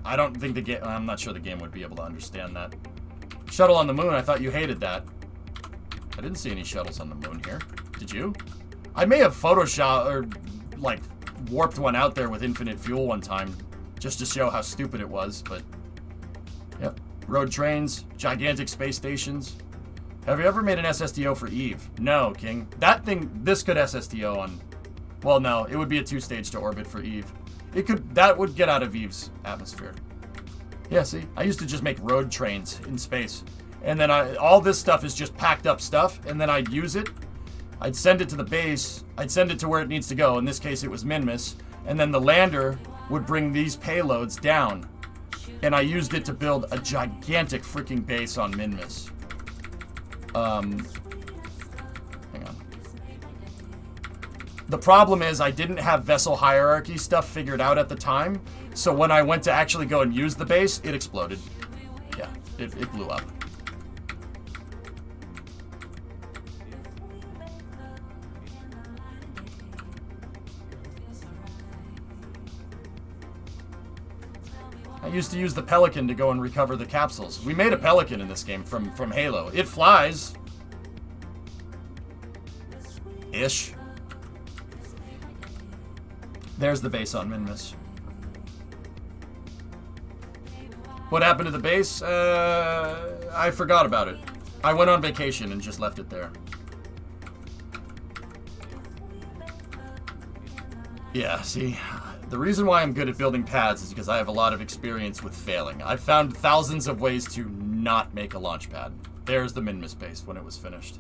Speaker 1: I don't think the game, I'm not sure the game would be able to understand that. Shuttle on the moon, I thought you hated that. I didn't see any shuttles on the moon here. Did you? I may have photoshopped, or like warped one out there with infinite fuel one time, just to show how stupid it was, but... Yep. Road trains, gigantic space stations, Have you ever made an SSTO for Eve? No, King. That thing, this could SSTO on... Well, no, it would be a 2-stage to orbit for Eve. It could... That would get out of Eve's atmosphere. Yeah, see? I used to just make road trains in space. And then all this stuff is just packed up stuff, and then I'd use it. I'd send it to the base. I'd send it to where it needs to go. In this case, it was Minmus. And then the lander would bring these payloads down. And I used it to build a gigantic freaking base on Minmus. Hang on. The problem is I didn't have vessel hierarchy stuff figured out at the time. So when I went to actually go and use the base, it exploded. Yeah, it blew up. I used to use the Pelican to go and recover the capsules. We made a Pelican in this game from Halo. It flies. Ish. There's the base on Minmus. What happened to the base? I forgot about it. I went on vacation and just left it there. Yeah, see... The reason why I'm good at building pads is because I have a lot of experience with failing. I've found thousands of ways to not make a launch pad. There's the Minmus base when it was finished.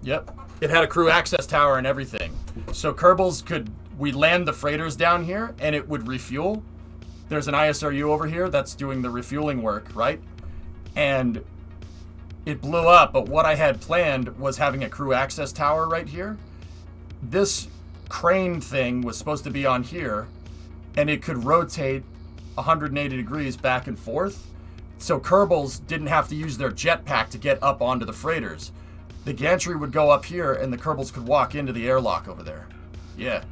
Speaker 1: Yep. It had a crew access tower and everything. So Kerbals we'd land the freighters down here and it would refuel. There's an ISRU over here that's doing the refueling work, right? And it blew up, but what I had planned was having a crew access tower right here. This crane thing was supposed to be on here, and it could rotate 180 degrees back and forth, so Kerbals didn't have to use their jetpack to get up onto the freighters. The gantry would go up here, and the Kerbals could walk into the airlock over there. Yeah.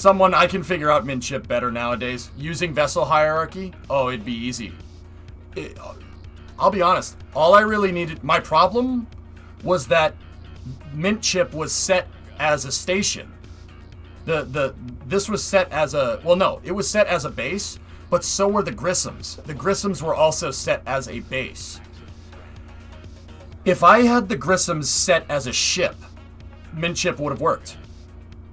Speaker 1: I can figure out Minchip better nowadays. Using vessel hierarchy, oh, it'd be easy. I'll be honest, all I really needed, my problem was that Minchip was set as a station. This was set as a, well no, it was set as a base, but so were the Grissoms. The Grissoms were also set as a base. If I had the Grissoms set as a ship, Minchip would have worked.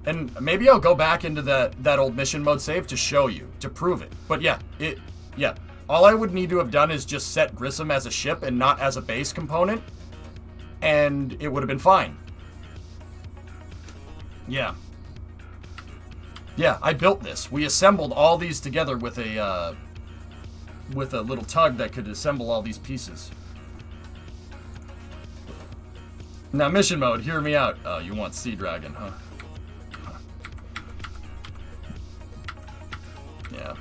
Speaker 1: And maybe I'll go back into that old mission mode save to show you, to prove it. But yeah, all I would need to have done is just set Grissom as a ship and not as a base component, and it would have been fine. Yeah. Yeah, I built this. We assembled all these together with a little tug that could assemble all these pieces. Now, mission mode, hear me out. Oh, you want Sea Dragon, huh? Yeah.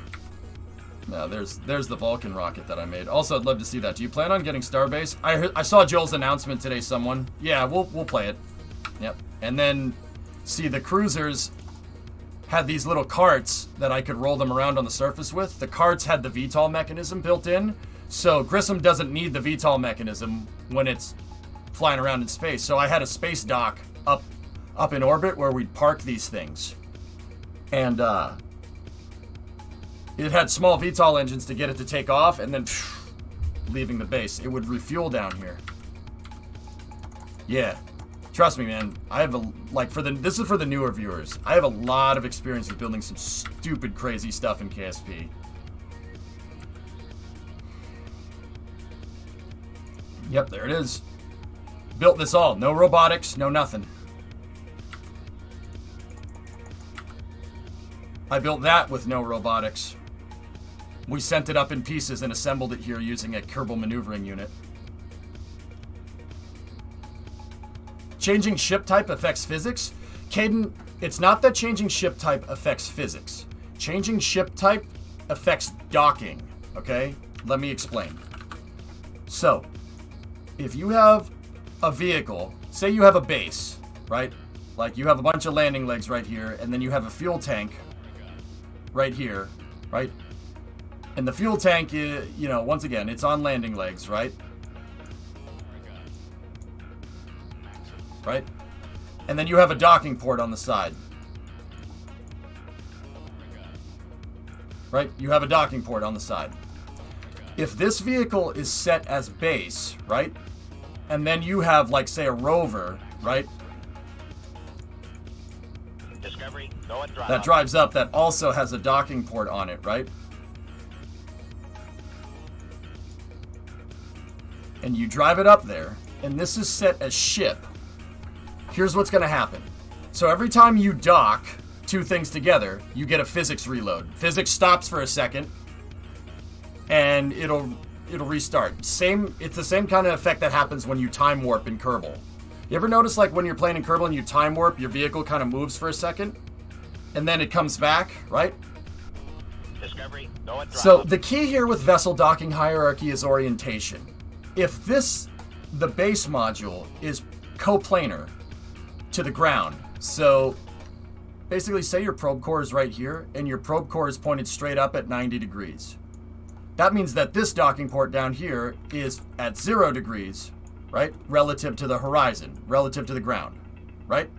Speaker 1: Now, there's the Vulcan rocket that I made. Also, I'd love to see that. Do you plan on getting Starbase? I saw Joel's announcement today, someone. Yeah, we'll play it. Yep. And then, see, the cruisers had these little carts that I could roll them around on the surface with. The carts had the VTOL mechanism built in, so Grissom doesn't need the VTOL mechanism when it's flying around in space. So I had a space dock up in orbit where we'd park these things. And, it had small VTOL engines to get it to take off, and then leaving the base. It would refuel down here. Yeah. Trust me, man. I have this is for the newer viewers. I have a lot of experience with building some stupid, crazy stuff in KSP. Yep, there it is. Built this all. No robotics, no nothing. I built that with no robotics. We sent it up in pieces and assembled it here using a Kerbal maneuvering unit. Changing ship type affects physics? Caden, it's not that changing ship type affects physics. Changing ship type affects docking, okay? Let me explain. So, if you have a vehicle, say you have a base, right? Like you have a bunch of landing legs right here, and then you have a fuel tank right here, right? And the fuel tank, once again, it's on landing legs, right? Right? And then you have a docking port on the side. right? You have a docking port on the side. If this vehicle is set as base, right? And then you have, like, say, a rover, right?
Speaker 3: Discovery, go at throttle.
Speaker 1: That drives up, that also has a docking port on it, right? And you drive it up there, and this is set as ship. Here's what's going to happen. So every time you dock two things together, you get a physics reload. Physics stops for a second, and it'll restart. It's the same kind of effect that happens when you time warp in Kerbal. You ever notice, like, when you're playing in Kerbal and you time warp, your vehicle kind of moves for a second, and then it comes back, right?
Speaker 3: Discovery, go at
Speaker 1: So
Speaker 3: throttle.
Speaker 1: the key here with vessel docking hierarchy is orientation. If the base module is coplanar to the ground, so basically say your probe core is right here, and your probe core is pointed straight up at 90 degrees. That means that this docking port down here is at 0 degrees, right? Relative to the horizon, relative to the ground, right?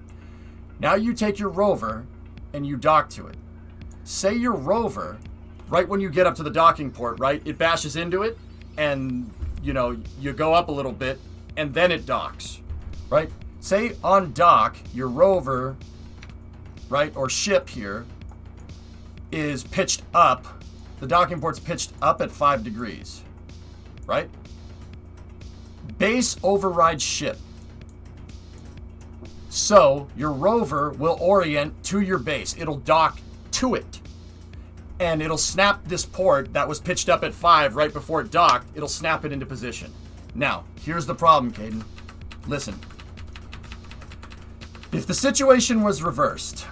Speaker 1: Now you take your rover and you dock to it. Say your rover, right when you get up to the docking port, right? It bashes into it and, you know, you go up a little bit and then it docks, right? Say on dock, your rover, right, or ship here is pitched up. The docking port's pitched up at 5 degrees, right? Base overrides ship. So your rover will orient to your base. It'll dock to it. And it'll snap this port that was pitched up at 5 right before it docked. It'll snap it into position. Now, here's the problem, Caden. Listen. If the situation was reversed,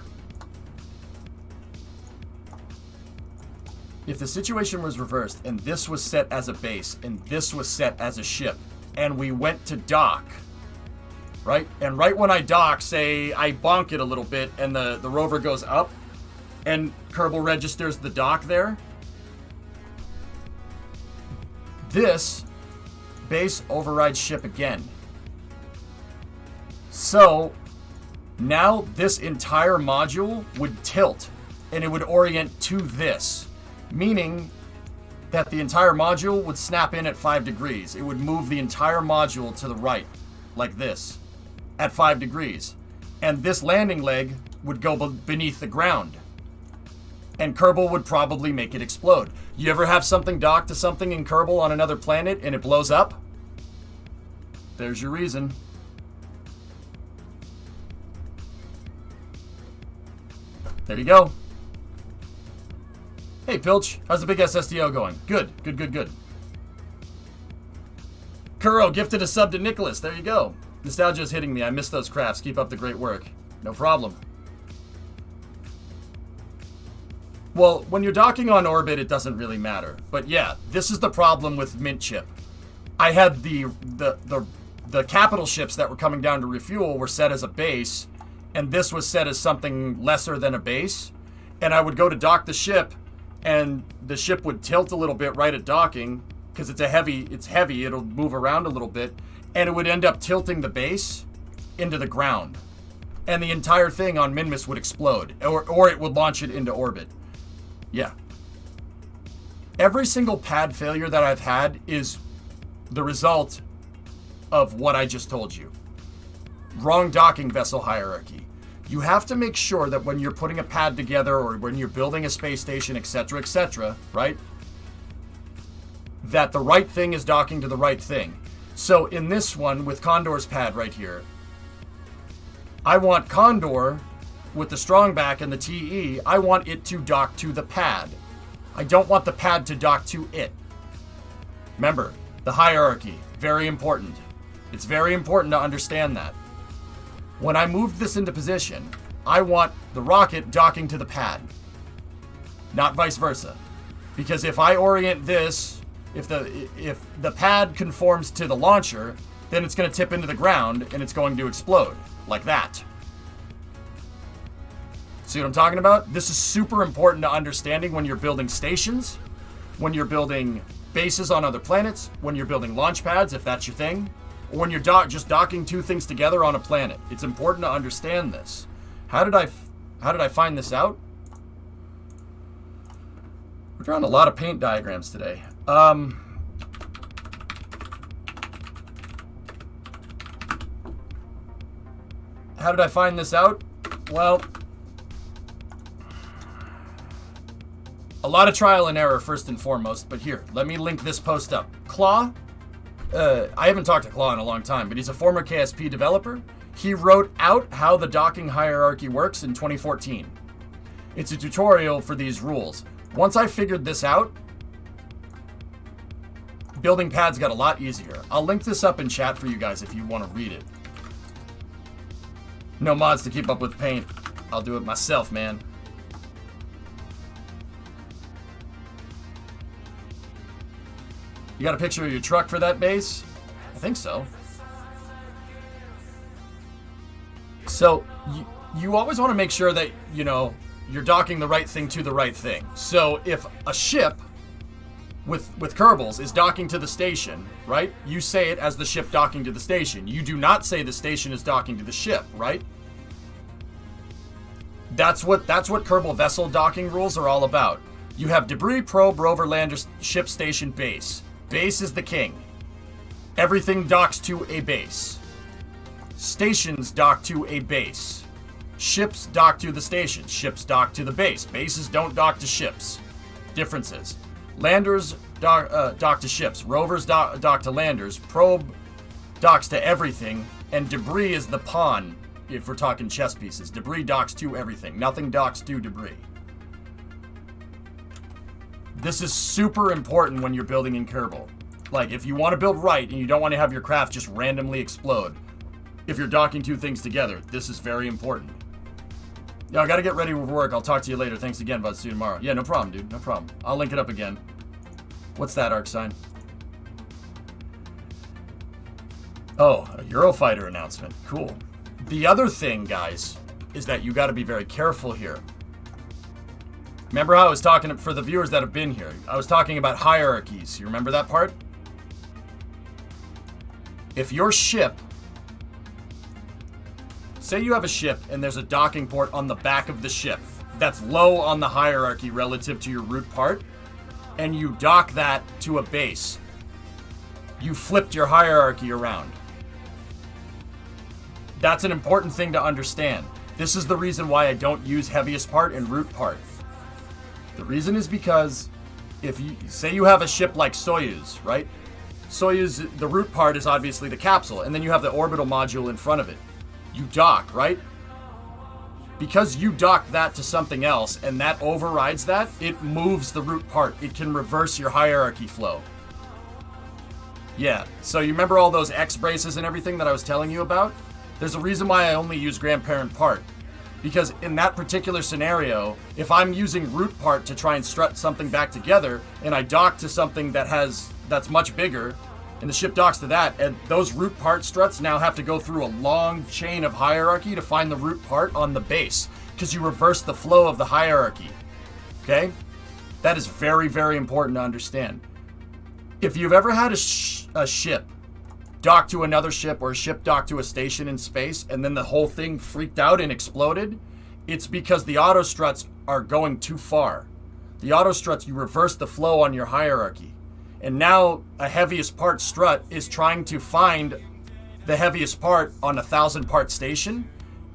Speaker 1: and this was set as a base and this was set as a ship, and we went to dock, right? And right when I dock, say I bonk it a little bit and the rover goes up and Kerbal registers the dock there, this base overrides ship again. So now this entire module would tilt and it would orient to this, meaning that the entire module would snap in at 5 degrees. It would move the entire module to the right, like this, at 5 degrees. And this landing leg would go beneath the ground. And Kerbal would probably make it explode. You ever have something dock to something in Kerbal on another planet and it blows up? There's your reason. There you go. Hey, Pilch. How's the big SSDO going? Good. Kuro gifted a sub to Nicholas. There you go. Nostalgia's hitting me. I miss those crafts. Keep up the great work. No problem. Well, when you're docking on orbit, it doesn't really matter. But yeah, this is the problem with Mint Chip. I had the capital ships that were coming down to refuel were set as a base, and this was set as something lesser than a base. And I would go to dock the ship, and the ship would tilt a little bit right at docking because it's heavy. It'll move around a little bit, and it would end up tilting the base into the ground, and the entire thing on Minmus would explode, or it would launch it into orbit. Yeah. Every single pad failure that I've had is the result of what I just told you. Wrong docking vessel hierarchy. You have to make sure that when you're putting a pad together or when you're building a space station, etc., right? That the right thing is docking to the right thing. So in this one with Condor's pad right here, I want Condor with the strong back and the TE, I want it to dock to the pad. I don't want the pad to dock to it. Remember, the hierarchy, very important. It's very important to understand that. When I moved this into position, I want the rocket docking to the pad, not vice versa. Because if I orient this, if the pad conforms to the launcher, then it's going to tip into the ground and it's going to explode, like that. See what I'm talking about? This is super important to understanding when you're building stations, when you're building bases on other planets, when you're building launch pads, if that's your thing, or when you're just docking two things together on a planet. It's important to understand this. How did I find this out? We're drawing a lot of paint diagrams today. How did I find this out? Well, a lot of trial and error first and foremost, but here, let me link this post up. Claw, I haven't talked to Claw in a long time, but he's a former KSP developer. He wrote out how the docking hierarchy works in 2014. It's a tutorial for these rules. Once I figured this out, building pads got a lot easier. I'll link this up in chat for you guys if you want to read it. No mods to keep up with paint. I'll do it myself, man. You got a picture of your truck for that base? I think so. So, you always want to make sure that, you know, you're docking the right thing to the right thing. So, if a ship with Kerbals is docking to the station, right? You say it as the ship docking to the station. You do not say the station is docking to the ship, right? That's what Kerbal vessel docking rules are all about. You have debris, probe, rover, lander, ship, station, base. Base is the king. Everything docks to a base. Stations dock to a base. Ships dock to the station. Ships dock to the base. Bases don't dock to ships. Differences. Landers dock to ships. Rovers dock to landers. Probe docks to everything. And debris is the pawn, if we're talking chess pieces. Debris docks to everything. Nothing docks to debris. This is super important when you're building in Kerbal. Like, if you want to build right and you don't want to have your craft just randomly explode, if you're docking two things together, this is very important. Yeah, I gotta get ready with work. I'll talk to you later. Thanks again, bud. See you tomorrow. Yeah, no problem, dude. No problem. I'll link it up again. What's that, arc sign? Oh, a Eurofighter announcement. Cool. The other thing, guys, is that you gotta be very careful here. Remember how I was talking, for the viewers that have been here, I was talking about hierarchies. You remember that part? If your ship, say you have a ship and there's a docking port on the back of the ship that's low on the hierarchy relative to your root part, and you dock that to a base, you flipped your hierarchy around. That's an important thing to understand. This is the reason why I don't use heaviest part and root part. The reason is because if you say you have a ship like Soyuz, right? Soyuz, the root part is obviously the capsule, and then you have the orbital module in front of it. You dock, right? Because you dock that to something else and that overrides that, it moves the root part. It can reverse your hierarchy flow. Yeah, so you remember all those X braces and everything that I was telling you about? There's a reason why I only use grandparent part. Because in that particular scenario, if I'm using root part to try and strut something back together, and I dock to something that's much bigger, and the ship docks to that, and those root part struts now have to go through a long chain of hierarchy to find the root part on the base, because you reverse the flow of the hierarchy. Okay? That is very, very important to understand. If you've ever had a ship dock to another ship, or a ship dock to a station in space, and then the whole thing freaked out and exploded, it's because the auto struts are going too far. The auto struts, you reverse the flow on your hierarchy. And now a heaviest part strut is trying to find the heaviest part on a 1,000 part station.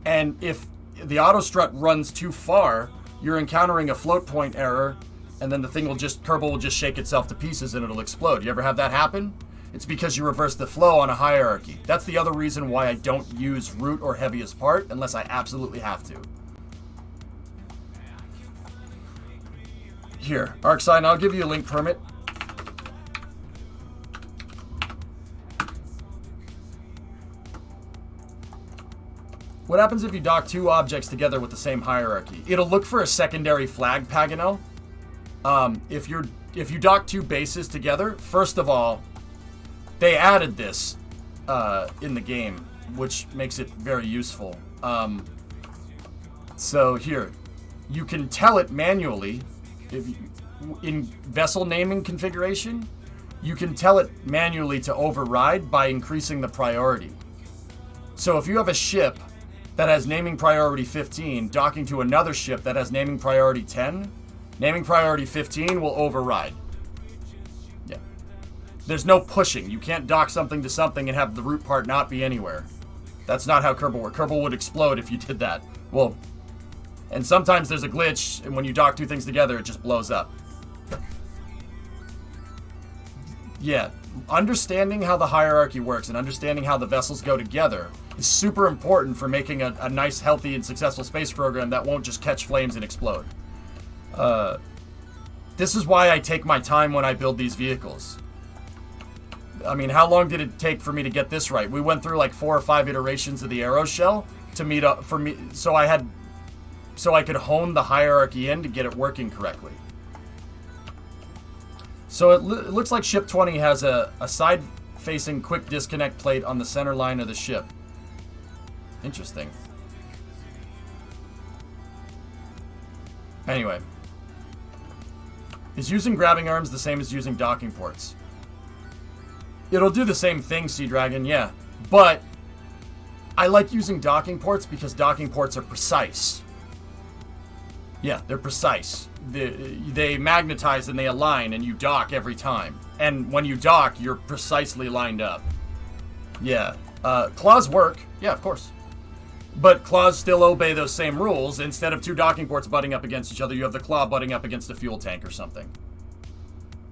Speaker 1: And if the auto strut runs too far, you're encountering a float point error, and then the thing Kerbal will just shake itself to pieces and it'll explode. You ever have that happen? It's because you reverse the flow on a hierarchy. That's the other reason why I don't use root or heaviest part unless I absolutely have to. Here, ArcSign, I'll give you a link permit. What happens if you dock two objects together with the same hierarchy? It'll look for a secondary flag, Paganel. If you dock two bases together, first of all, they added this in the game, which makes it very useful. So here, you can tell it manually. In vessel naming configuration, you can tell it manually to override by increasing the priority. So if you have a ship that has naming priority 15 docking to another ship that has naming priority 10, Naming priority 15 will override. Yeah. There's no pushing. You can't dock something to something and have the root part not be anywhere. That's not how Kerbal works. Kerbal would explode if you did that. Well, and sometimes there's a glitch, and when you dock two things together, it just blows up. Yeah, understanding how the hierarchy works and understanding how the vessels go together is super important for making a nice, healthy, and successful space program that won't just catch flames and explode. This is why I take my time when I build these vehicles. I mean, how long did it take for me to get this right? We went through like 4 or 5 iterations of the arrow shell to meet up for me, so I could hone the hierarchy in to get it working correctly. So it looks like ship 20 has a side-facing quick disconnect plate on the center line of the ship. Interesting. Anyway. Is using grabbing arms the same as using docking ports? It'll do the same thing, Sea Dragon, yeah. But I like using docking ports because docking ports are precise. Yeah, they're precise. They magnetize and they align and you dock every time. And when you dock, you're precisely lined up. Yeah. Claws work. Yeah, of course. But claws still obey those same rules. Instead of 2 docking ports butting up against each other, you have the claw butting up against a fuel tank or something.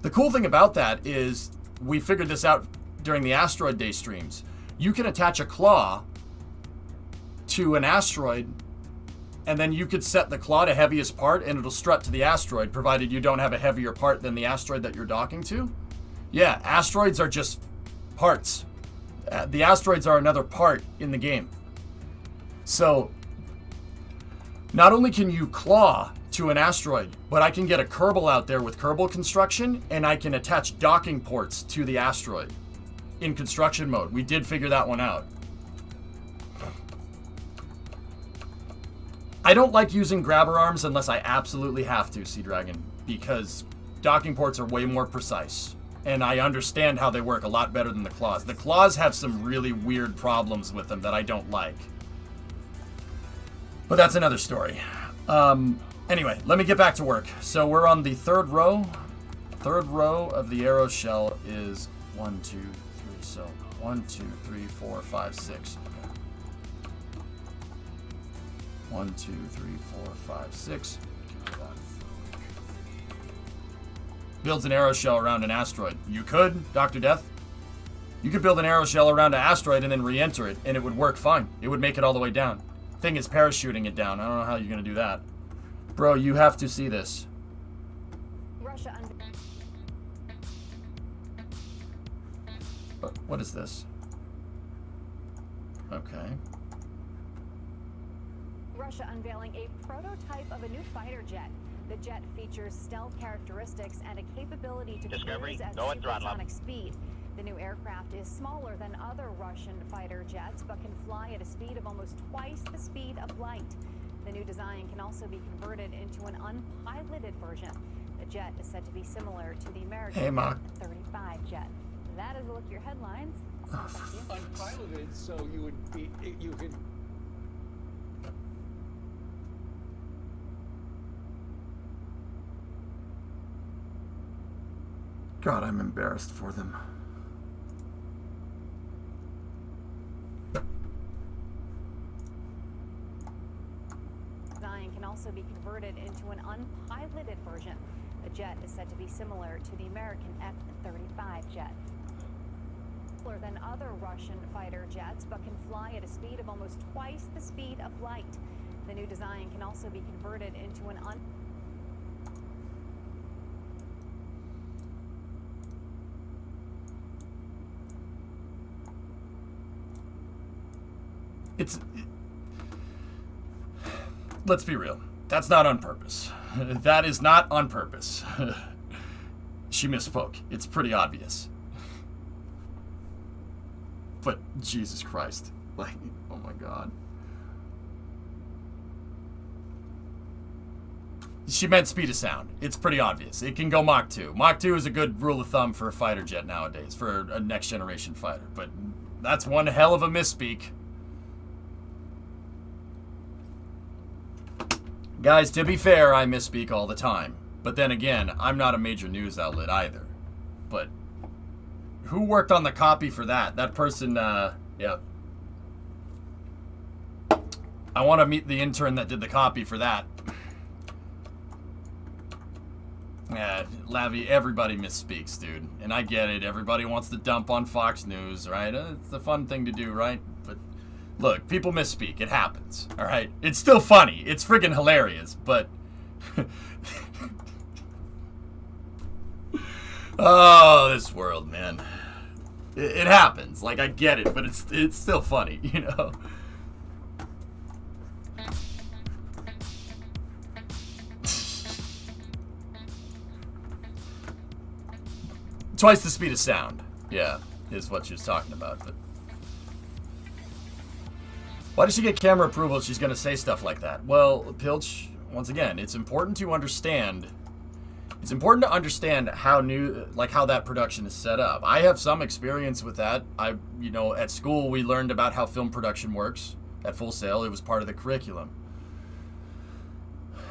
Speaker 1: The cool thing about that is we figured this out during the Asteroid Day streams. You can attach a claw to an asteroid, and then you could set the claw to heaviest part, and it'll strut to the asteroid, provided you don't have a heavier part than the asteroid that you're docking to. Yeah, asteroids are just parts. The asteroids are another part in the game. So, not only can you claw to an asteroid, but I can get a Kerbal out there with Kerbal construction, and I can attach docking ports to the asteroid in construction mode. We did figure that one out. I don't like using grabber arms unless I absolutely have to, Sea Dragon, because docking ports are way more precise. And I understand how they work a lot better than the claws. The claws have some really weird problems with them that I don't like. But that's another story. Anyway, let me get back to work. So we're on the third row. Third row of the arrow shell is 1, 2, 3. So 1, 2, 3, 4, 5, 6. 1, 2, 3, 4, 5, 6. Builds an arrow shell around an asteroid. You could, Dr. Death. You could build an arrow shell around an asteroid and then re-enter it, and it would work fine. It would make it all the way down. Thing is parachuting it down. I don't know how you're going to do that. Bro, you have to see this.
Speaker 4: Russia
Speaker 1: What is this? Okay.
Speaker 4: Russia unveiling a prototype of a new fighter jet. The jet features stealth characteristics and a capability to
Speaker 3: Discovery,
Speaker 4: cruise at
Speaker 3: go at throttle up.
Speaker 4: supersonic speed. The new aircraft is smaller than other Russian fighter jets, but can fly at a speed of almost twice the speed of light. The new design can also be converted into an unpiloted version. The jet is said to be similar to the American F-35 jet. That is a look at your headlines.
Speaker 5: Unpiloted, so you could.
Speaker 1: God, I'm embarrassed for them.
Speaker 4: Design can also be converted into an unpiloted version. The jet is said to be similar to the American F-35 jet. Smaller than other Russian fighter jets, but can fly at a speed of almost twice the speed of light. The new design can also be converted into an
Speaker 1: Let's be real. That's not on purpose. That is not on purpose. She misspoke. It's pretty obvious. But Jesus Christ. Like, oh my God. She meant speed of sound. It's pretty obvious. It can go Mach 2. Mach 2 is a good rule of thumb for a fighter jet nowadays, for a next generation fighter. But that's one hell of a misspeak. Guys, to be fair, I misspeak all the time. But then again, I'm not a major news outlet either. But who worked on the copy for that? That person, yeah. I want to meet the intern that did the copy for that. Yeah, Lavi, everybody misspeaks, dude. And I get it. Everybody wants to dump on Fox News, right? It's a fun thing to do, right? But look, people misspeak. It happens, all right? It's still funny. It's friggin' hilarious, but... oh, this world, man. It happens. Like, I get it, but it's still funny, you know? Twice the speed of sound, yeah, is what she was talking about. But why does she get camera approval if she's going to say stuff like that? Well, Pilch, once again, it's important to understand. It's important to understand how how that production is set up. I have some experience with that. At school we learned about how film production works at Full Sail. It was part of the curriculum.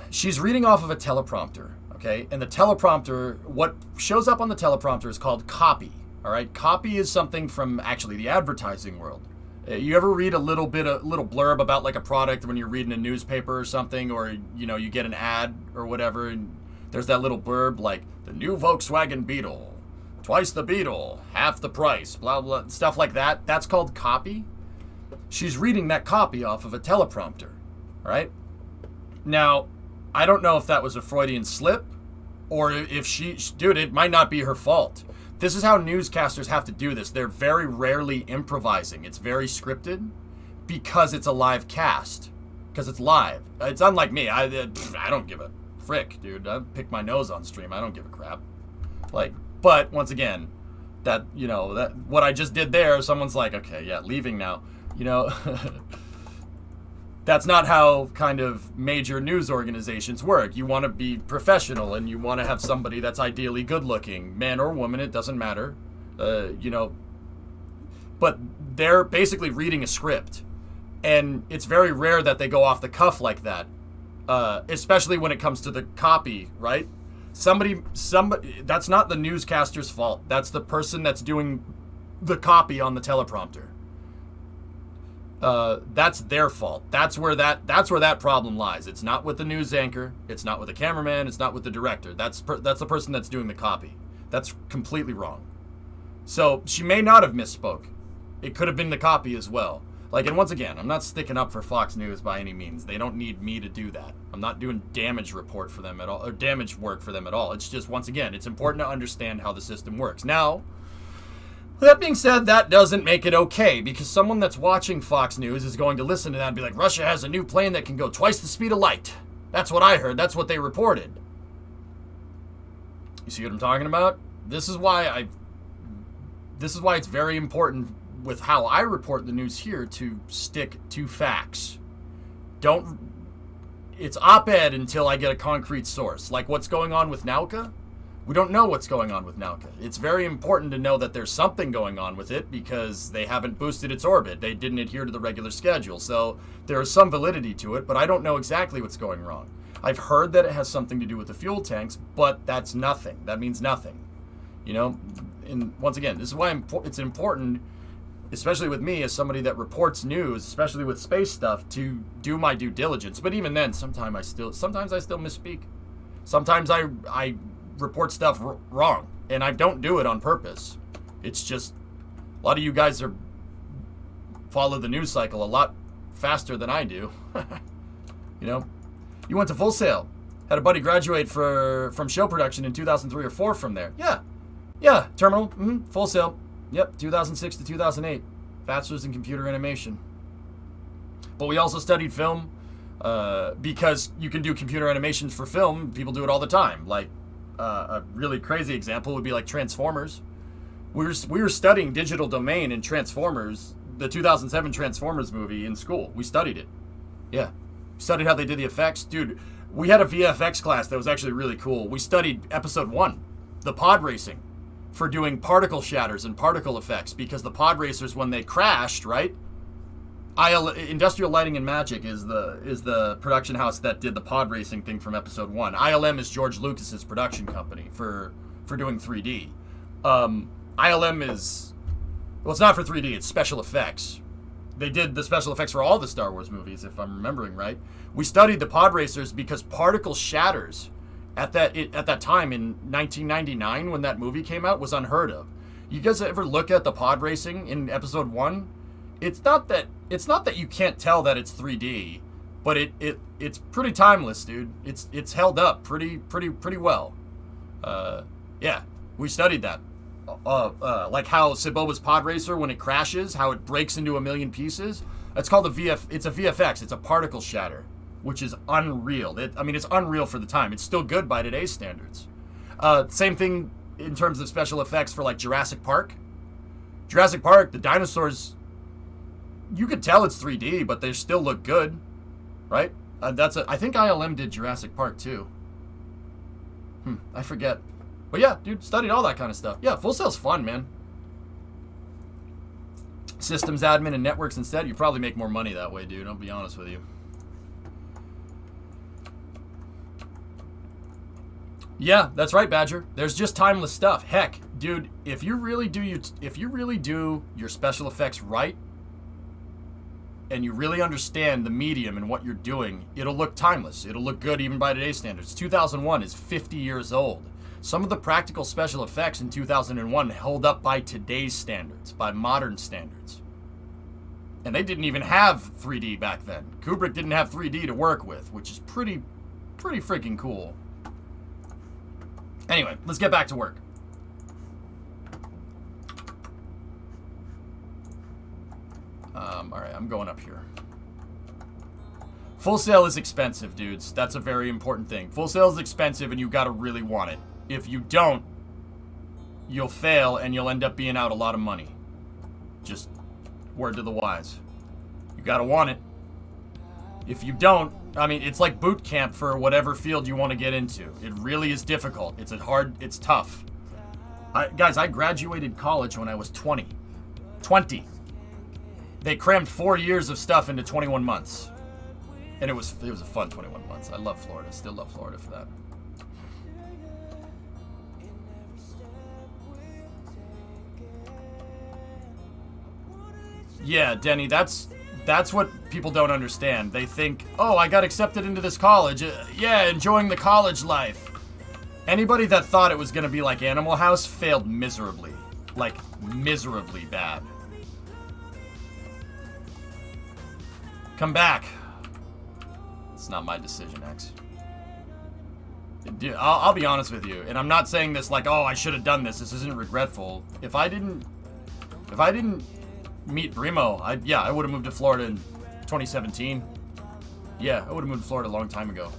Speaker 1: She's reading off of a teleprompter. Okay, and the teleprompter, what shows up on the teleprompter is called copy, all right? Copy is something from, actually, the advertising world. You ever read a little blurb about, like, a product when you're reading a newspaper or something, or, you get an ad or whatever, and there's that little blurb, like, the new Volkswagen Beetle, twice the Beetle, half the price, blah, blah, stuff like that. That's called copy. She's reading that copy off of a teleprompter, all right? Now, I don't know if that was a Freudian slip or if dude, it might not be her fault. This is how newscasters have to do this. They're very rarely improvising. It's very scripted because it's a live cast, because it's live. It's unlike me. I don't give a frick, dude. I pick my nose on stream. I don't give a crap. Like, but once again, that what I just did there, someone's like, okay, yeah, leaving now, That's not how kind of major news organizations work. You want to be professional and you want to have somebody that's ideally good looking, man or woman, it doesn't matter, but they're basically reading a script, and it's very rare that they go off the cuff like that, especially when it comes to the copy, right? Somebody, that's not the newscaster's fault. That's the person that's doing the copy on the teleprompter. That's their fault. That's where that problem lies. It's not with the news anchor. It's not with the cameraman. It's not with the director. That's the person that's doing the copy. That's completely wrong. So she may not have misspoke. It could have been the copy as well. Like, and once again, I'm not sticking up for Fox News by any means. They don't need me to do that. I'm not doing damage report for them at all, or damage work for them at all. It's just, once again, it's important to understand how the system works. Now, that being said, that doesn't make it okay, because someone that's watching Fox News is going to listen to that and be like, Russia has a new plane that can go twice the speed of light. That's what I heard. That's what they reported. You see what I'm talking about? This is why it's very important with how I report the news here to stick to facts. It's op-ed until I get a concrete source. Like what's going on with Nauka? We don't know what's going on with Nauka. It's very important to know that there's something going on with it because they haven't boosted its orbit. They didn't adhere to the regular schedule. So there is some validity to it, but I don't know exactly what's going wrong. I've heard that it has something to do with the fuel tanks, but that's nothing. That means nothing. And once again, this is why it's important, especially with me as somebody that reports news, especially with space stuff, to do my due diligence. But even then, sometimes I still misspeak. Sometimes I report stuff wrong, and I don't do it on purpose. It's just a lot of you guys follow the news cycle a lot faster than I do. You went to Full Sail, had a buddy graduate from show production in 2003 or 4 from there. Yeah, terminal, Full Sail, yep, 2006 to 2008, bachelor's in computer animation. But we also studied film because you can do computer animations for film. People do it all the time. Like a really crazy example would be like Transformers. We were studying digital domain in Transformers, the 2007 Transformers movie in school. We studied it. Yeah. We studied how they did the effects. Dude, we had a VFX class that was actually really cool. We studied episode 1, the pod racing, for doing particle shatters and particle effects, because the pod racers, when they crashed, right? Industrial Lighting and Magic is the production house that did the pod racing thing from episode 1. ILM is George Lucas's production company for doing 3D. ILM is, well, it's not for 3D, it's special effects. They did the special effects for all the Star Wars movies, if I'm remembering right. We studied the pod racers because particle shatters at that time in 1999 when that movie came out was unheard of. You guys ever look at the pod racing in episode 1? It's not that you can't tell that it's 3D, but it's pretty timeless, dude. It's held up pretty well. Yeah, we studied that. Like how Saboba's pod racer, when it crashes, how it breaks into a million pieces. It's called it's a VFX. It's a particle shatter, which is unreal. It's unreal for the time. It's still good by today's standards. Same thing in terms of special effects for like Jurassic Park. Jurassic Park, the dinosaurs, you could tell it's 3D, but they still look good, right? I think ILM did Jurassic Park too. I forget. But yeah, dude, studied all that kind of stuff. Yeah, Full Sail's fun, man. Systems admin and networks instead, you probably make more money that way, dude. I'll be honest with you. Yeah, that's right, Badger. There's just timeless stuff. Heck, dude, if you really do your special effects right, and you really understand the medium and what you're doing, it'll look timeless. It'll look good even by today's standards. 2001 is 50 years old. Some of the practical special effects in 2001 held up by today's standards, by modern standards. And they didn't even have 3D back then. Kubrick didn't have 3D to work with, which is pretty freaking cool. Anyway, let's get back to work. Alright, I'm going up here. Full Sail is expensive, dudes. That's a very important thing. Full Sail is expensive and you gotta really want it. If you don't, you'll fail and you'll end up being out a lot of money. Just word to the wise. You gotta want it. If you don't, it's like boot camp for whatever field you want to get into. It really is difficult. It's tough. Guys, I graduated college when I was 20. 20. They crammed 4 years of stuff into 21 months. And it was a fun 21 months. I love Florida. Still love Florida for that. Yeah, Denny, that's what people don't understand. They think, oh, I got accepted into this college. Yeah, enjoying the college life. Anybody that thought it was going to be like Animal House failed miserably. Like, miserably bad. Come back. It's not my decision, X. Dude, I'll be honest with you, and I'm not saying this like, oh, I should have done this. This isn't regretful. If I didn't meet Brimo, I would have moved to Florida in 2017. Yeah, I would have moved to Florida a long time ago.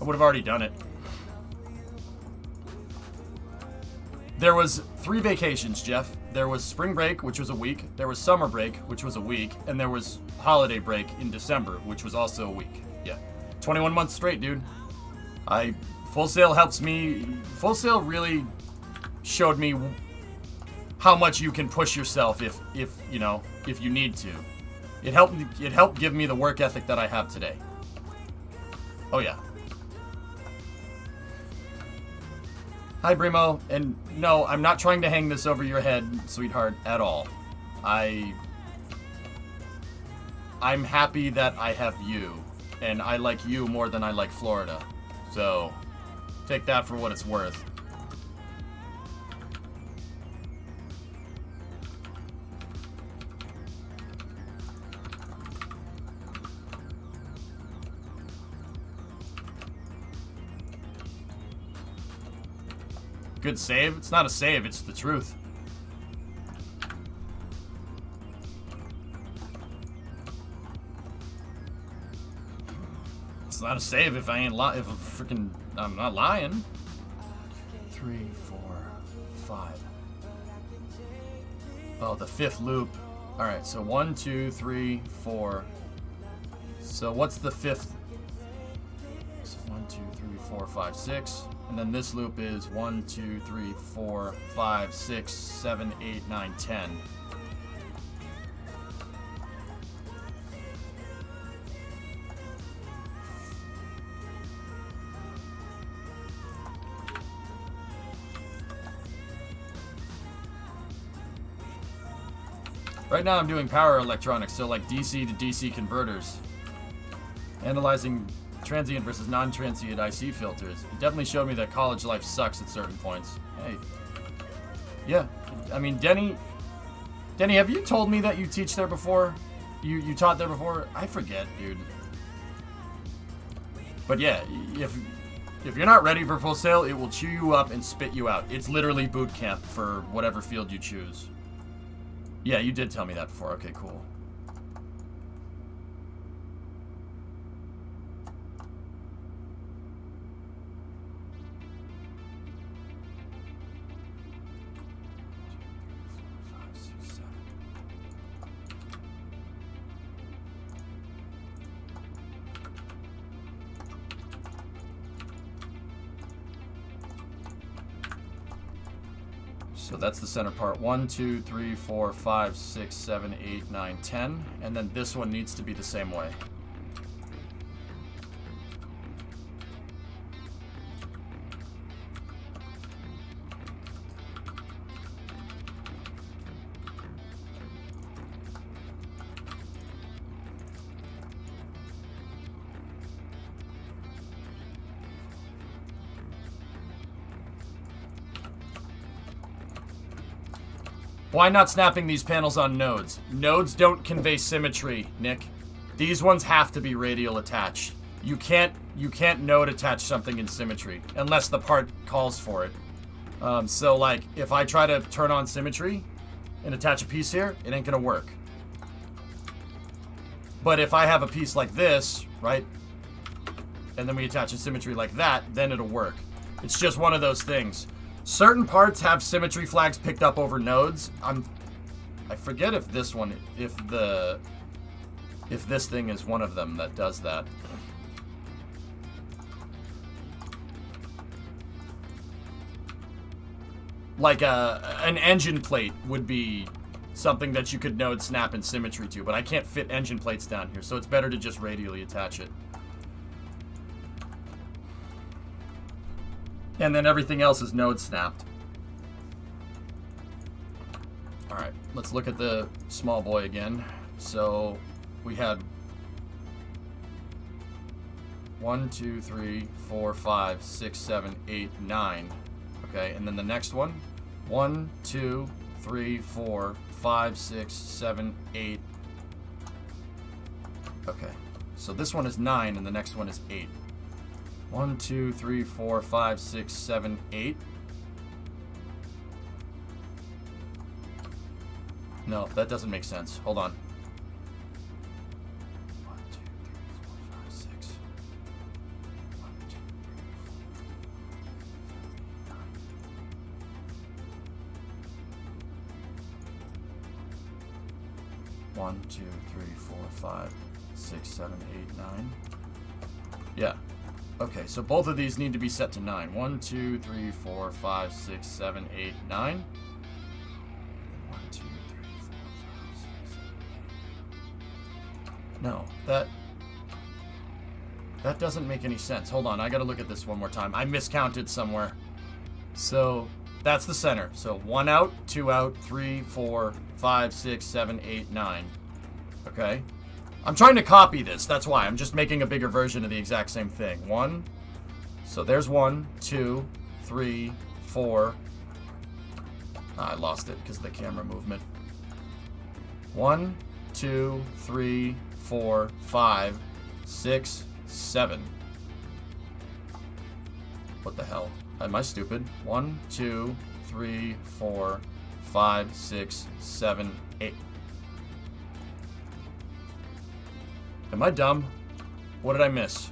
Speaker 1: I would have already done it. There was 3 vacations, Jeff. There was spring break, which was a week. There was summer break, which was a week. And there was holiday break in December, which was also a week. Yeah. 21 months straight, dude. Full Sail helps me. Full Sail really showed me how much you can push yourself if you need to. It helped give me the work ethic that I have today. Oh yeah. Hi, Brimo. And no, I'm not trying to hang this over your head, sweetheart, at all. I'm happy that I have you, and I like you more than I like Florida. So, take that for what it's worth. Good save? It's not a save, it's the truth. It's not a save if I'm not lying. 3, 4, 5. Oh, the 5th loop. Alright, so 1, 2, 3, 4. So what's the 5th? So 1, 2, 3, 4, 5, 6. And then this loop is 1, 2, 3, 4, 5, 6, 7, 8, 9, 10. Right now I'm doing power electronics, so like DC to DC converters. Analyzing transient versus non-transient IC filters. It definitely showed me that college life sucks at certain points. Hey. Yeah. I mean, Denny, have you told me that you teach there before? You taught there before? I forget, dude. But yeah, if you're not ready for Full Sail, it will chew you up and spit you out. It's literally boot camp for whatever field you choose. Yeah, you did tell me that before. Okay, cool. So that's the center part. 1, 2, 3, 4, 5, 6, 7, 8, 9, 10. And then this one needs to be the same way. Why not snapping these panels on nodes? Nodes don't convey symmetry, Nick. These ones have to be radial attached. You can't node attach something in symmetry unless the part calls for it. So like if I try to turn on symmetry and attach a piece here, it ain't gonna work. But if I have a piece like this, right, and then we attach a symmetry like that, then it'll work. It's just one of those things. Certain parts have symmetry flags picked up over nodes. I forget if this one, if this thing is one of them that does that. Like an engine plate would be something that you could node snap in symmetry to, but I can't fit engine plates down here, so it's better to just radially attach it. And then everything else is node snapped. Alright, let's look at the small boy again. So we had 1, 2, 3, 4, 5, 6, 7, 8, 9. Okay, and then the next one. 1, 2, 3, 4, 5, 6, 7, 8. Okay, so this one is 9 and the next one is 8. 1, 2, 3, 4, 5, 6, 7, 8. No, that doesn't make sense. Hold on. 1, 2, 3, 4, 5, 6. 1, 2, 3, 4, 5, 6, 7, 8, 9. 1, 2, 3, 4, 5, 6, 7, 8, 9. Yeah. Okay, so both of these need to be set to 9. 1, 2, 3, 4, 5, 6, 7, 8, 9. 1, 2, 3, 4, 5, 6, 7, 8. No, that doesn't make any sense. Hold on, I gotta look at this one more time. I miscounted somewhere. So that's the center. So 1 out, 2 out, 3, 4, 5, 6, 7, 8, 9. Okay. I'm trying to copy this. That's why. I'm just making a bigger version of the exact same thing. 1. So there's 1, 2, 3, 4. I lost it because of the camera movement. 1, 2, 3, 4, 5, 6, 7. What the hell? Am I stupid? 1, 2, 3, 4, 5, 6, 7, 8. Am I dumb? What did I miss?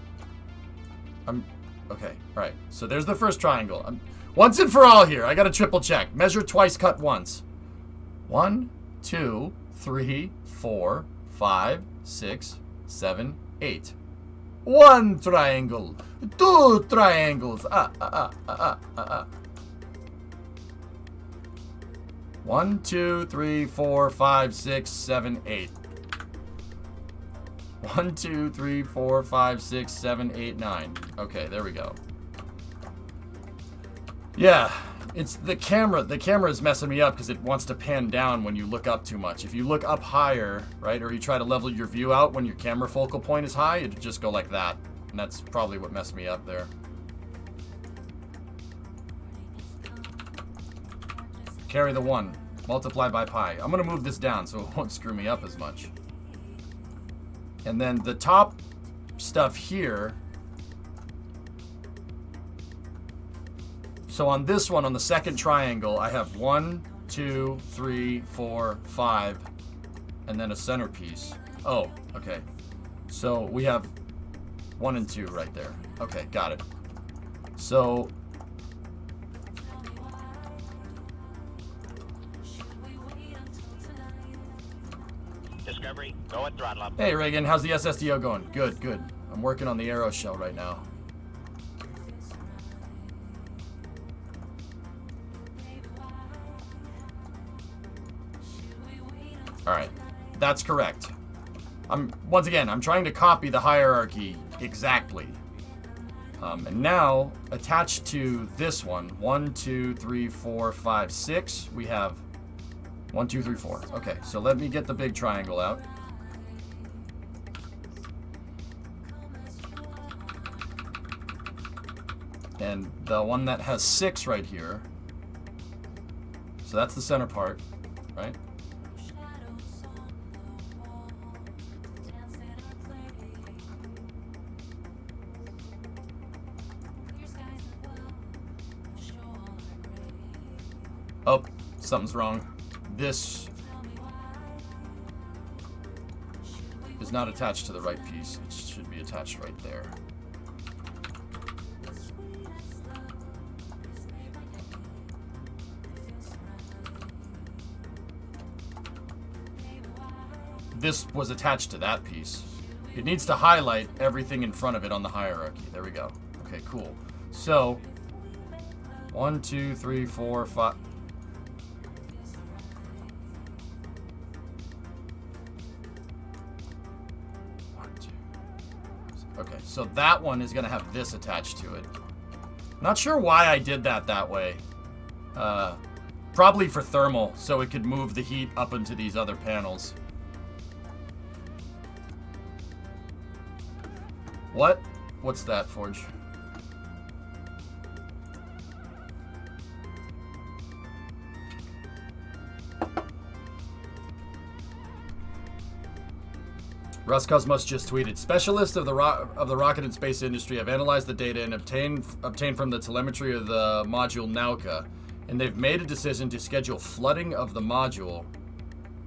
Speaker 1: Okay, alright. So there's the first triangle. Once and for all here, I gotta triple check. Measure twice, cut once. 1, 2, 3, 4, 5, 6, 7, 8. 1 triangle. 2 triangles. 1, 2, 3, 4, 5, 6, 7, 8. 1, 2, 3, 4, 5, 6, 7, 8, 9. Okay, there we go. Yeah, It's the camera. The camera is messing me up because it wants to pan down when you look up too much. If you look up higher, right, or you try to level your view out when your camera focal point is high, it'd just go like that. And that's probably what messed me up there. Carry the 1. Multiply by pi. I'm going to move this down so it won't screw me up as much. And then the top stuff here. So on this one, on the second triangle, I have 1, 2, 3, 4, 5, and then a centerpiece. Oh, okay. So we have 1 and 2 right there. Okay, got it. So
Speaker 3: Discovery, go at throttle up.
Speaker 1: hey Reagan, how's the SSDO going? Good, good. I'm working on the arrow shell right now. Alright, that's correct. Once again, I'm trying to copy the hierarchy exactly. And now, attached to this one, 1, 2, 3, 4, 5, 6, we have 1, 2, 3, 4. Okay, so let me get the big triangle out. And the one that has 6 right here. So that's the center part, right? Oh, something's wrong. This is not attached to the right piece. It should be attached right there. This was attached to that piece. It needs to highlight everything in front of it on the hierarchy. There we go. Okay, cool. So, 1, 2, 3, 4, 5... Okay, so that one is going to have this attached to it. Not sure why I did that way. Probably for thermal, so it could move the heat up into these other panels. What? What's that, Forge? Russ Cosmos just tweeted, specialists of the rocket and space industry have analyzed the data and obtained from the telemetry of the module Nauka, and they've made a decision to schedule flooding of the module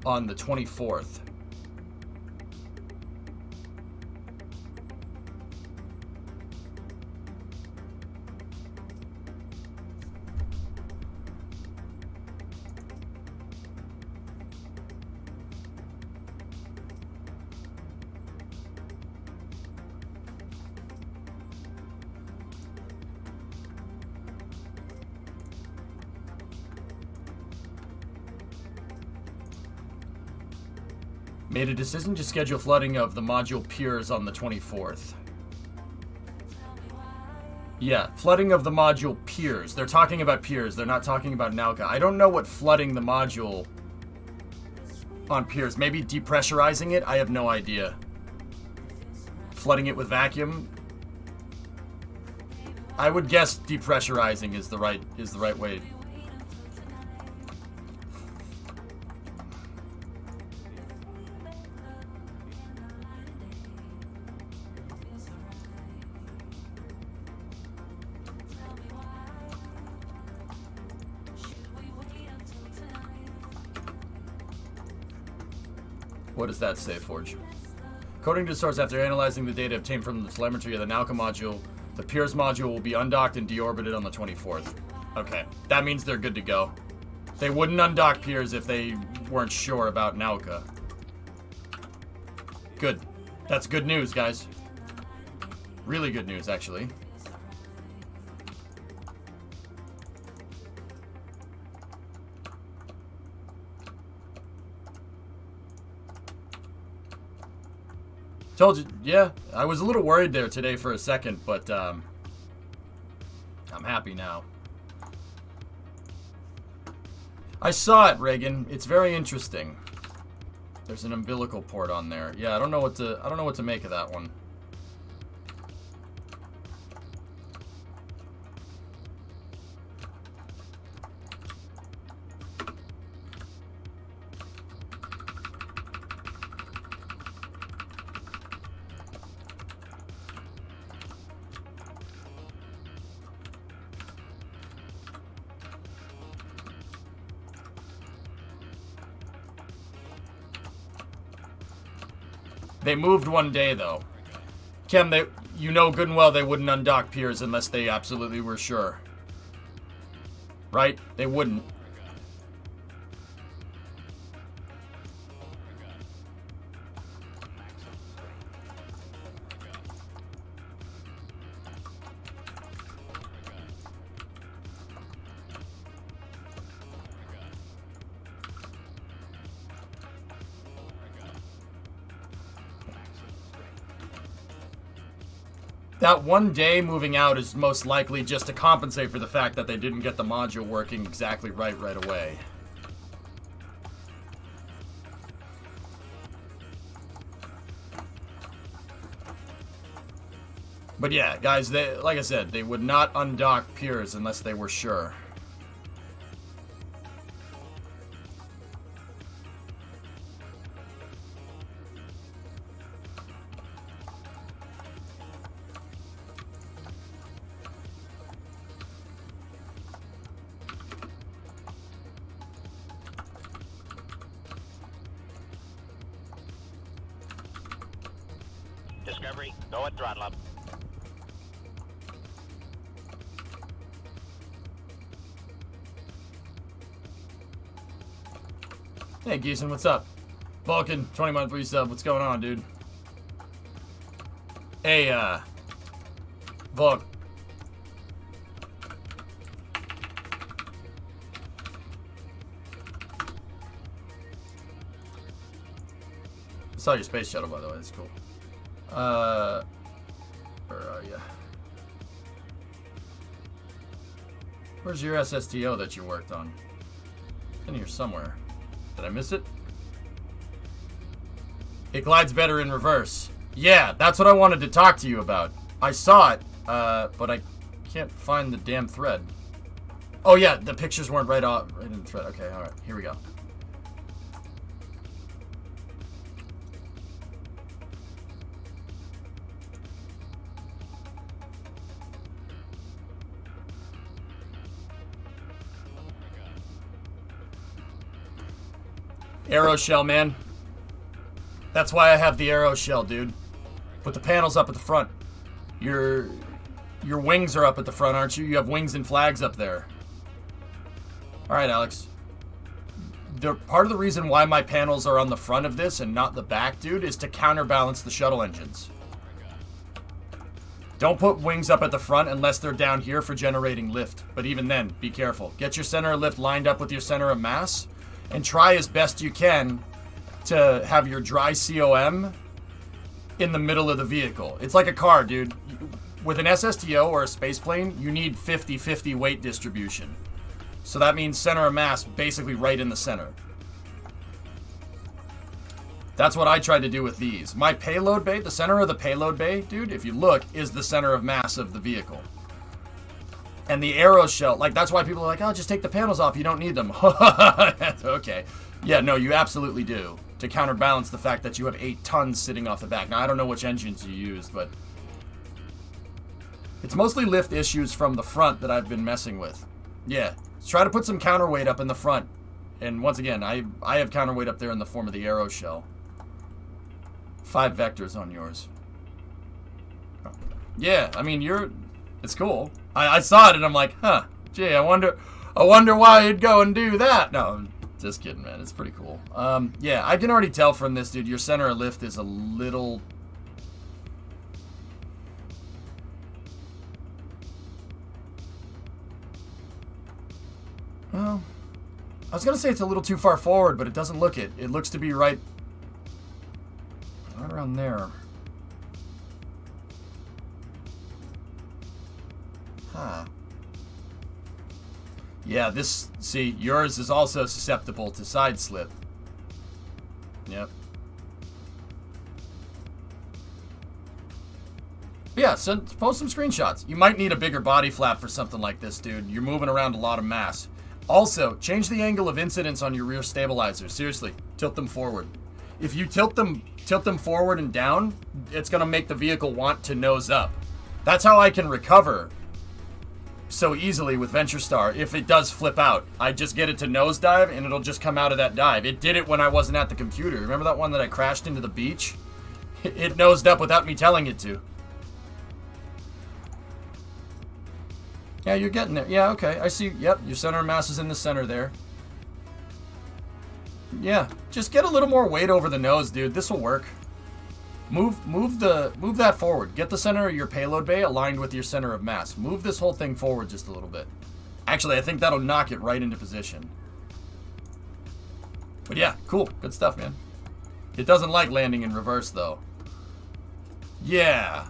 Speaker 1: on the 24th. Made a decision to schedule flooding of the module piers on the 24th. Yeah, flooding of the module piers. They're talking about piers. They're not talking about Nauka. I don't know what flooding the module on piers. Maybe depressurizing it? I have no idea. Flooding it with vacuum? I would guess depressurizing is the right way. What does that say, Forge? According to the source, after analyzing the data obtained from the telemetry of the Nauka module, the Piers module will be undocked and deorbited on the 24th. Okay, that means they're good to go. They wouldn't undock Piers if they weren't sure about Nauka. Good. That's good news, guys. Really good news, actually. Told you, yeah, I was a little worried there today for a second, but I'm happy now. I saw it, Reagan. It's very interesting. There's an umbilical port on there. Yeah, I don't know what to make of that one. They moved one day, though. Kem, you know good and well they wouldn't undock piers unless they absolutely were sure. Right? They wouldn't. That one day moving out is most likely just to compensate for the fact that they didn't get the module working exactly right away. But yeah, guys, like I said, they would not undock piers unless they were sure.
Speaker 3: Discovery, go at throttle up.
Speaker 1: Hey, Geeson, what's up? Vulcan, 20 month free sub. What's going on, dude? Hey, Vulc. I saw your space shuttle, by the way. That's cool. Where are you? Where's your SSTO that you worked on? It's in here somewhere. Did I miss it? It glides better in reverse. Yeah, that's what I wanted to talk to you about. I saw it, but I can't find the damn thread. Oh yeah, the pictures weren't right in the thread. Okay, alright, here we go. Arrow shell, man. That's why I have the arrow shell, dude. Put the panels up at the front. Your wings are up at the front, aren't you? You have wings and flags up there. Alright, Alex. Part of the reason why my panels are on the front of this and not the back, dude, is to counterbalance the shuttle engines. Don't put wings up at the front unless they're down here for generating lift. But even then, be careful. Get your center of lift lined up with your center of mass. And try as best you can to have your dry COM in the middle of the vehicle. It's like a car, dude. With an SSTO or a space plane, you need 50-50 weight distribution. So that means center of mass basically right in the center. That's what I tried to do with these. My payload bay, the center of the payload bay, dude, if you look, is the center of mass of the vehicle. And the arrow shell, like, that's why people are like, oh, just take the panels off. You don't need them. Okay. Yeah, no, you absolutely do. To counterbalance the fact that you have 8 tons sitting off the back. Now, I don't know which engines you used, but it's mostly lift issues from the front that I've been messing with. Yeah. Let's try to put some counterweight up in the front. And once again, I have counterweight up there in the form of the arrow shell. 5 vectors on yours. Yeah, I mean, it's cool. I saw it and I'm like, huh, gee, I wonder why you'd go and do that. No, I'm just kidding, man. It's pretty cool. Yeah, I can already tell from this, dude, your center of lift is a little... Well, I was going to say it's a little too far forward, but it doesn't look it. It looks to be right around there. Huh. Yeah, this, see, yours is also susceptible to side slip. Yep. Yeah, post some screenshots. You might need a bigger body flap for something like this, dude. You're moving around a lot of mass. Also, change the angle of incidence on your rear stabilizers. Seriously, tilt them forward. If you tilt them forward and down, it's gonna make the vehicle want to nose up. That's how I can recover so easily with Venture Star. If it does flip out, I just get it to nosedive and it'll just come out of that dive. It did it when I wasn't at the computer. Remember that one that I crashed into the beach? It nosed up without me telling it to. Yeah, you're getting there. Yeah, okay. I see. Yep, your center of mass is in the center there. Yeah, just get a little more weight over the nose, dude. This will work. Move that forward. Get the center of your payload bay aligned with your center of mass. Move this whole thing forward just a little bit. Actually, I think that'll knock it right into position. But yeah, cool. Good stuff, man. It doesn't like landing in reverse, though. Yeah.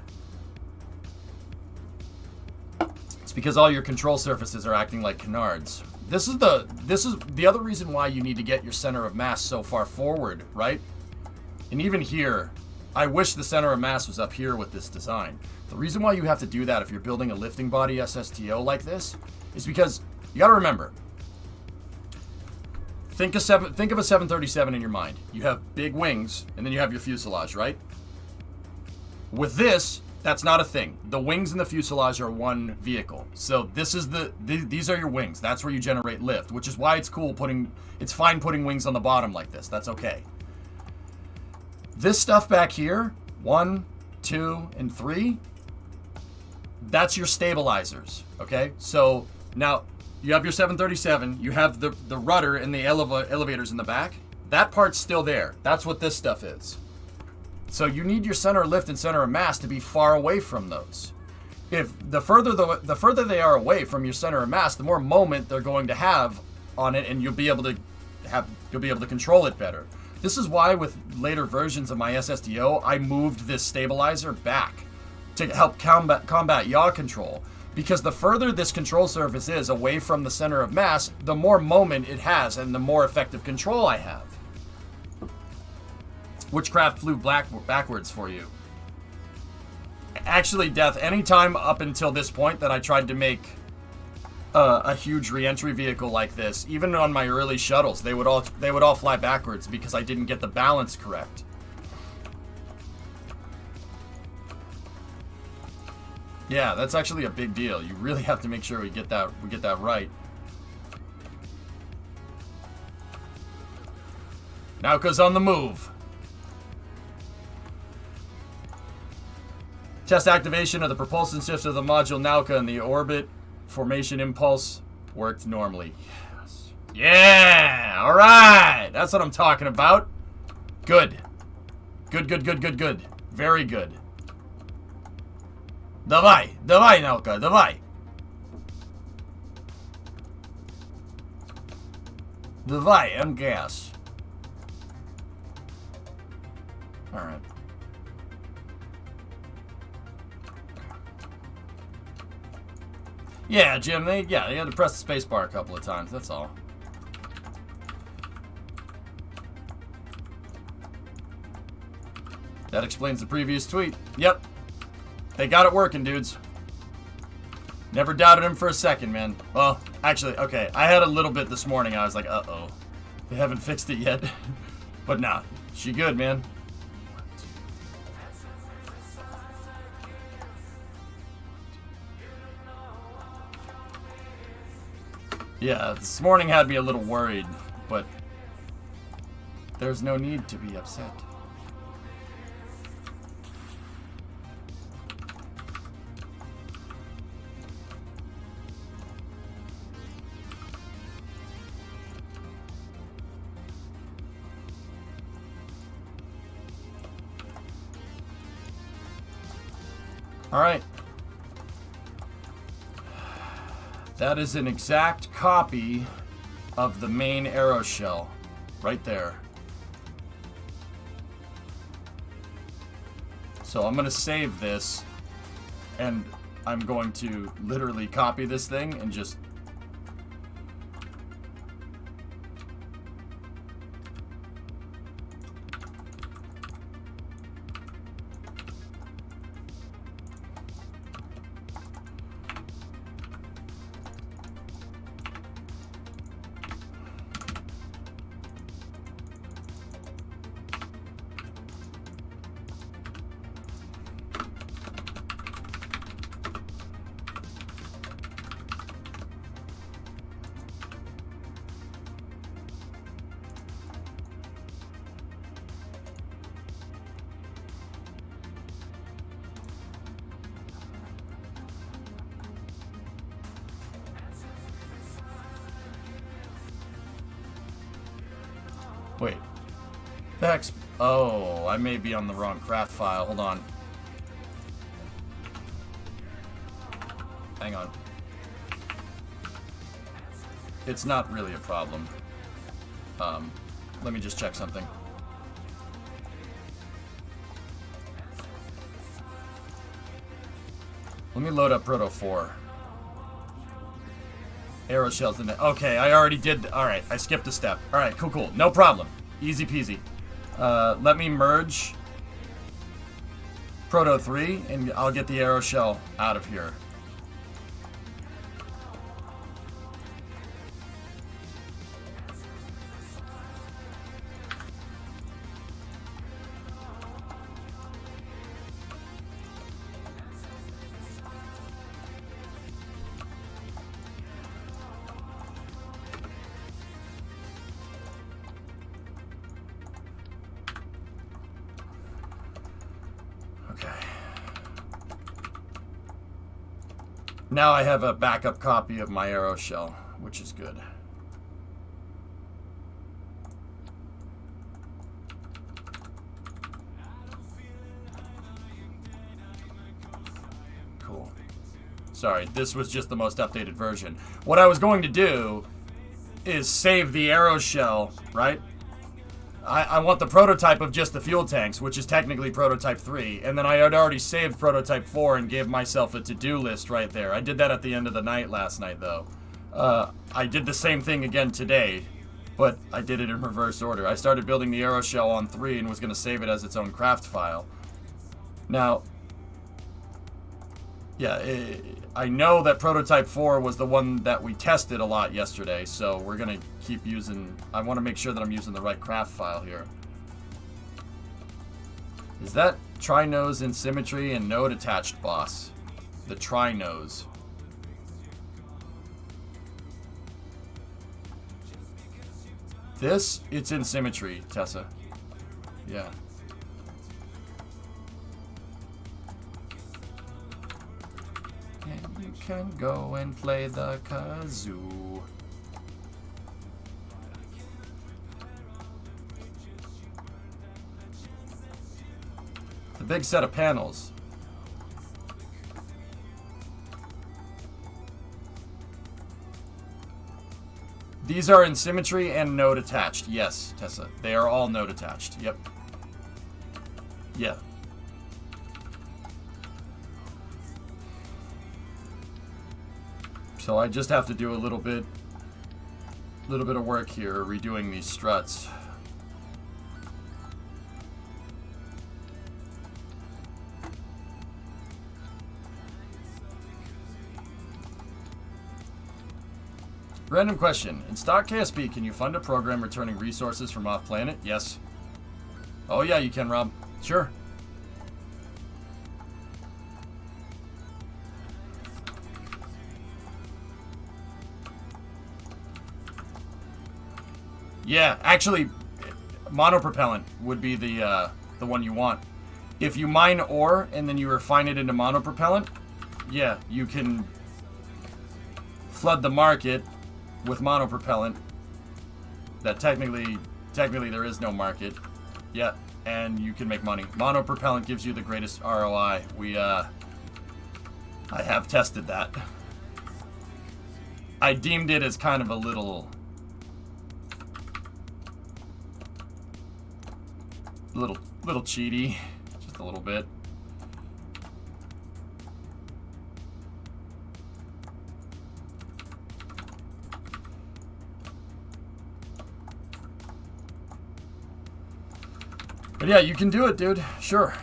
Speaker 1: It's because all your control surfaces are acting like canards. This is the other reason why you need to get your center of mass so far forward, right? And even here, I wish the center of mass was up here with this design. The reason why you have to do that if you're building a lifting body SSTO like this is because you got to remember. Think of a 737 in your mind. You have big wings, and then you have your fuselage, right? With this, that's not a thing. The wings and the fuselage are one vehicle. So this is these are your wings. That's where you generate lift, which is why it's cool it's fine putting wings on the bottom like this. That's okay. This stuff back here, 1, 2, and 3, that's your stabilizers, okay? So now you have your 737, you have the rudder and the elevators in the back. That part's still there. That's what this stuff is. So you need your center of lift and center of mass to be far away from those. If the further they are away from your center of mass, the more moment they're going to have on it, and you'll be able to control it better. This is why with later versions of my SSTO, I moved this stabilizer back to help combat yaw control. Because the further this control surface is away from the center of mass, the more moment it has and the more effective control I have. Witchcraft flew backwards for you. Actually, Death, anytime up until this point that I tried to make a huge re-entry vehicle like this, even on my early shuttles, they would all fly backwards because I didn't get the balance correct. Yeah, that's actually a big deal. You really have to make sure we get that right. Nauka's on the move. Test activation of the propulsion shift of the module Nauka and the orbit formation impulse worked normally. Yes. Yeah! Alright! That's what I'm talking about. Good. Good. Very good. Давай, Nauka, давай. Давай, and gas. Alright. Yeah, Jim, they had to press the spacebar a couple of times, that's all. That explains the previous tweet. Yep. They got it working, dudes. Never doubted him for a second, man. Well, actually, okay, I had a little bit this morning. I was like, uh-oh. They haven't fixed it yet. But nah, she good, man. Yeah, this morning had me a little worried, but there's no need to be upset. All right. That is an exact copy of the main arrow shell, right there. So I'm going to save this, and I'm going to literally copy this thing and just Wait. Hex. Oh, I may be on the wrong craft file. Hold on. Hang on. It's not really a problem. Let me just check something. Let me load up Proto 4. Arrow shells in there. Okay, I already did. Alright, I skipped a step. Alright, cool. No problem. Easy peasy. Let me merge Proto 3, and I'll get the arrow shell out of here. Now I have a backup copy of my arrow shell, which is good. Cool. Sorry, this was just the most updated version. What I was going to do is save the arrow shell, right? I want the prototype of just the fuel tanks, which is technically prototype 3, and then I had already saved prototype 4 and gave myself a to-do list right there. I did that at the end of the night last night, though. I did the same thing again today, but I did it in reverse order. I started building the arrow shell on 3 and was going to save it as its own craft file. Now, yeah, I know that prototype 4 was the one that we tested a lot yesterday, so we're going to keep using... I want to make sure that I'm using the right craft file here. Is that tri-nose in symmetry and node attached boss? The tri-nose. This, it's in symmetry, Tessa. Yeah. And you can go and play the kazoo. The big set of panels. These are in symmetry and node attached. Yes, Tessa. They are all node attached. Yep. Yeah. So I just have to do a little bit of work here redoing these struts. Random question. In stock KSP, can you fund a program returning resources from off-planet? Yes. Oh yeah, you can, Rob. Sure. Yeah, actually, monopropellant would be the one you want. If you mine ore and then you refine it into monopropellant, yeah, you can flood the market with monopropellant. That technically there is no market. Yeah, and you can make money. Monopropellant gives you the greatest ROI. I have tested that. I deemed it as kind of a little cheaty, just a little bit. But yeah, you can do it, dude. Sure.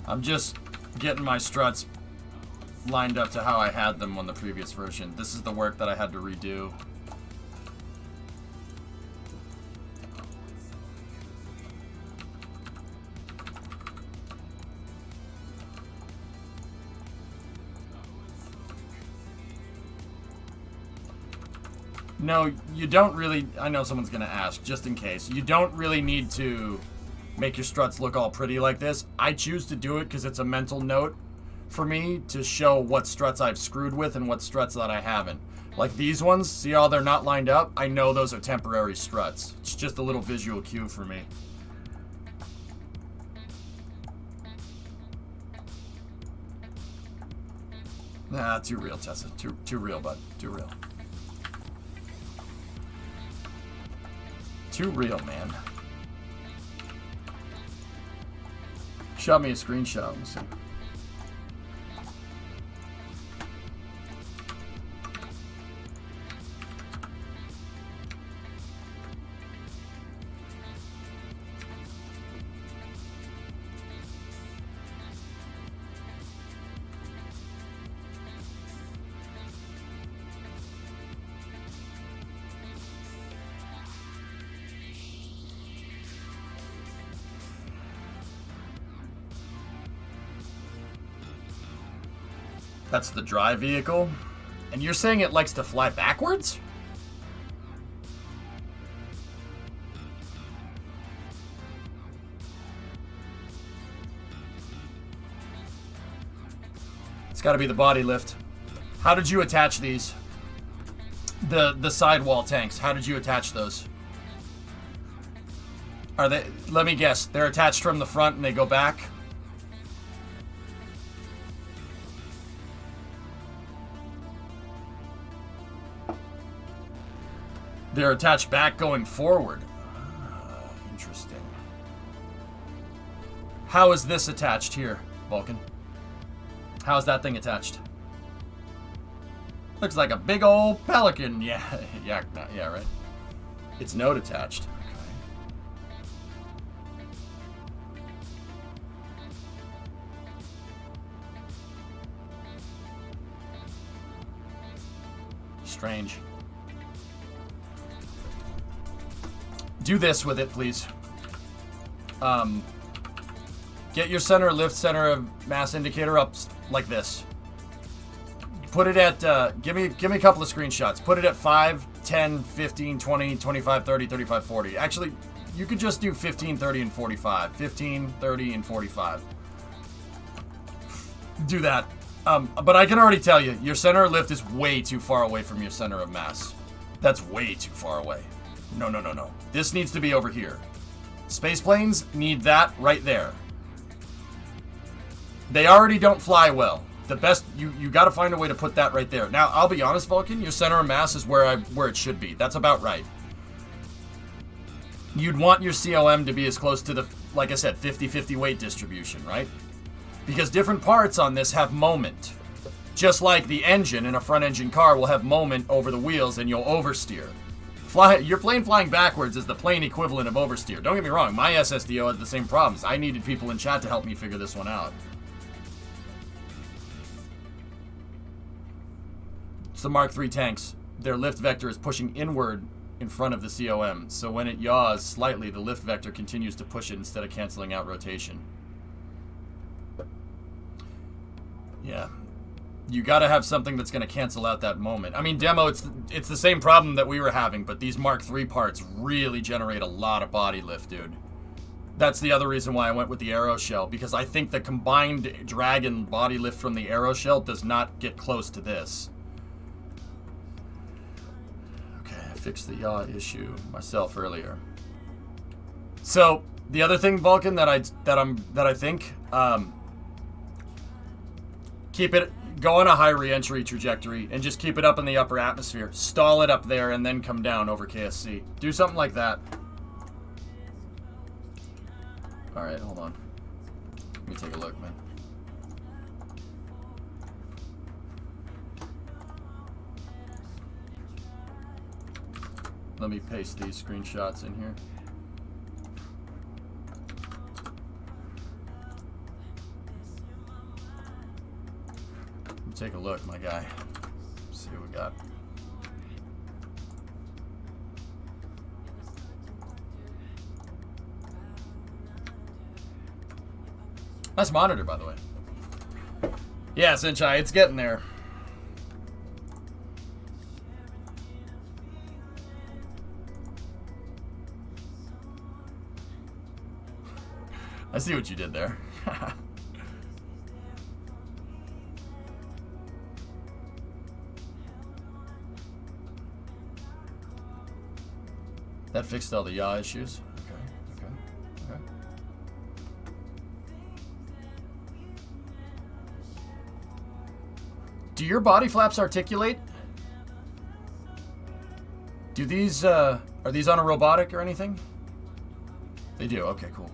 Speaker 1: I'm just getting my struts lined up to how I had them on the previous version. This is the work that I had to redo. No, you don't really... I know someone's going to ask, just in case. You don't really need to make your struts look all pretty like this. I choose to do it because it's a mental note for me to show what struts I've screwed with and what struts that I haven't. Like these ones, see how they're not lined up? I know those are temporary struts. It's just a little visual cue for me. Nah, too real, Tessa. Too real, bud. Too real. Too real, man. Shot me a screenshot. Let me see. That's the dry vehicle. And you're saying it likes to fly backwards? It's got to be the body lift. How did you attach these? The sidewall tanks. How did you attach those? Are they... Let me guess. They're attached from the front and they go back? They're attached back going forward. Interesting. How is this attached here, Vulcan? How is that thing attached? Looks like a big old pelican. Yeah, yeah, right. It's node attached. Okay. Strange. Do this with it, please. Get your center lift, center of mass indicator up like this. Put it at, give me a couple of screenshots. Put it at 5, 10, 15, 20, 25, 30, 35, 40. Actually, you could just do 15, 30, and 45. 15, 30, and 45. Do that. But I can already tell you, your center of lift is way too far away from your center of mass. That's way too far away. No. This needs to be over here. Space planes need that right there. They already don't fly well. The best, you got to find a way to put that right there. Now, I'll be honest, Vulcan, your center of mass is where it should be. That's about right. You'd want your COM to be as close to the, like I said, 50-50 weight distribution, right? Because different parts on this have moment. Just like the engine in a front engine car will have moment over the wheels and you'll oversteer. Your plane flying backwards is the plane equivalent of oversteer. Don't get me wrong, my SSDO had the same problems. I needed people in chat to help me figure this one out. It's the Mark III tanks. Their lift vector is pushing inward in front of the COM, so when it yaws slightly, the lift vector continues to push it instead of canceling out rotation. Yeah. You gotta have something that's gonna cancel out that moment. I mean, demo, it's the same problem that we were having, but these Mark III parts really generate a lot of body lift, dude. That's the other reason why I went with the Aero Shell, because I think the combined drag and body lift from the Aero Shell does not get close to this. Okay, I fixed the yaw issue myself earlier. So the other thing, Vulcan, that I think, keep it. Go on a high re-entry trajectory and just keep it up in the upper atmosphere. Stall it up there and then come down over KSC. Do something like that. Alright, hold on. Let me take a look, man. Let me paste these screenshots in here. take a look, my guy. See what we got. Nice monitor, by the way. Yeah, Sinchai, it's getting there. I see what you did there. That fixed all the yaw issues. Okay. Do your body flaps articulate? Do these, are these on a robotic or anything? They do, okay, cool.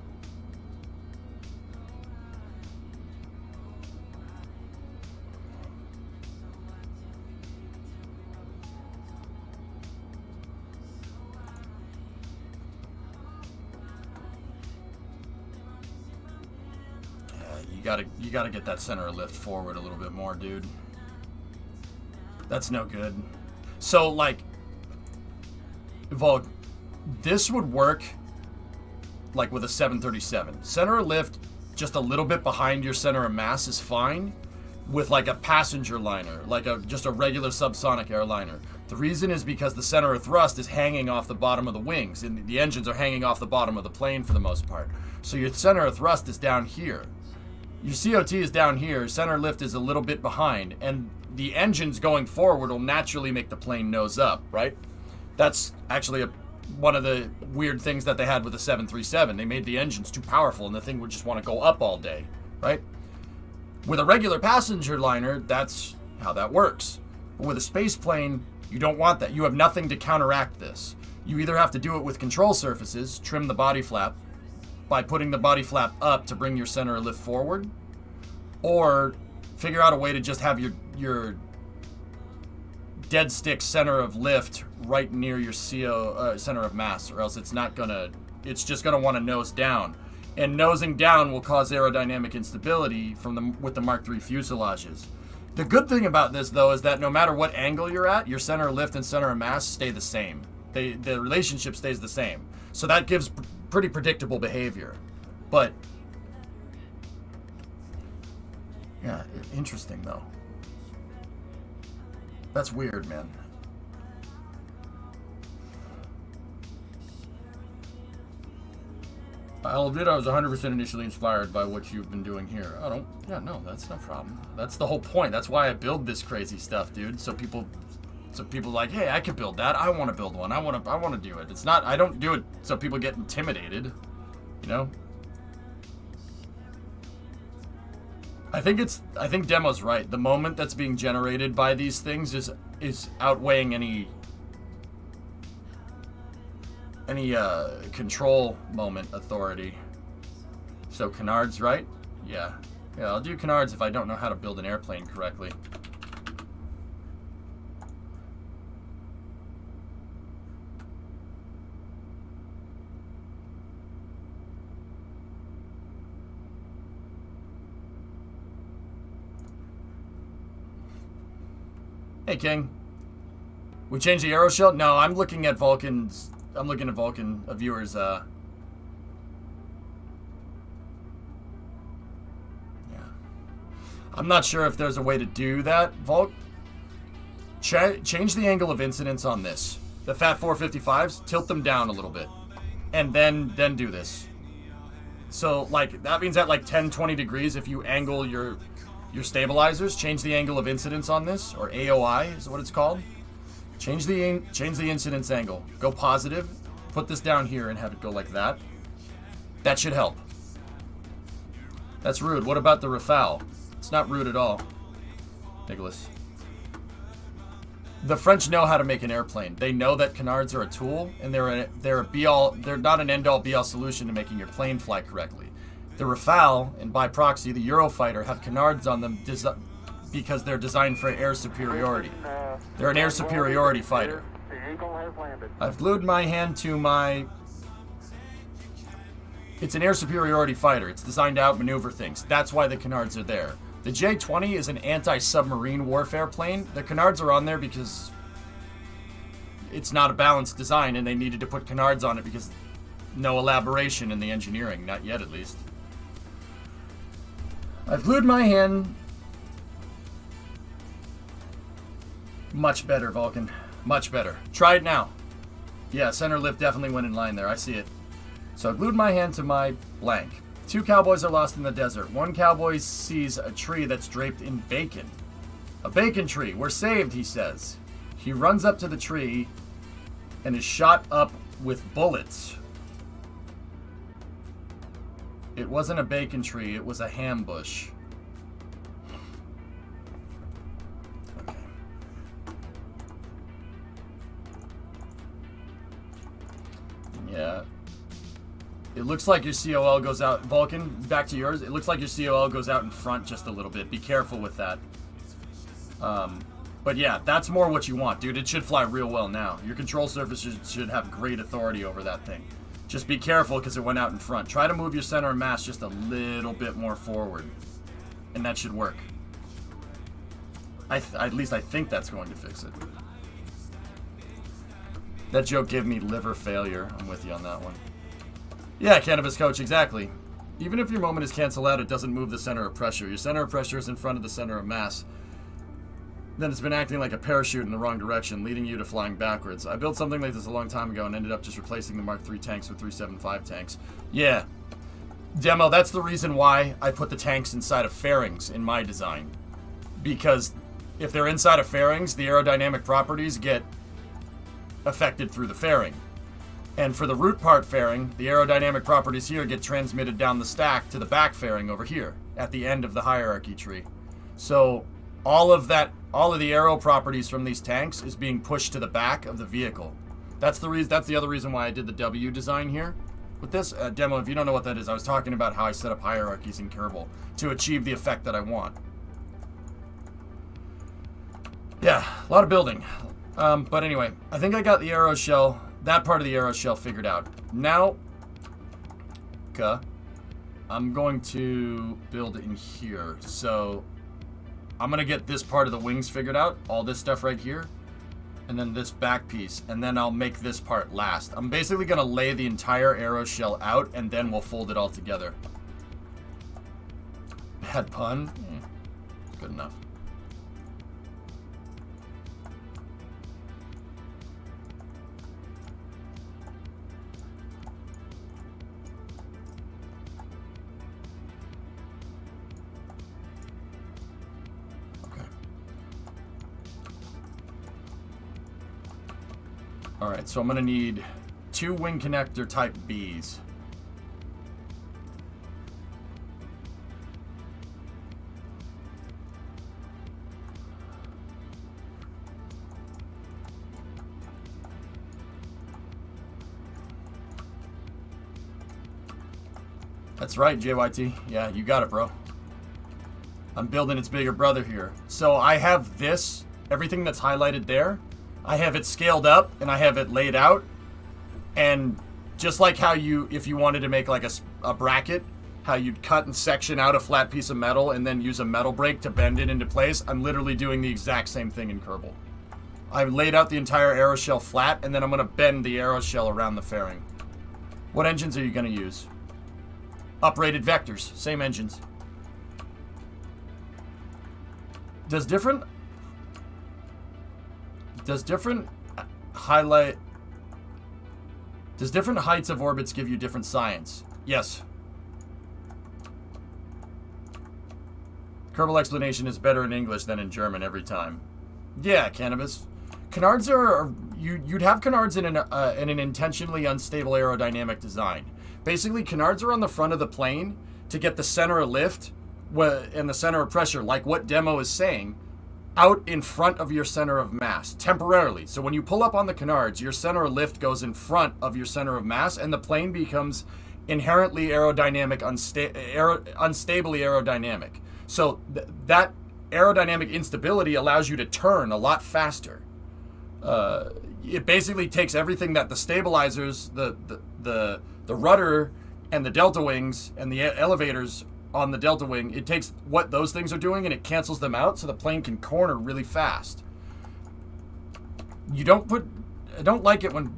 Speaker 1: You gotta get that center of lift forward a little bit more, dude. That's no good. So, like, Volk, this would work, like, with a 737. Center of lift just a little bit behind your center of mass is fine with, like, a passenger liner, like just a regular subsonic airliner. The reason is because the center of thrust is hanging off the bottom of the wings, and the engines are hanging off the bottom of the plane for the most part. So your center of thrust is down here. Your COT is down here, center lift is a little bit behind, and the engines going forward will naturally make the plane nose up, right? That's actually one of the weird things that they had with the 737. They made the engines too powerful, and the thing would just want to go up all day, right? With a regular passenger liner, that's how that works. But with a space plane, you don't want that. You have nothing to counteract this. You either have to do it with control surfaces, trim the body flap, by putting the body flap up to bring your center of lift forward, or figure out a way to just have your dead stick center of lift right near your center of mass, or else it's just gonna want to nose down, and nosing down will cause aerodynamic instability with the Mark III fuselages. The good thing about this, though, is that no matter what angle you're at, your center of lift and center of mass stay the same. The relationship stays the same, so that gives pretty predictable behavior. But yeah, interesting though. That's weird, man. I'll admit I was 100% initially inspired by what you've been doing here. No, that's no problem. That's the whole point. That's why I build this crazy stuff, dude. So people like, hey, I could build that. I want to build one. I want to do it. It's not, I don't do it so people get intimidated, you know? I think Demo's right. The moment that's being generated by these things is outweighing any control moment authority. So canards, right? Yeah, I'll do canards if I don't know how to build an airplane correctly. Hey, King. We changed the arrow shell? No, I'm looking at Vulcan's... I'm looking at Vulcan, a viewer's, Yeah. I'm not sure if there's a way to do that, Vulc. Change the angle of incidence on this. The Fat 455s, tilt them down a little bit. And then do this. So, like, that means at, like, 10, 20 degrees, if you angle your stabilizers, change the angle of incidence on this, or AOI is what it's called. Change the incidence angle. Go positive. Put this down here and have it go like that. That should help. That's rude. What about the Rafale? It's not rude at all, Nicholas. The French know how to make an airplane. They know that canards are a tool, and they're not an end-all be-all solution to making your plane fly correctly. The Rafale, and by proxy, the Eurofighter, have canards on them because they're designed for air superiority. They're an air superiority fighter. I've glued my hand to my... It's an air superiority fighter. It's designed to outmaneuver things. That's why the canards are there. The J-20 is an anti-submarine warfare plane. The canards are on there because it's not a balanced design, and they needed to put canards on it because no elaboration in the engineering. Not yet, at least. I've glued my hand. Much better, Vulcan. Much better. Try it now. Yeah, center lift definitely went in line there. I see it. So I glued my hand to my blank. 2 cowboys are lost in the desert. 1 cowboy sees a tree that's draped in bacon. A bacon tree. We're saved, he says. He runs up to the tree and is shot up with bullets. It wasn't a bacon tree. It was a ham bush. Okay. Yeah. It looks like your COL goes out. Vulcan, back to yours. It looks like your COL goes out in front just a little bit. Be careful with that. But yeah, that's more what you want, dude. It should fly real well now. Your control surface should have great authority over that thing. Just be careful because it went out in front. Try to move your center of mass just a little bit more forward. And that should work. At least I think that's going to fix it. That joke gave me liver failure. I'm with you on that one. Yeah, Cannabis Coach, exactly. Even if your moment is canceled out, it doesn't move the center of pressure. Your center of pressure is in front of the center of mass. Then it's been acting like a parachute in the wrong direction, leading you to flying backwards. I built something like this a long time ago and ended up just replacing the Mark III tanks with 375 tanks. Yeah. Demo, that's the reason why I put the tanks inside of fairings in my design. Because if they're inside of fairings, the aerodynamic properties get affected through the fairing. And for the root part fairing, the aerodynamic properties here get transmitted down the stack to the back fairing over here at the end of the hierarchy tree. So all of the aero properties from these tanks is being pushed to the back of the vehicle. That's the other reason why I did the W design here. With this demo, if you don't know what that is, I was talking about how I set up hierarchies in Kerbal to achieve the effect that I want. Yeah, a lot of building. But anyway, I think I got the aero shell, that part of the aero shell figured out. Now, I'm going to build it in here. So I'm going to get this part of the wings figured out, all this stuff right here, and then this back piece, and then I'll make this part last. I'm basically going to lay the entire aero shell out, and then we'll fold it all together. Bad pun? Good enough. Alright, so I'm going to need 2 wing connector type Bs. That's right, JYT. Yeah, you got it, bro. I'm building its bigger brother here. So I have this, everything that's highlighted there, I have it scaled up and I have it laid out. And just like how if you wanted to make like a bracket, how you'd cut and section out a flat piece of metal and then use a metal brake to bend it into place, I'm literally doing the exact same thing in Kerbal. I've laid out the entire aeroshell flat and then I'm going to bend the aeroshell around the fairing. What engines are you going to use? Uprated vectors, same engines. Does different heights of orbits give you different science? Yes. Kerbal explanation is better in English than in German every time. Yeah, Cannabis. Canards are you'd have canards in an intentionally unstable aerodynamic design. Basically, canards are on the front of the plane to get the center of lift and the center of pressure, like what Demo is saying, out in front of your center of mass, temporarily. So when you pull up on the canards, your center of lift goes in front of your center of mass, and the plane becomes inherently aerodynamic, unstably aerodynamic. So that aerodynamic instability allows you to turn a lot faster. It basically takes everything that the stabilizers, the rudder, and the delta wings and the elevators on the Delta Wing, it takes what those things are doing and it cancels them out so the plane can corner really fast. I don't like it when,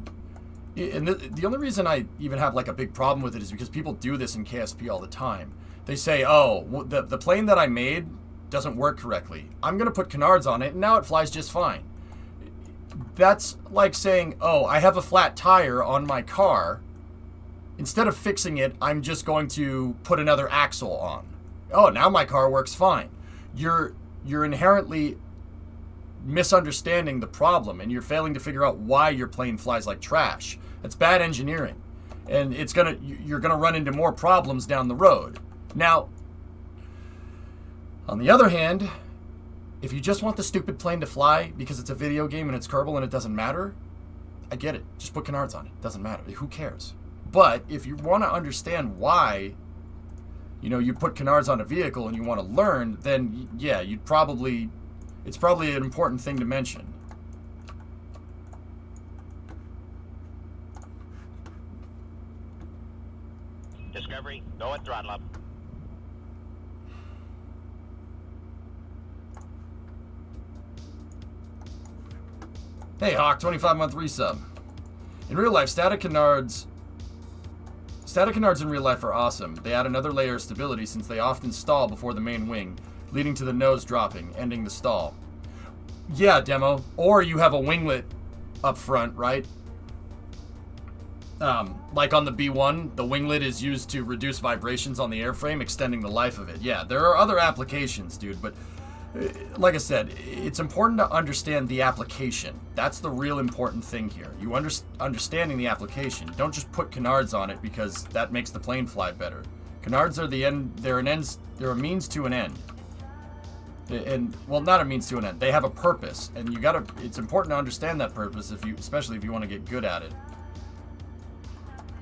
Speaker 1: and the only reason I even have like a big problem with it is because people do this in KSP all the time. They say, oh, the plane that I made doesn't work correctly. I'm going to put canards on it and now it flies just fine. That's like saying, oh, I have a flat tire on my car. Instead of fixing it, I'm just going to put another axle on. Oh, now my car works fine. You're inherently misunderstanding the problem, and you're failing to figure out why your plane flies like trash. That's bad engineering, and you're gonna run into more problems down the road. Now, on the other hand, if you just want the stupid plane to fly because it's a video game and it's Kerbal and it doesn't matter, I get it. Just put canards on it. It doesn't matter. Who cares? But if you want to understand why, you put canards on a vehicle and you want to learn, then yeah, it's probably an important thing to mention.
Speaker 3: Discovery, go at throttle up.
Speaker 1: Hey Hawk, 25-month resub. In real life, static canards in real life are awesome. They add another layer of stability since they often stall before the main wing, leading to the nose dropping, ending the stall. Yeah, Demo. Or you have a winglet up front, right? Like on the B1, the winglet is used to reduce vibrations on the airframe, extending the life of it. Yeah, there are other applications, dude, but like I said, it's important to understand the application. That's the real important thing here. You understanding the application. Don't just put canards on it because that makes the plane fly better. Canards are the end. They're a means to an end. And well, not a means to an end. They have a purpose, and it's important to understand that purpose especially if you want to get good at it.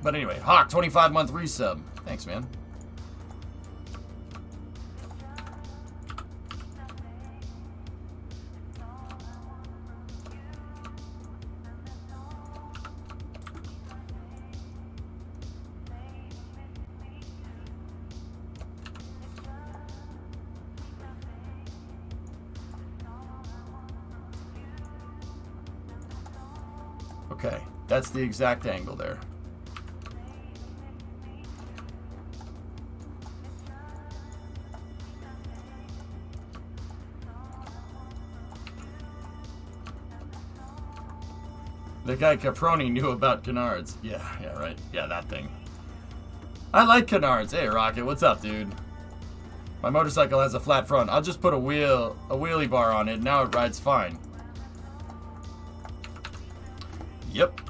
Speaker 1: But anyway, Hawk, 25-month resub. Thanks, man. Okay, that's the exact angle there. The guy Caproni knew about canards. Yeah, right. Yeah, that thing. I like canards. Hey, Rocket, what's up, dude? My motorcycle has a flat front. I'll just put a wheelie bar on it. Now it rides fine. Yep.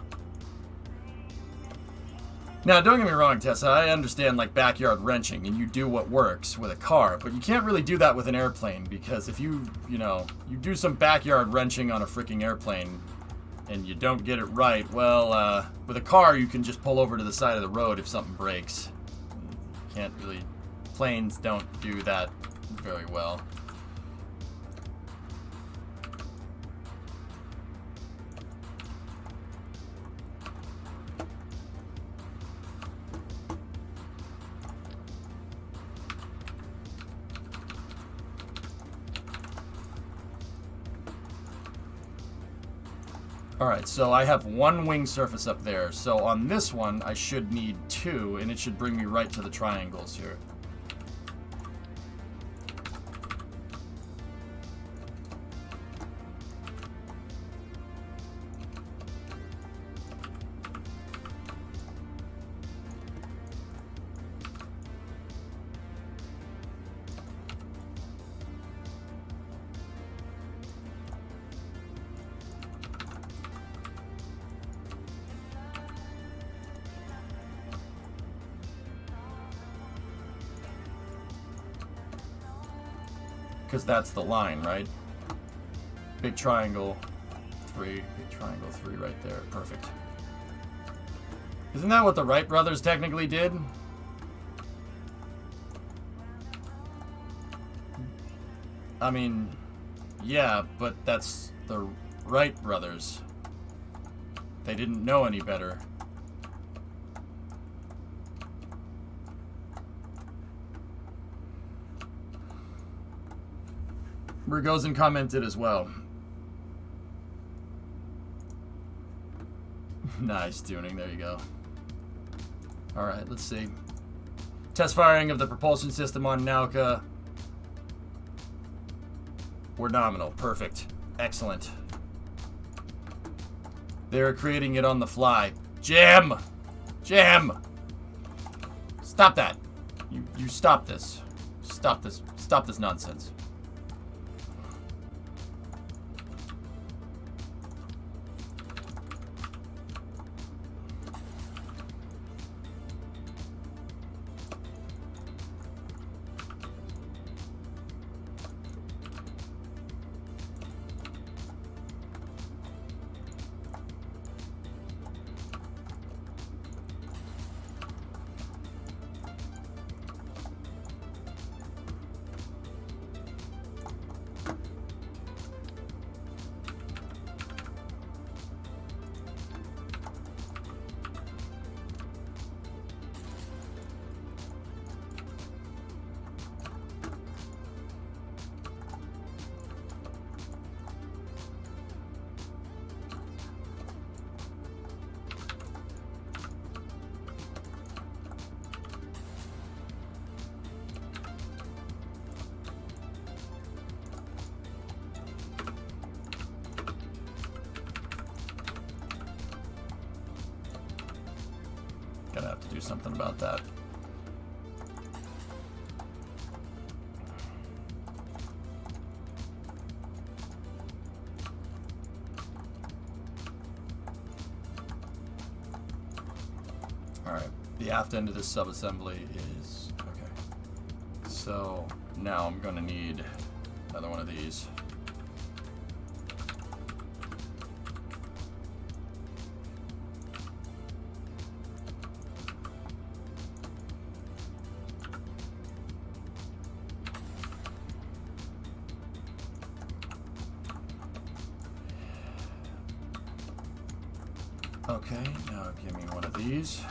Speaker 1: Now, don't get me wrong, Tessa. I understand, like, backyard wrenching, and you do what works with a car, but you can't really do that with an airplane, because if you do some backyard wrenching on a freaking airplane, and you don't get it right, well, with a car, you can just pull over to the side of the road if something breaks. Planes don't do that very well. Alright, so I have one wing surface up there. So on this one, I should need two, and it should bring me right to the triangles here. Because that's the line, right? Big triangle 3, big triangle 3 right there. Perfect. Isn't that what the Wright brothers technically did? I mean, yeah, but that's the Wright brothers. They didn't know any better. Burgosen commented as well. Nice tuning. There you go. All right, let's see. Test firing of the propulsion system on Nauka. We're nominal. Perfect. Excellent. They're creating it on the fly. Jim! Jim! Stop that. You stop this. Stop this. Stop this nonsense. Gonna have to do something about that. Alright, the aft end of this subassembly is... okay. So, now I'm gonna need another one of these. Okay, now give me one of these.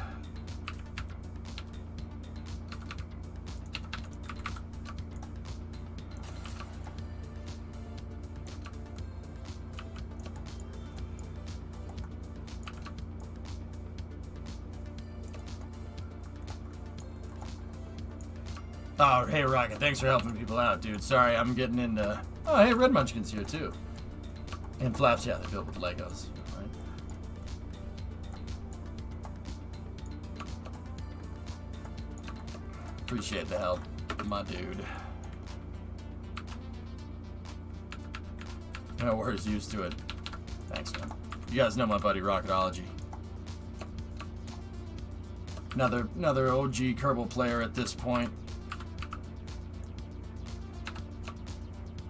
Speaker 1: Oh, hey Rocket, thanks for helping people out, dude. Sorry, I'm getting into... Oh, hey, Red Munchkin's here too. And Flaps, yeah, they're built with Legos. Right? Appreciate the help, my dude. No worries, used to it. Thanks, man. You guys know my buddy Rocketology. Another OG Kerbal player at this point.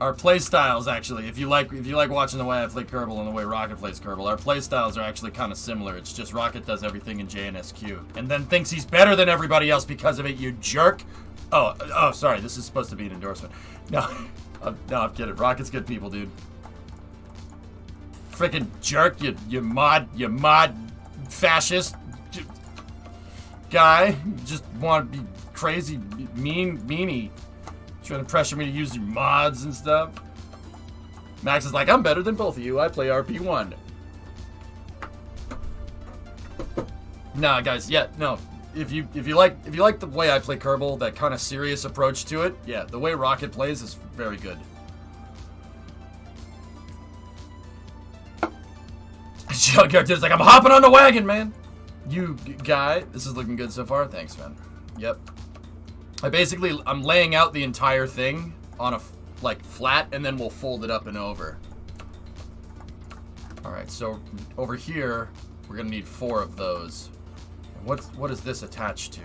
Speaker 1: Our play styles, actually, if you like watching the way I play Kerbal and the way Rocket plays Kerbal, our play styles are actually kind of similar. It's just Rocket does everything in JNSQ and then thinks he's better than everybody else because of it. You jerk! Oh, sorry. This is supposed to be an endorsement. No, no, I'm kidding. Rocket's good people, dude. Freaking jerk! You mod fascist guy. Just want to be crazy, meanie. Trying to pressure me to use your mods and stuff. Max is like, I'm better than both of you. I play RP1. Nah, guys, yeah, no. If you like the way I play Kerbal, that kind of serious approach to it, yeah, the way Rocket plays is very good. Dude's like, I'm hopping on the wagon, man. You guy, this is looking good so far. Thanks, man. Yep. I'm laying out the entire thing on a, flat, and then we'll fold it up and over. Alright, so over here, we're gonna need 4 of those. And what is this attached to?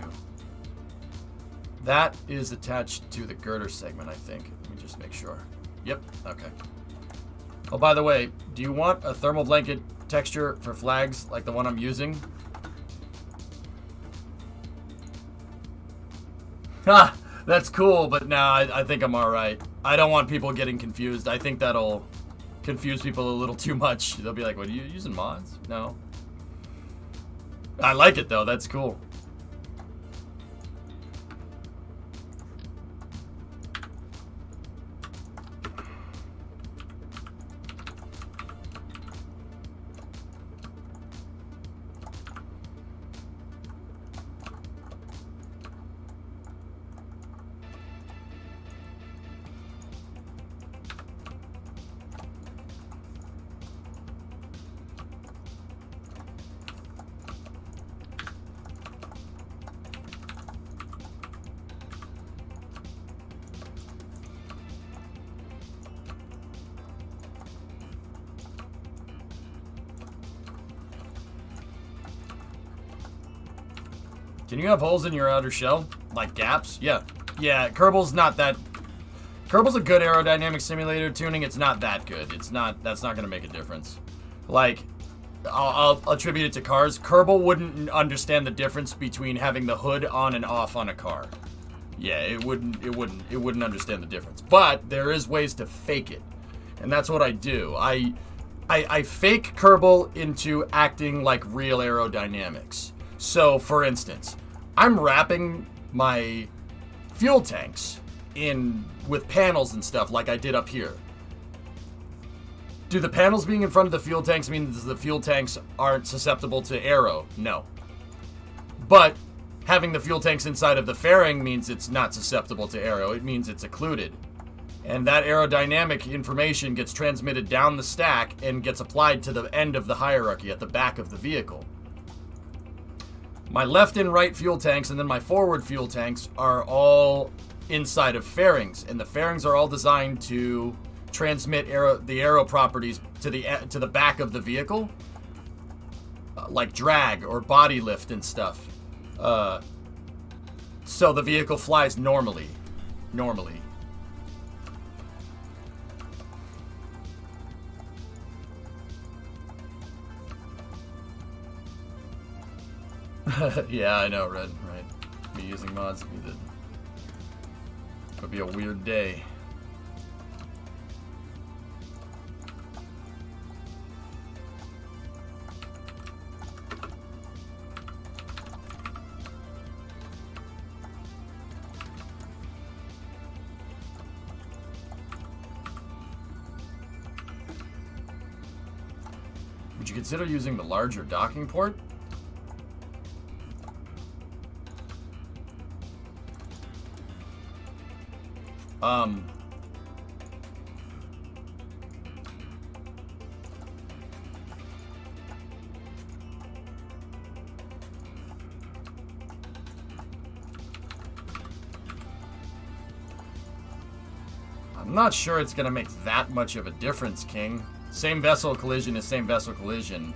Speaker 1: That is attached to the girder segment, I think. Let me just make sure. Yep, okay. Oh, by the way, do you want a thermal blanket texture for flags like the one I'm using? Ha! That's cool, but nah, I think I'm alright. I don't want people getting confused. I think that'll confuse people a little too much. They'll be like, what, are you using mods? No. I like it, though. That's cool. Can you have holes in your outer shell? Like gaps? Yeah. Yeah, Kerbal's not that... Kerbal's a good aerodynamic simulator. Tuning, it's not that good. It's not... That's not going to make a difference. Like, I'll attribute it to cars. Kerbal wouldn't understand the difference between having the hood on and off on a car. Yeah, it wouldn't understand the difference. But there is ways to fake it. And that's what I do. I fake Kerbal into acting like real aerodynamics. So, for instance, I'm wrapping my fuel tanks in with panels and stuff like I did up here. Do the panels being in front of the fuel tanks mean that the fuel tanks aren't susceptible to aero? No. But having the fuel tanks inside of the fairing means it's not susceptible to aero. It means it's occluded. And that aerodynamic information gets transmitted down the stack and gets applied to the end of the hierarchy at the back of the vehicle. My left and right fuel tanks and then my forward fuel tanks are all inside of fairings, and the fairings are all designed to transmit the aero properties to the back of the vehicle, like drag or body lift and stuff. So the vehicle flies normally. Yeah, I know, Red. Right. Me using mods would be a weird day. Would you consider using the larger docking port? I'm not sure it's gonna make that much of a difference, King. Same vessel collision is same vessel collision.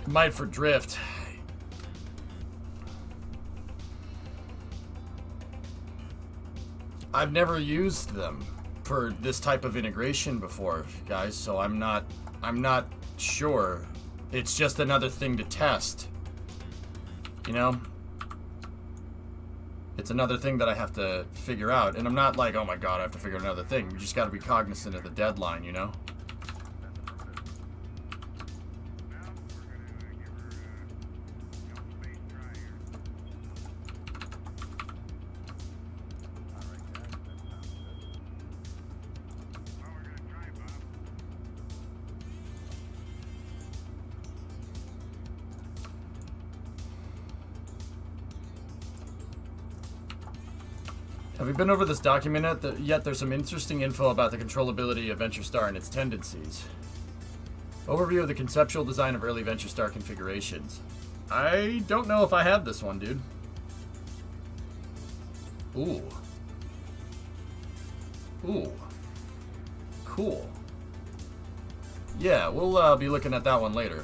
Speaker 1: Might for drift. I've never used them for this type of integration before, guys, so I'm not sure. It's just another thing to test. You know? It's another thing that I have to figure out, and I'm not like, oh my god, I have to figure out another thing. We just gotta be cognizant of the deadline, you know? Have you been over this document yet? There's some interesting info about the controllability of VentureStar and its tendencies. Overview of the conceptual design of early VentureStar configurations. I don't know if I have this one, dude. Ooh. Ooh. Cool. Yeah, we'll be looking at that one later.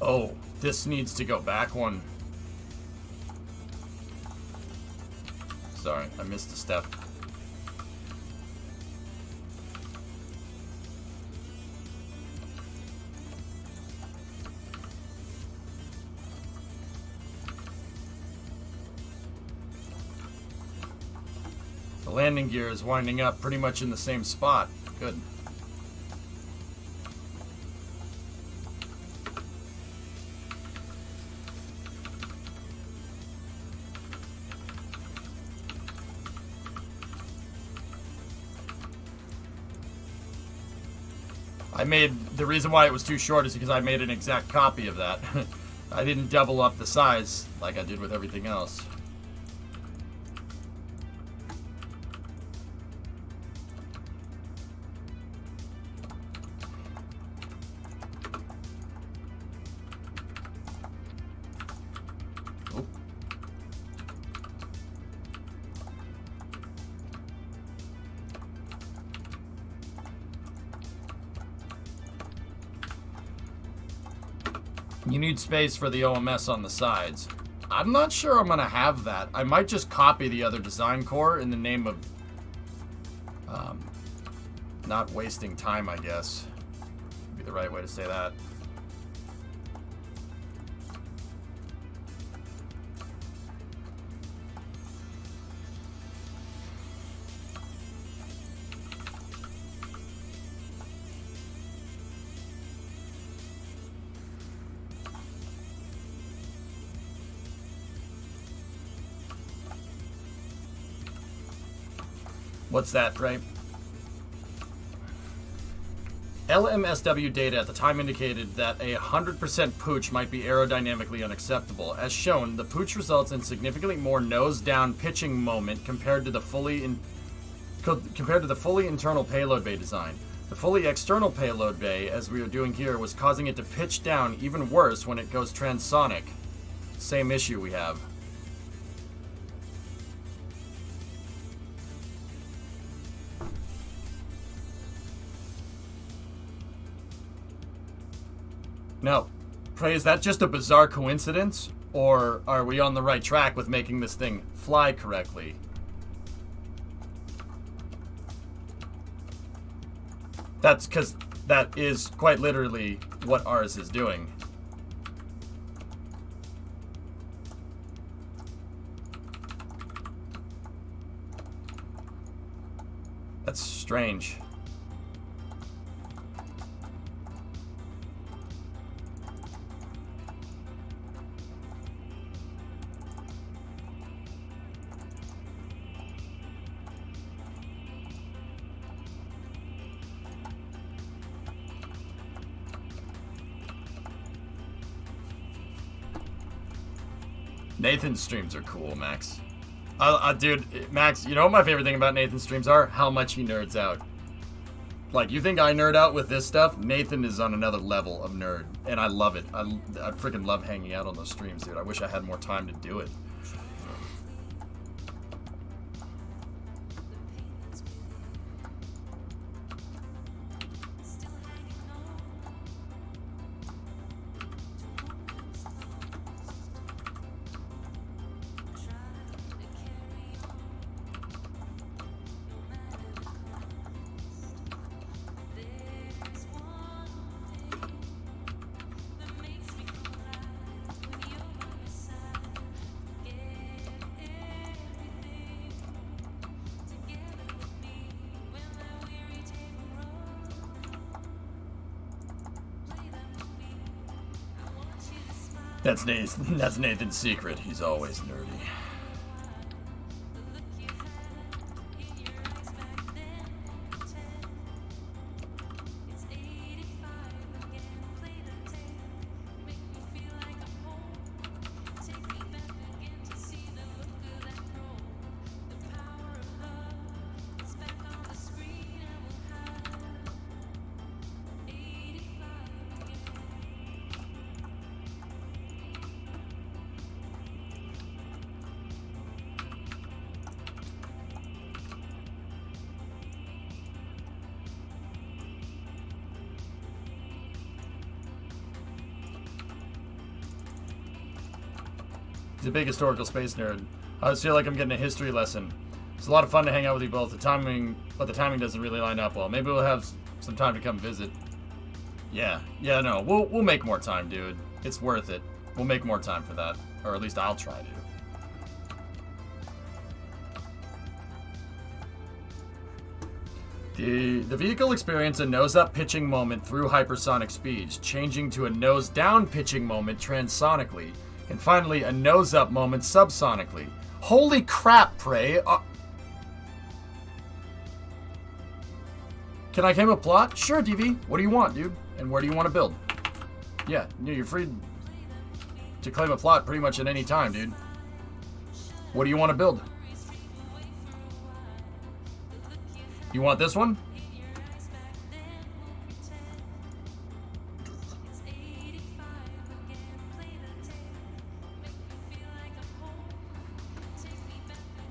Speaker 1: Oh, this needs to go back one. Sorry, I missed a step. The landing gear is winding up pretty much in the same spot. Good. The reason why it was too short is because I made an exact copy of that. I didn't double up the size like I did with everything else. You need space for the OMS on the sides. I'm not sure I'm gonna have that. I might just copy the other design core in the name of not wasting time, I guess. Would be the right way to say that. What's that, right? LMSW data at the time indicated that a 100% pooch might be aerodynamically unacceptable. As shown, the pooch results in significantly more nose-down pitching moment compared to the fully internal payload bay design. The fully external payload bay, as we are doing here, was causing it to pitch down even worse when it goes transonic. Same issue we have. No. Pray, is that just a bizarre coincidence? Or are we on the right track with making this thing fly correctly? That's because that is quite literally what ours is doing. That's strange. Nathan's streams are cool, Max. Dude, Max, you know what my favorite thing about Nathan's streams are? How much he nerds out. Like, you think I nerd out with this stuff? Nathan is on another level of nerd, and I love it. I freaking love hanging out on those streams, dude. I wish I had more time to do it. That's Nathan's secret. He's always nerdy. He's a big historical space nerd. I just feel like I'm getting a history lesson. It's a lot of fun to hang out with you both. The timing doesn't really line up well. Maybe we'll have some time to come visit. Yeah, no, we'll make more time, dude. It's worth it. We'll make more time for that, or at least I'll try to. The vehicle experiences a nose-up pitching moment through hypersonic speeds, changing to a nose-down pitching moment transsonically, and finally a nose-up moment subsonically. Holy crap, Prey! Can I claim a plot? Sure, DV. What do you want, dude? And where do you want to build? Yeah, you're free to claim a plot pretty much at any time, dude. What do you want to build? You want this one?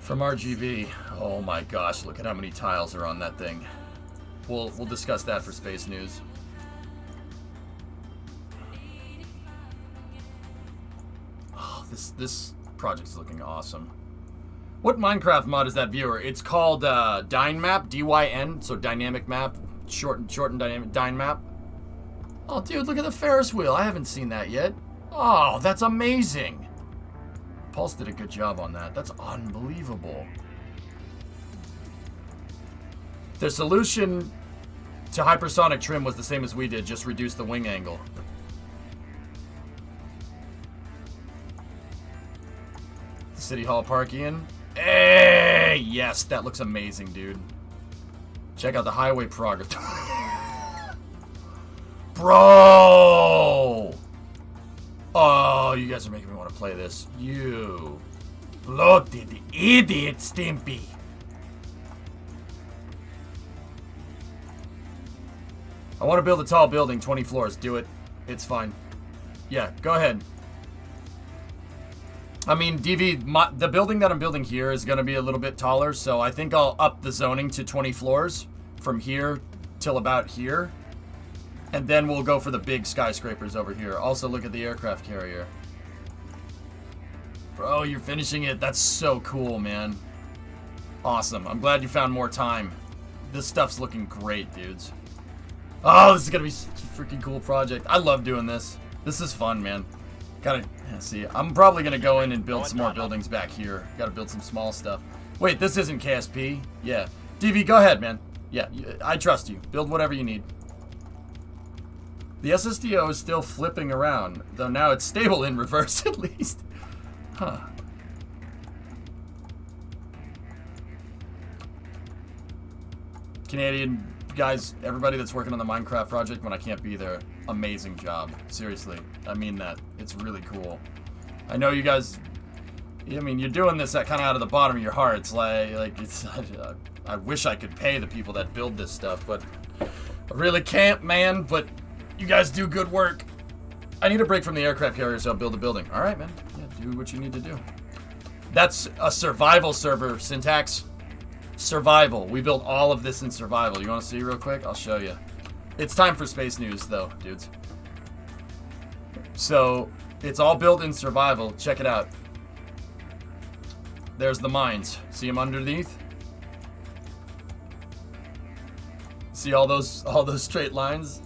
Speaker 1: From RGV. Oh my gosh, look at how many tiles are on that thing. We'll discuss that for Space News. Oh, this project's looking awesome. What Minecraft mod is that, viewer? It's called Dynmap, D-Y-N, so dynamic map, shortened dynamic, Dynmap. Oh, dude, look at the Ferris wheel. I haven't seen that yet. Oh, that's amazing. Pulse did a good job on that. That's unbelievable. The solution to hypersonic trim was the same as we did, just reduce the wing angle. City Hall parking. Hey, yes, that looks amazing, dude. Check out the highway progress. Bro! Oh, you guys are making me want to play this. You bloated idiot, Stimpy. I want to build a tall building, 20 floors. Do it. It's fine. Yeah, go ahead. I mean, DV, the building that I'm building here is going to be a little bit taller, so I think I'll up the zoning to 20 floors from here till about here. And then we'll go for the big skyscrapers over here. Also, look at the aircraft carrier. Bro, you're finishing it. That's so cool, man. Awesome. I'm glad you found more time. This stuff's looking great, dudes. Oh, this is going to be such a freaking cool project. I love doing this. This is fun, man. Gotta see. I'm probably gonna go in and build some more buildings back here. Gotta build some small stuff. Wait, this isn't KSP? Yeah. DV, go ahead, man. Yeah, I trust you. Build whatever you need. The SSDO is still flipping around, though now it's stable in reverse at least. Huh. Canadian guys, everybody that's working on the Minecraft project when I can't be there, amazing job. Seriously, I mean that. It's really cool. I know you guys, I mean, you're doing this kind of out of the bottom of your hearts. Like it's, I wish I could pay the people that build this stuff, but I really can't, man. But you guys do good work. I need a break from the aircraft carrier, so I'll build a building. All right, man. Yeah, do what you need to do. That's a survival server, Syntax. Survival. We built all of this in survival. You want to see real quick? I'll show you. It's time for Space News, though, dudes. So, it's all built in survival. Check it out. There's the mines. See them underneath? See all those straight lines?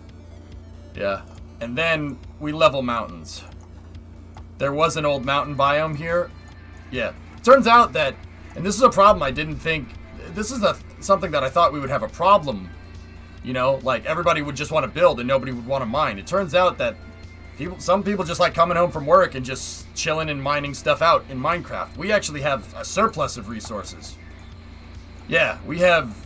Speaker 1: Yeah. And then we level mountains. There was an old mountain biome here. Yeah. Turns out that, and this is a problem I didn't think, this is something that I thought we would have a problem. You know, like everybody would just want to build and nobody would want to mine. It turns out that some people just like coming home from work and just chilling and mining stuff out in Minecraft. We actually have a surplus of resources. Yeah, we have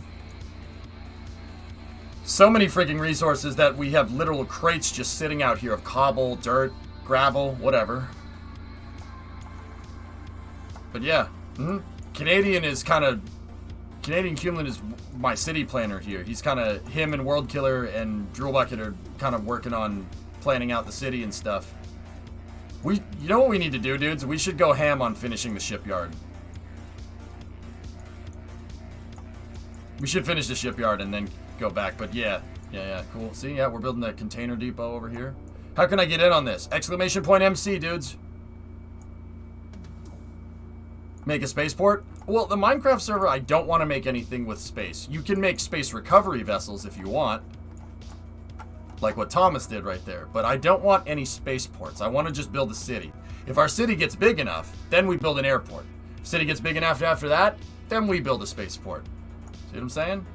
Speaker 1: so many freaking resources that we have literal crates just sitting out here of cobble, dirt, gravel, whatever. But yeah, Canadian Cumulin is my city planner here. He's kind of, him and World Killer and Drool Bucket are kind of working on planning out the city and stuff. You know what we need to do, dudes? We should go ham on finishing the shipyard. We should finish the shipyard and then go back, but yeah, cool. See, yeah, we're building a container depot over here. How can I get in on this? Exclamation point MC, dudes. Make a spaceport? Well, the Minecraft server, I don't want to make anything with space. You can make space recovery vessels if you want. Like what Thomas did right there. But I don't want any spaceports. I want to just build a city. If our city gets big enough, then we build an airport. If city gets big enough after that, then we build a spaceport. See what I'm saying?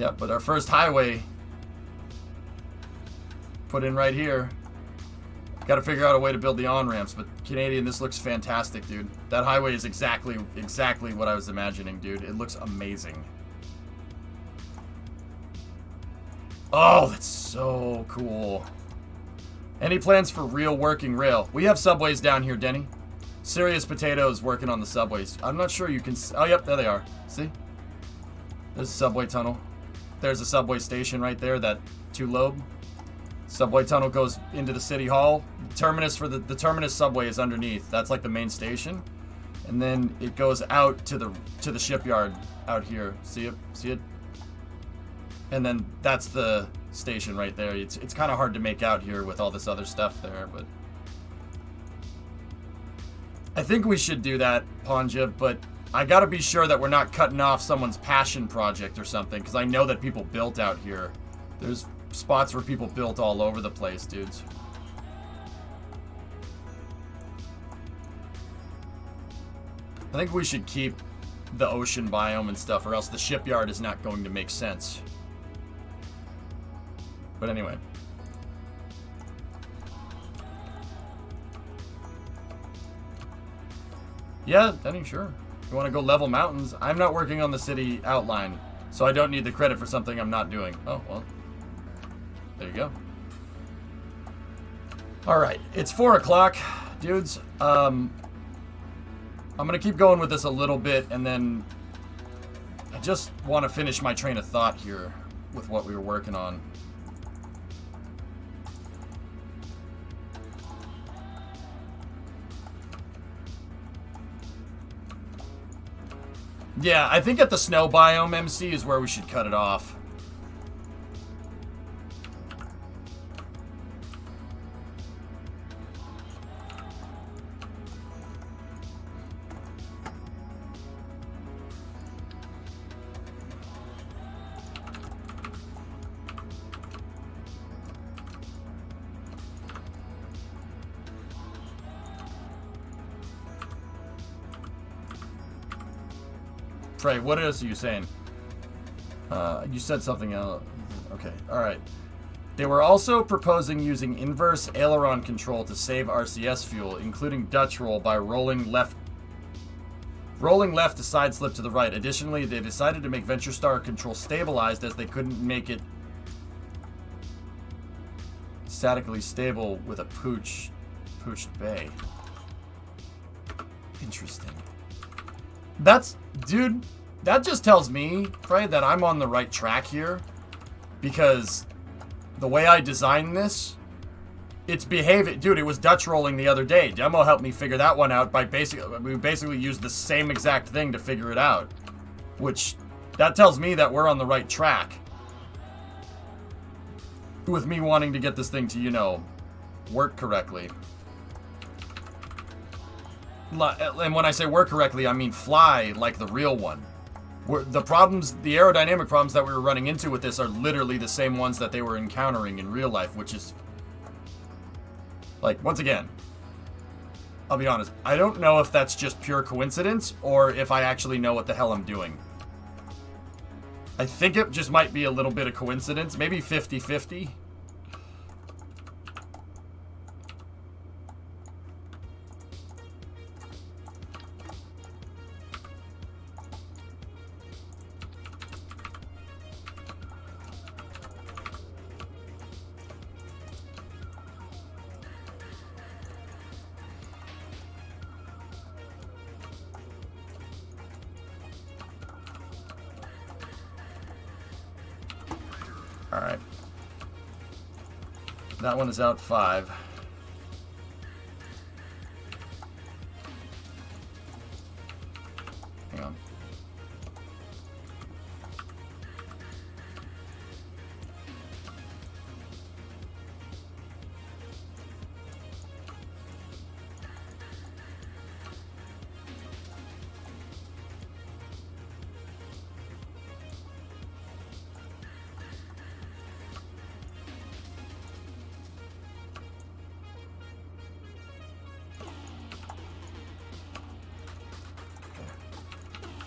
Speaker 1: Yeah, but our first highway put in right here. Got to figure out a way to build the on-ramps, but Canadian, this looks fantastic, dude. That highway is exactly what I was imagining, dude. It looks amazing. Oh, that's so cool. Any plans for real working rail? We have subways down here, Denny. Serious Potatoes working on the subways. I'm not sure you can... Oh, yep, there they are. See? There's a subway tunnel. There's a subway station right there, that two-lobe. Subway tunnel goes into the city hall. Terminus for the terminus subway is underneath. That's like the main station. And then it goes out to the shipyard out here. See it? See it? And then that's the station right there. It's kind of hard to make out here with all this other stuff there, but I think we should do that, Ponja, but I gotta be sure that we're not cutting off someone's passion project or something, because I know that people built out here. There's spots where people built all over the place, dudes. I think we should keep the ocean biome and stuff, or else the shipyard is not going to make sense. But anyway. Yeah, Denny, sure. You want to go level mountains? I'm not working on the city outline, so I don't need the credit for something I'm not doing. Oh, well. There you go. Alright, it's 4 o'clock, dudes. I'm going to keep going with this a little bit, and then I just want to finish my train of thought here with what we were working on. Yeah, I think at the snow biome, MC, is where we should cut it off. Trey, what else are you saying? You said something else. Okay, alright. They were also proposing using inverse aileron control to save RCS fuel, including Dutch roll by rolling left to side slip to the right. Additionally, they decided to make Venture Star control stabilized as they couldn't make it statically stable with a pooched bay. Interesting. That's, dude, that just tells me, Frey, that I'm on the right track here. Because the way I designed this, it's behaving. Dude, it was Dutch rolling the other day. Demo helped me figure that one out by we basically used the same exact thing to figure it out. Which, that tells me that we're on the right track. With me wanting to get this thing to, you know, work correctly. And when I say work correctly, I mean fly like the real one. The aerodynamic problems that we were running into with this are literally the same ones that they were encountering in real life, which is, like, once again, I'll be honest, I don't know if that's just pure coincidence or if I actually know what the hell I'm doing. I think it just might be a little bit of coincidence, maybe 50-50. Alright. That one is out 5. Hang on.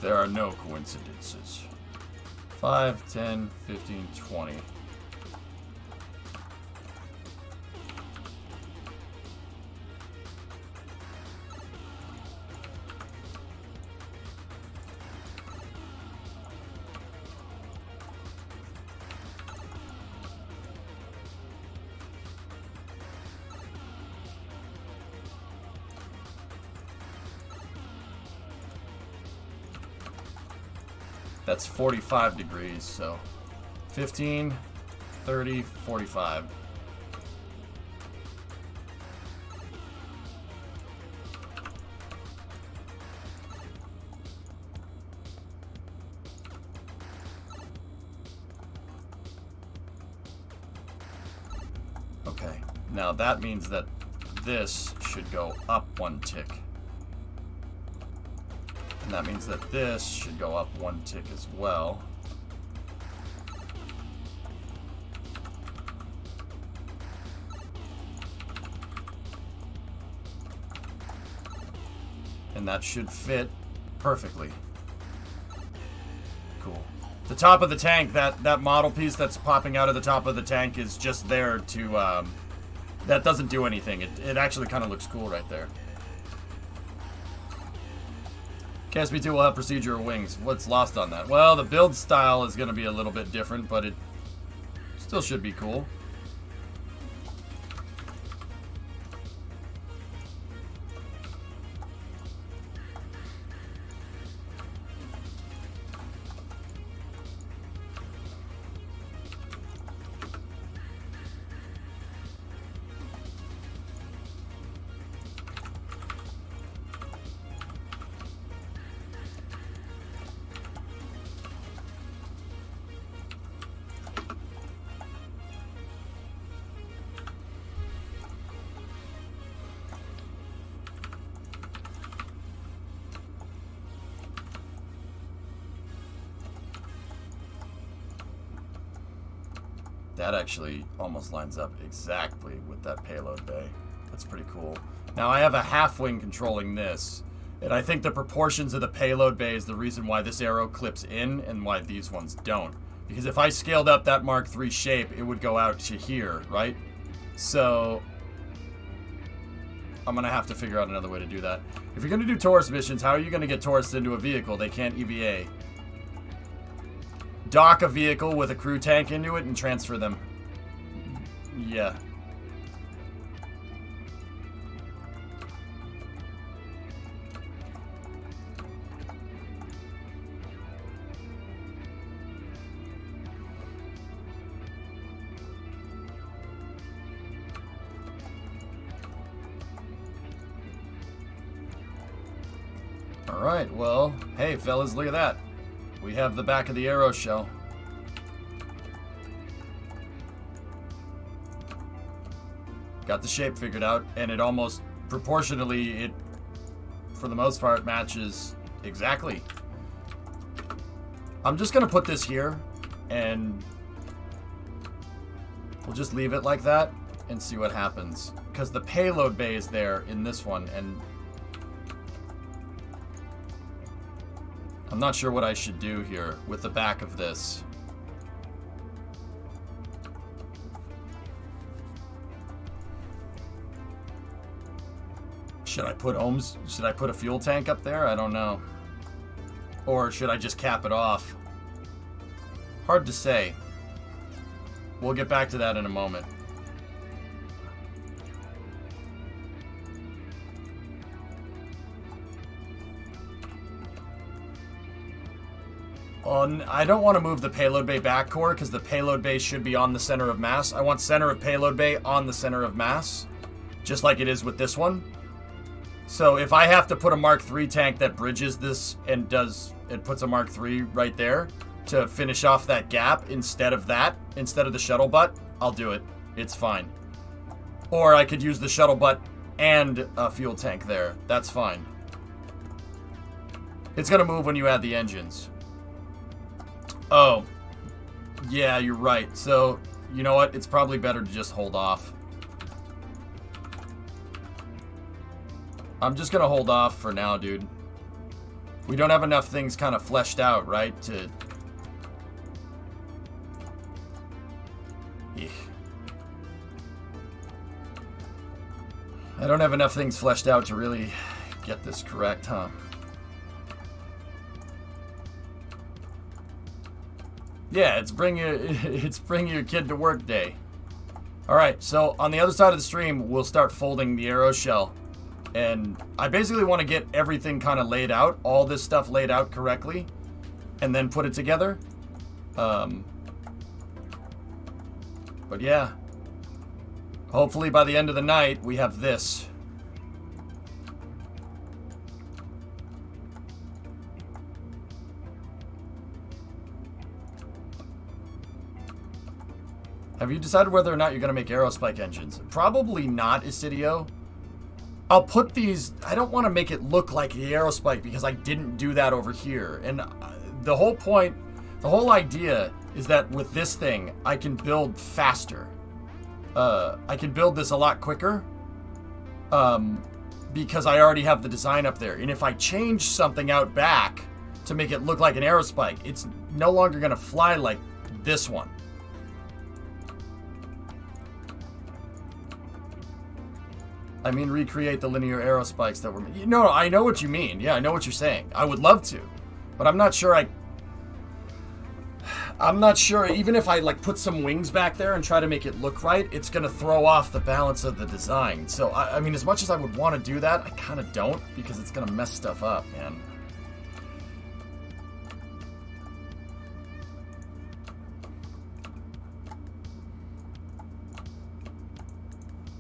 Speaker 1: There are no coincidences. 5, 10, 15, 20. That's 45 degrees, so 15, 30, 45. Okay, now that means that this should go up 1 tick. And that means that this should go up 1 tick as well. And that should fit perfectly. Cool. The top of the tank, that model piece that's popping out of the top of the tank is just there to, that doesn't do anything. It actually kind of looks cool right there. KSP 2 will have procedural wings. What's lost on that? Well, the build style is going to be a little bit different, but it still should be cool. That actually almost lines up exactly with that payload bay. That's pretty cool. Now I have a half wing controlling this, and I think the proportions of the payload bay is the reason why this arrow clips in and why these ones don't. Because if I scaled up that Mark III shape, it would go out to here, right? So I'm gonna have to figure out another way to do that. If you're gonna do tourist missions, how are you gonna get tourists into a vehicle? They can't EVA. Dock a vehicle with a crew tank into it and transfer them. Yeah. Alright, well, hey fellas, look at that. We have the back of the arrow shell. Got the shape figured out, and it almost proportionally, for the most part, matches exactly. I'm just gonna put this here, and we'll just leave it like that and see what happens. Because the payload bay is there in this one, and I'm not sure what I should do here with the back of this. Should I put ohms? Should I put a fuel tank up there? I don't know. Or should I just cap it off? Hard to say. We'll get back to that in a moment. I don't want to move the payload bay back core because the payload bay should be on the center of mass. I want center of payload bay on the center of mass, just like it is with this one. So if I have to put a Mark III tank that bridges this and puts a Mark III right there to finish off that gap instead of the shuttle butt, I'll do it. It's fine. Or I could use the shuttle butt and a fuel tank there. That's fine. It's going to move when you add the engines. Oh, yeah, you're right. So, you know what? It's probably better to just hold off. I'm just going to hold off for now, dude. We don't have enough things kind of fleshed out, right? Eek. I don't have enough things fleshed out to really get this correct, huh? Yeah, it's bring your kid to work day. All right, so on the other side of the stream, we'll start folding the arrow shell. And I basically want to get everything kind of laid out, all this stuff laid out correctly, and then put it together. But yeah, hopefully by the end of the night, we have this. Have you decided whether or not you're going to make aerospike engines? Probably not, Isidio. I'll put these... I don't want to make it look like the aerospike because I didn't do that over here. And the whole point, the whole idea is that with this thing, I can build faster. I can build this a lot quicker because I already have the design up there. And if I change something out back to make it look like an aerospike, it's no longer going to fly like this one. I mean, recreate the linear aerospikes that were... No, I know what you mean. Yeah, I know what you're saying. I would love to. But I'm not sure I'm not sure, even if I, like, put some wings back there and try to make it look right, it's going to throw off the balance of the design. So, I mean, as much as I would want to do that, I kind of don't, because it's going to mess stuff up, man.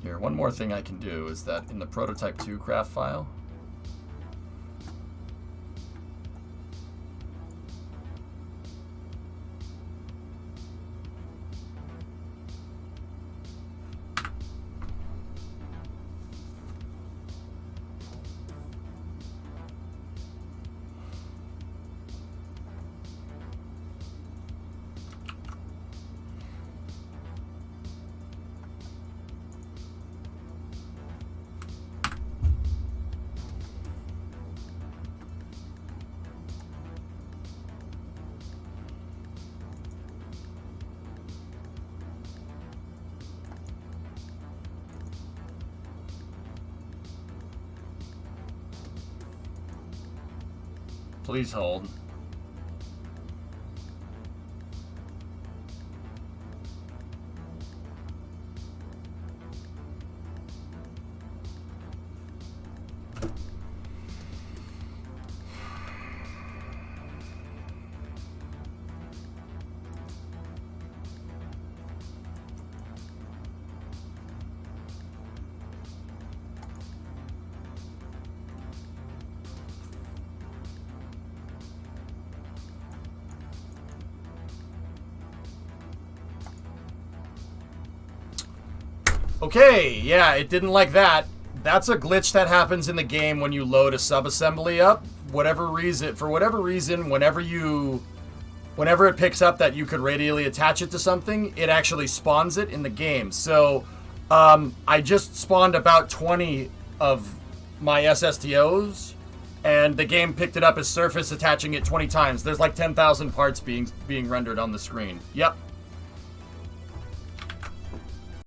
Speaker 1: Here, one more thing I can do is that in the prototype 2 craft file, please hold. Okay, yeah, it didn't like that. That's a glitch that happens in the game when you load a subassembly up. For whatever reason, whenever it picks up that you could radially attach it to something, it actually spawns it in the game. So, I just spawned about 20 of my SSTOs, and the game picked it up as surface, attaching it 20 times. There's like 10,000 parts being rendered on the screen. Yep.